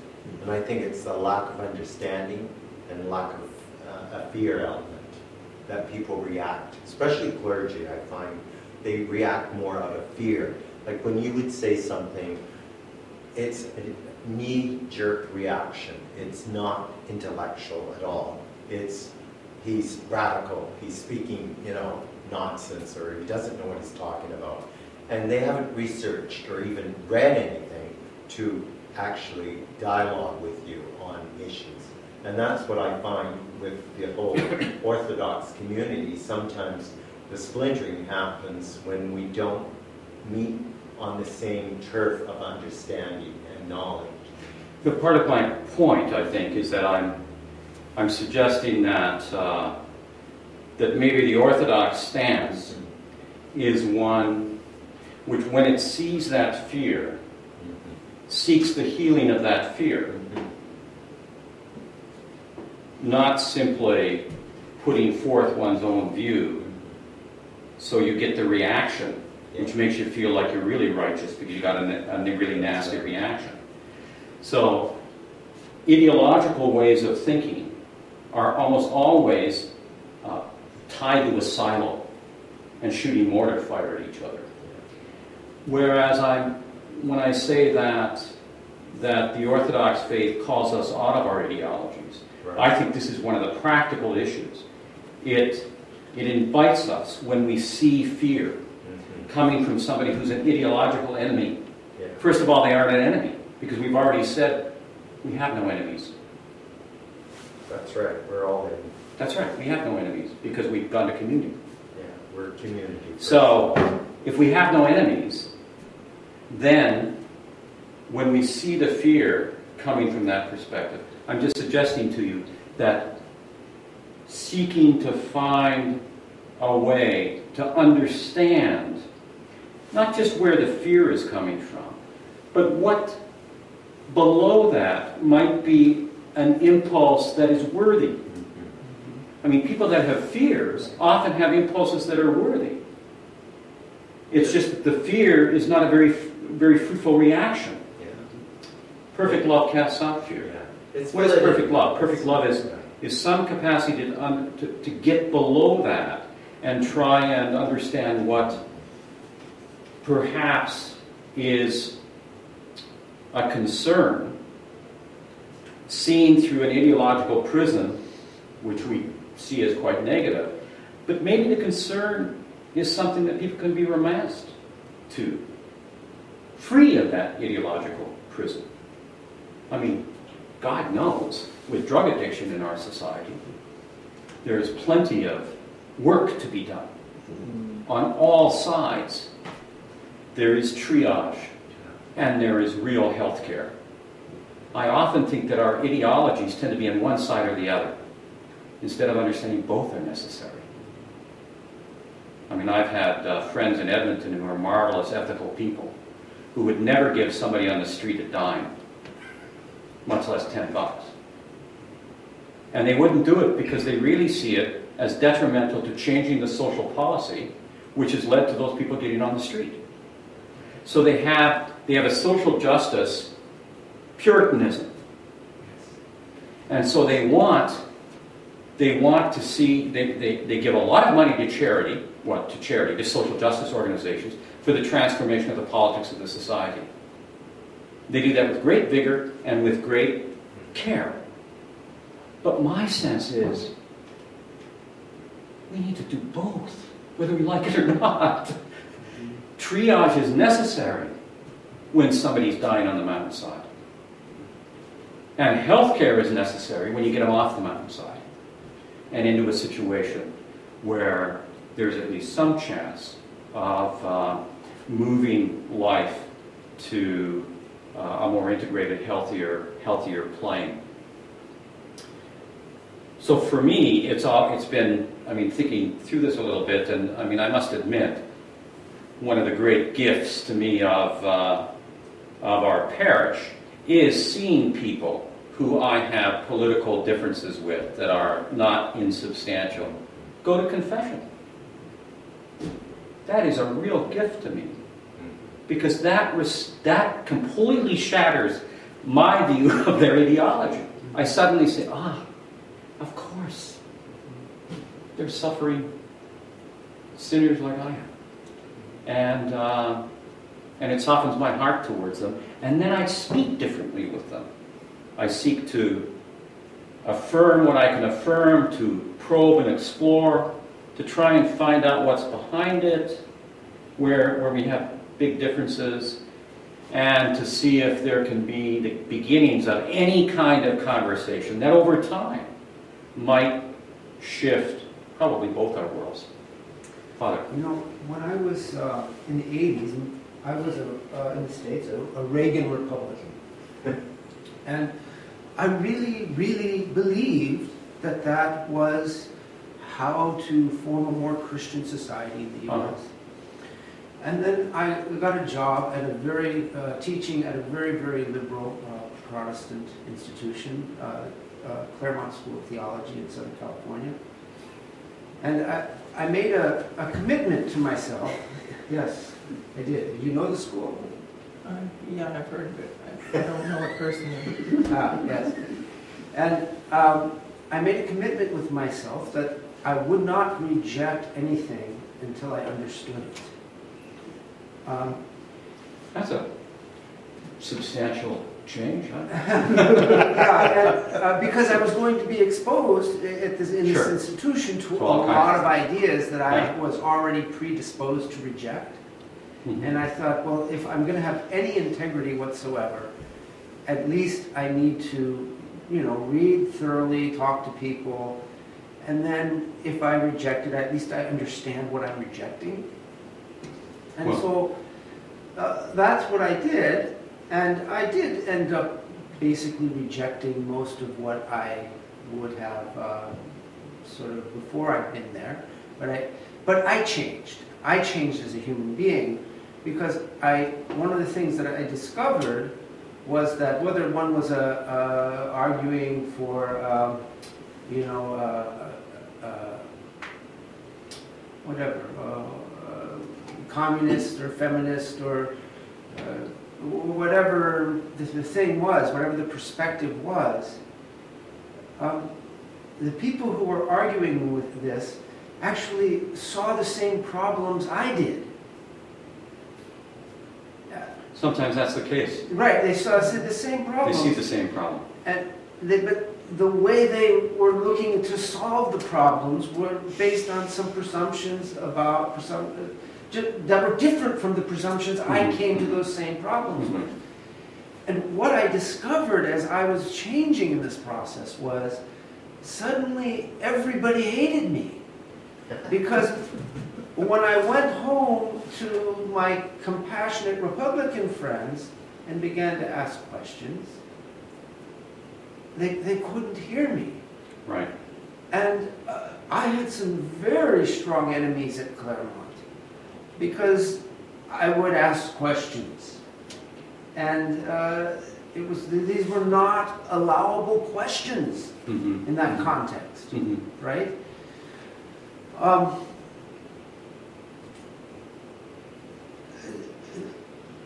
And I think it's the lack of understanding and lack of a fear element that people react, especially clergy. I find they react more out of fear. Like when you would say something, it's a knee-jerk reaction. It's not intellectual at all. It's, he's radical, he's speaking, you know, nonsense, or he doesn't know what he's talking about. And they haven't researched or even read anything to actually dialogue with you on issues. And that's what I find with the whole Orthodox community. Sometimes the splintering happens when we don't meet on the same turf of understanding and knowledge. The part of my point, I think, is that I'm suggesting that that maybe the Orthodox stance is one which, when it sees that fear, seeks the healing of that fear, not simply putting forth one's own view so you get the reaction, which makes you feel like you're really righteous because you got a really nasty reaction. So ideological ways of thinking are almost always tied to a silo and shooting mortar fire at each other. Whereas when I say that the Orthodox faith calls us out of our ideologies, right. I think this is one of the practical issues. It invites us when we see fear coming from somebody who's an ideological enemy. Yeah. First of all, they aren't an enemy, because we've already said we have no enemies. That's right, we're all enemies. That's right, we have no enemies, because we've gone to communion. Yeah, we're community first. So, if we have no enemies, then when we see the fear coming from that perspective, I'm just suggesting to you that seeking to find a way to understand not just where the fear is coming from, but what below that might be an impulse that is worthy. I mean, people that have fears often have impulses that are worthy. It's just that the fear is not a very fruitful reaction. Yeah. Perfect love casts out fear. Yeah. What is perfect love? Perfect love is some capacity to get below that and try and understand what perhaps is a concern seen through an ideological prism, which we see as quite negative, but maybe the concern is something that people can be romanced to, free of that ideological prism. I mean, God knows, with drug addiction in our society, there's plenty of work to be done on all sides. There is triage, and there is real health care. I often think that our ideologies tend to be on one side or the other, instead of understanding both are necessary. I mean, I've had friends in Edmonton who are marvelous ethical people who would never give somebody on the street a dime, much less $10. And they wouldn't do it because they really see it as detrimental to changing the social policy, which has led to those people getting on the street. So they have a social justice Puritanism. And so they want to see, they give a lot of money to charity, to social justice organizations, for the transformation of the politics of the society. They do that with great vigor and with great care. But my sense is, we need to do both, whether we like it or not. Triage is necessary when somebody's dying on the mountainside. And healthcare is necessary when you get them off the mountainside and into a situation where there's at least some chance of moving life to a more integrated, healthier plane. So for me, it's been, I mean, thinking through this a little bit, and I mean, I must admit, one of the great gifts to me of our parish is seeing people who I have political differences with that are not insubstantial go to confession. That is a real gift to me, because that completely shatters my view of their ideology. I suddenly say, of course, they're suffering sinners like I am. And it softens my heart towards them. And then I speak differently with them. I seek to affirm what I can affirm, to probe and explore, to try and find out what's behind it, where we have big differences. and to see if there can be the beginnings of any kind of conversation that over time might shift probably both our worlds. Father. You know, when I was in the 80s, I was in the States, a Reagan Republican. And I really, really believed that that was how to form a more Christian society in the U.S. And then I got a job at teaching at a very, very liberal Protestant institution, Claremont School of Theology in Southern California. And I made a commitment to myself. Yes, I did. Did you know the school? Yeah, I've heard of it. I don't know it personally. Yes. And I made a commitment with myself that I would not reject anything until I understood it. That's a substantial change, huh? Yeah, and, because I was going to be exposed in this institution to a lot of ideas that I was already predisposed to reject. Mm-hmm. And I thought, well, if I'm going to have any integrity whatsoever, at least I need to, read thoroughly, talk to people, and then if I reject it, at least I understand what I'm rejecting. And so that's what I did, and I did end up basically rejecting most of what I would have sort of before I'd been there. But I changed. I changed as a human being because one of the things that I discovered was that whether one was arguing for communist or feminist or whatever the thing was, whatever the perspective was, the people who were arguing with this actually saw the same problems I did. Sometimes that's the case. Right, they saw the same problems. They see the same problem. And but the way they were looking to solve the problems were based on some presumptions that were different from the presumptions I came to those same problems with. And what I discovered as I was changing in this process was suddenly everybody hated me. Because when I went home to my compassionate Republican friends and began to ask questions, they couldn't hear me. Right. And I had some very strong enemies at Claremont because I would ask questions. And these were not allowable questions in that context, right?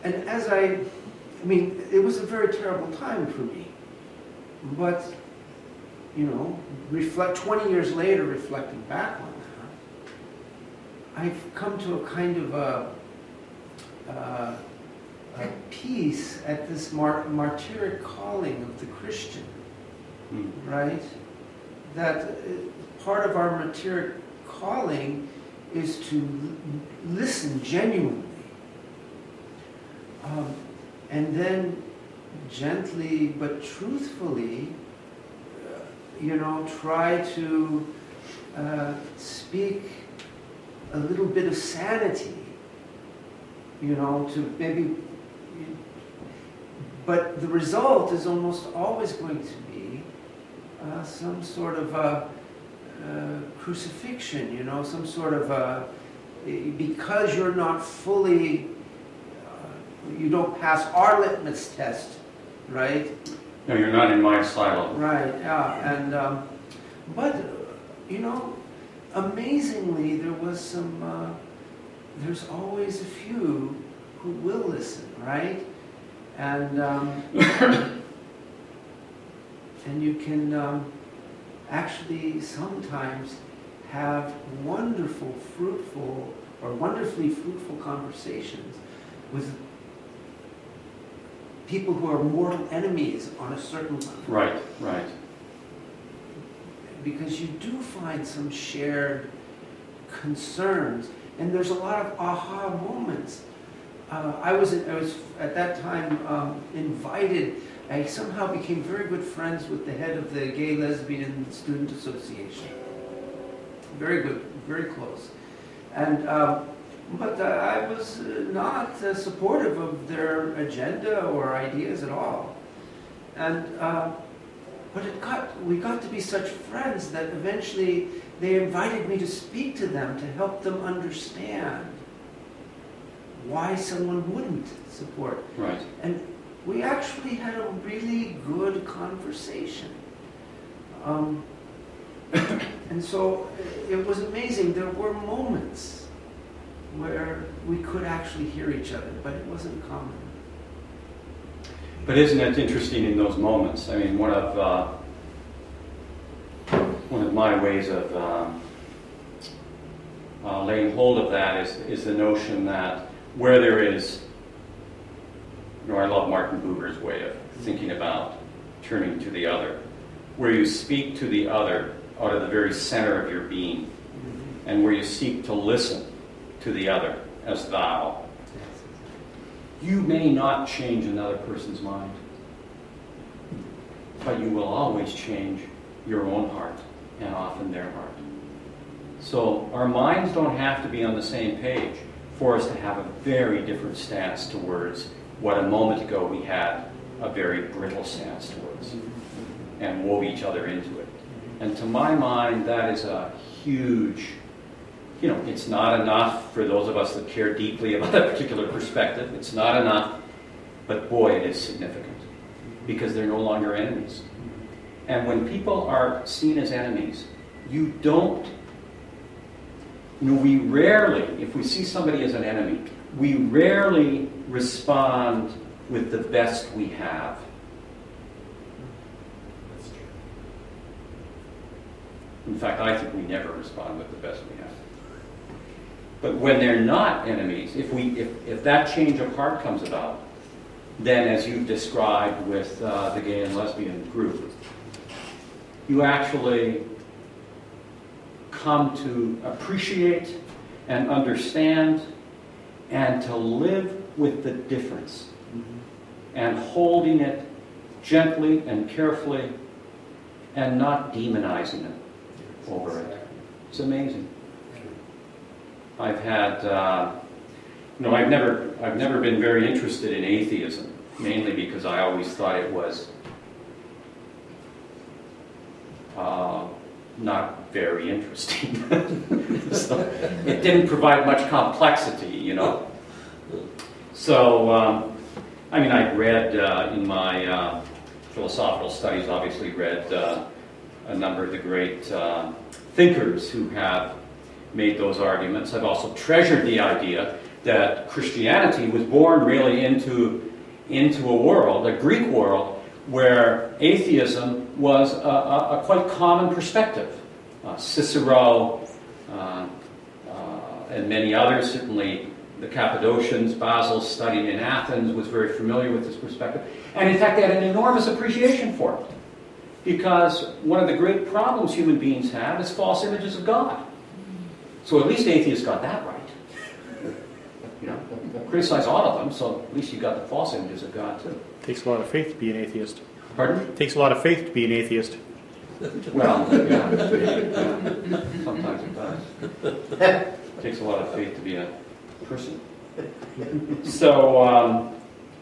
And as it was a very terrible time for me. But, 20 years later, reflecting back on that, I've come to a kind of a peace at this martyric calling of the Christian, right? That part of our martyric calling is to listen genuinely. And then gently but truthfully, try to speak a little bit of sanity, to maybe, but the result is almost always going to be some sort of crucifixion, some sort of, because you're not fully, you don't pass our litmus test, right? No, you're not in my silo. Right, yeah, and, but, amazingly, there was some, there's always a few who will listen, right? And, and you can actually sometimes have wonderfully fruitful conversations with people who are mortal enemies on a certain level. Right, right. Because you do find some shared concerns, and there's a lot of aha moments. I was at that time invited. I somehow became very good friends with the head of the Gay, Lesbian Student Association. Very good, very close. And but I was not supportive of their agenda or ideas at all. And but we got to be such friends that eventually they invited me to speak to them to help them understand why someone wouldn't support. Right. And we actually had a really good conversation. And so it was amazing. There were moments where we could actually hear each other, but it wasn't common. But isn't it interesting in those moments? I mean, one of my ways of laying hold of that is the notion that where there is, I love Martin Buber's way of thinking about turning to the other, where you speak to the other out of the very center of your being, and where you seek to listen to the other as thou. You may not change another person's mind, but you will always change your own heart, and often their heart. So our minds don't have to be on the same page for us to have a very different stance towards what a moment ago we had a very brittle stance towards, and wove each other into it. And to my mind, that is a huge, it's not enough for those of us that care deeply about a particular perspective. It's not enough, but boy, it is significant, because they're no longer enemies. And when people are seen as enemies, we rarely, if we see somebody as an enemy, we rarely respond with the best we have. In fact, I think we never respond with the best we have. But when they're not enemies, if that change of heart comes about, then as you've described with the gay and lesbian group, you actually come to appreciate and understand and to live with the difference, and holding it gently and carefully and not demonizing it over it. It's amazing. I've had, I've never been very interested in atheism, mainly because I always thought it was not very interesting. So it didn't provide much complexity, So, I'd read in my philosophical studies, obviously read a number of the great thinkers who have made those arguments. I've also treasured the idea that Christianity was born really into a world, a Greek world, where atheism was a quite common perspective. Cicero and many others, certainly the Cappadocians, Basil, studied in Athens, was very familiar with this perspective. And in fact, they had an enormous appreciation for it. Because one of the great problems human beings have is false images of God. So at least atheists got that right. Criticize all of them, so at least you got the false images of God too. Takes a lot of faith to be an atheist. Pardon? It takes a lot of faith to be an atheist. Well, yeah. Sometimes it does. It takes a lot of faith to be a person. So,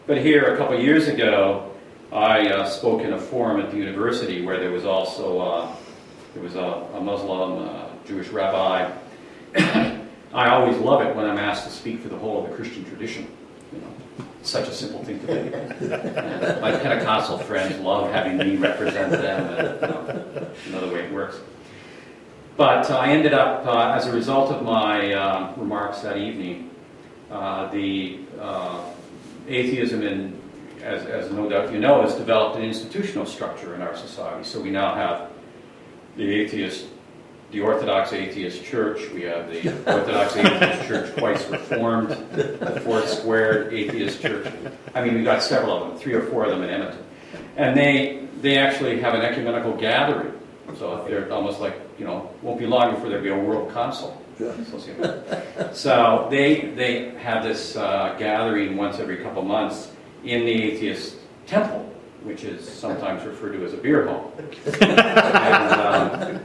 but here a couple of years ago, I spoke in a forum at the university where there was also a Muslim, Jewish rabbi. I always love it when I'm asked to speak for the whole of the Christian tradition. It's such a simple thing to do. My Pentecostal friends love having me represent them, and another way it works. But I ended up, as a result of my remarks that evening, the atheism, as no doubt you know, has developed an institutional structure in our society. So we now have the Orthodox Atheist Church. We have the Orthodox Atheist Church twice reformed, the Fourth Square Atheist Church. We've got several of them, 3 or 4 of them in Edmonton. And they actually have an ecumenical gathering. So they're almost like, won't be long before there'll be a world council sociopath. So they have this gathering once every couple months in the atheist temple, which is sometimes referred to as a beer hall. And,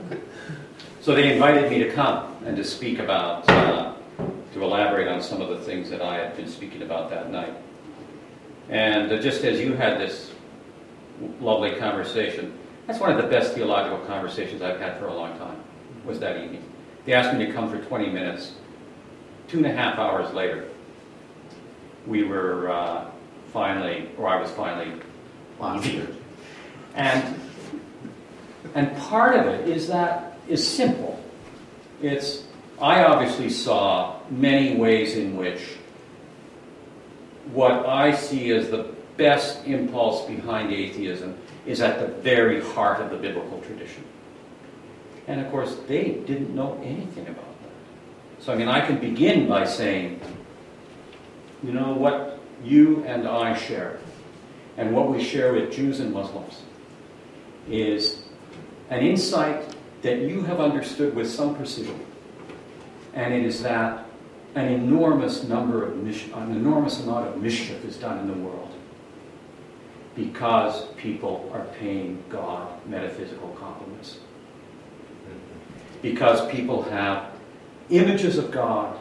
so they invited me to come and to speak about, to elaborate on some of the things that I had been speaking about that night. And just as you had this lovely conversation, that's one of the best theological conversations I've had for a long time, was that evening. They asked me to come for 20 minutes. 2.5 hours later, we were I was finally leaving. And part of it is simple. I obviously saw many ways in which what I see as the best impulse behind atheism is at the very heart of the biblical tradition. And of course, they didn't know anything about that. So I can begin by saying, you know, what you and I share, and what we share with Jews and Muslims, is an insight that you have understood with some precision. And it is that an enormous amount of mischief is done in the world because people are paying God metaphysical compliments. Because people have images of God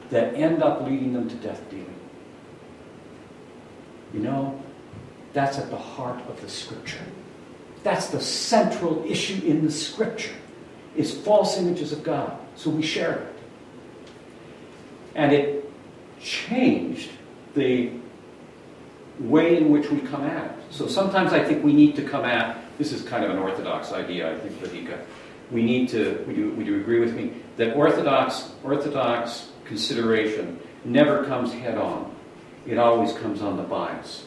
that end up leading them to death dealing. You know, that's at the heart of the Scripture. That's the central issue in the Scripture, is false images of God. So we share it. And it changed the way in which we come at it. So sometimes I think we need to come at, this is kind of an orthodox idea, I think, Vadika. Would you agree with me, that orthodox consideration never comes head on. It always comes on the bias.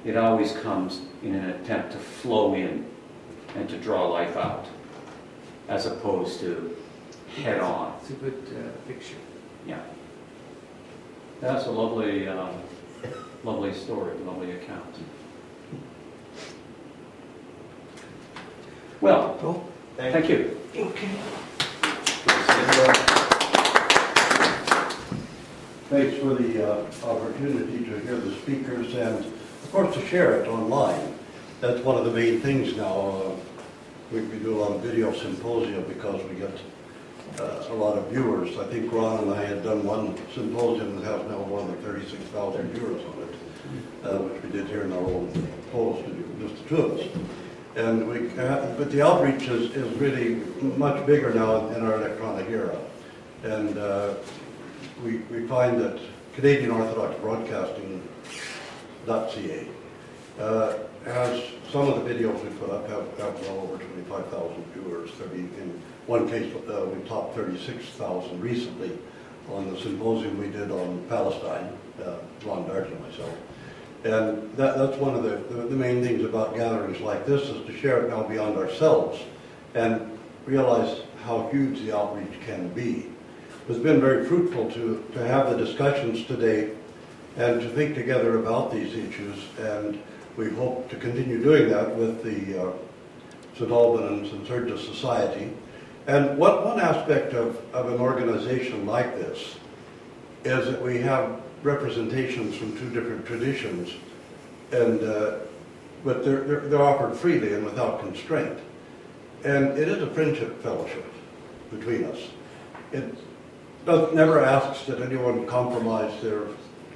It always comes in an attempt to flow in and to draw life out, as opposed to head on. It's a good picture. Yeah. That's a lovely, lovely story, lovely account. Well, Cool. thank you. Okay. Thanks for the opportunity to hear the speakers and, of course, to share it online. That's one of the main things now. We do a lot of video symposia because we get a lot of viewers. I think Ron and I had done one symposium that has now more than 36,000 viewers on it, which we did here in our own Polish studio, just the two of us. And but the outreach is really much bigger now in our electronic era. And we find that Canadian Orthodox Broadcasting.ca has some of the videos we put up have well over 25,000 viewers. In one case, we topped 36,000 recently on the symposium we did on Palestine, Ron Dart and myself. And that's one of the main things about gatherings like this, is to share it now beyond ourselves and realize how huge the outreach can be. It's been very fruitful to have the discussions today and to think together about these issues, and we hope to continue doing that with the Sts Alban&Serge Society. And one aspect of an organization like this is that we have representations from two different traditions, and but they're offered freely and without constraint. And it is a friendship fellowship between us. It never asks that anyone compromise their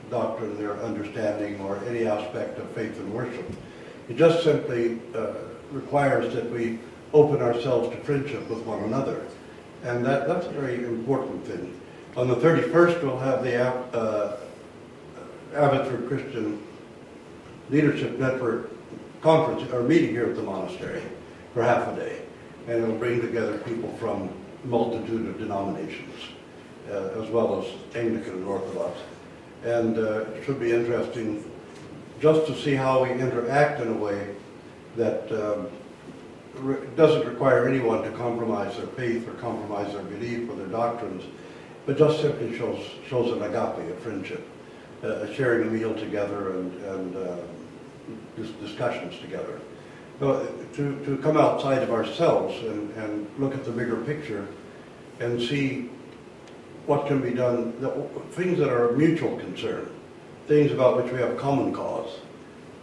doctrine, their understanding, or any aspect of faith and worship. It just simply requires that we open ourselves to friendship with one another. And that's a very important thing. On the 31st, we'll have the Abbotsford Christian Leadership Network conference, or meeting here at the monastery for half a day. And it'll bring together people from a multitude of denominations, as well as Anglican and Orthodox. And it should be interesting just to see how we interact in a way that doesn't require anyone to compromise their faith or compromise their belief or their doctrines, but just simply shows an agape, a friendship, sharing a meal together and discussions together. So to come outside of ourselves and look at the bigger picture and see what can be done, things that are of mutual concern, things about which we have common cause.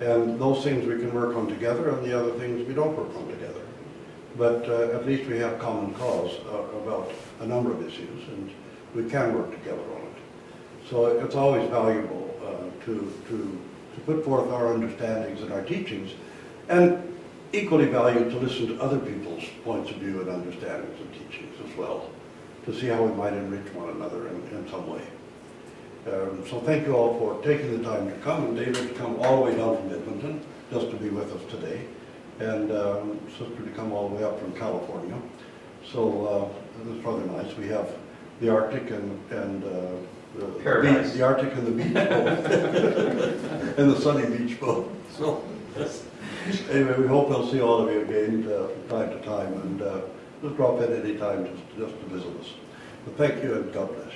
And those things we can work on together, and the other things we don't work on together. But at least we have common cause about a number of issues, and we can work together on it. So it's always valuable to put forth our understandings and our teachings, and equally valued to listen to other people's points of view and understandings and teachings as well, to see how we might enrich one another in some way. So thank you all for taking the time to come, and David to come all the way down from Edmonton just to be with us today, and Sister to come all the way up from California. So this is rather nice. We have the Arctic and the Arctic and the beach boat, and the sunny beach boat. So anyway, we hope we'll see all of you again from time to time, and just drop in any time just to visit us. But thank you, and God bless.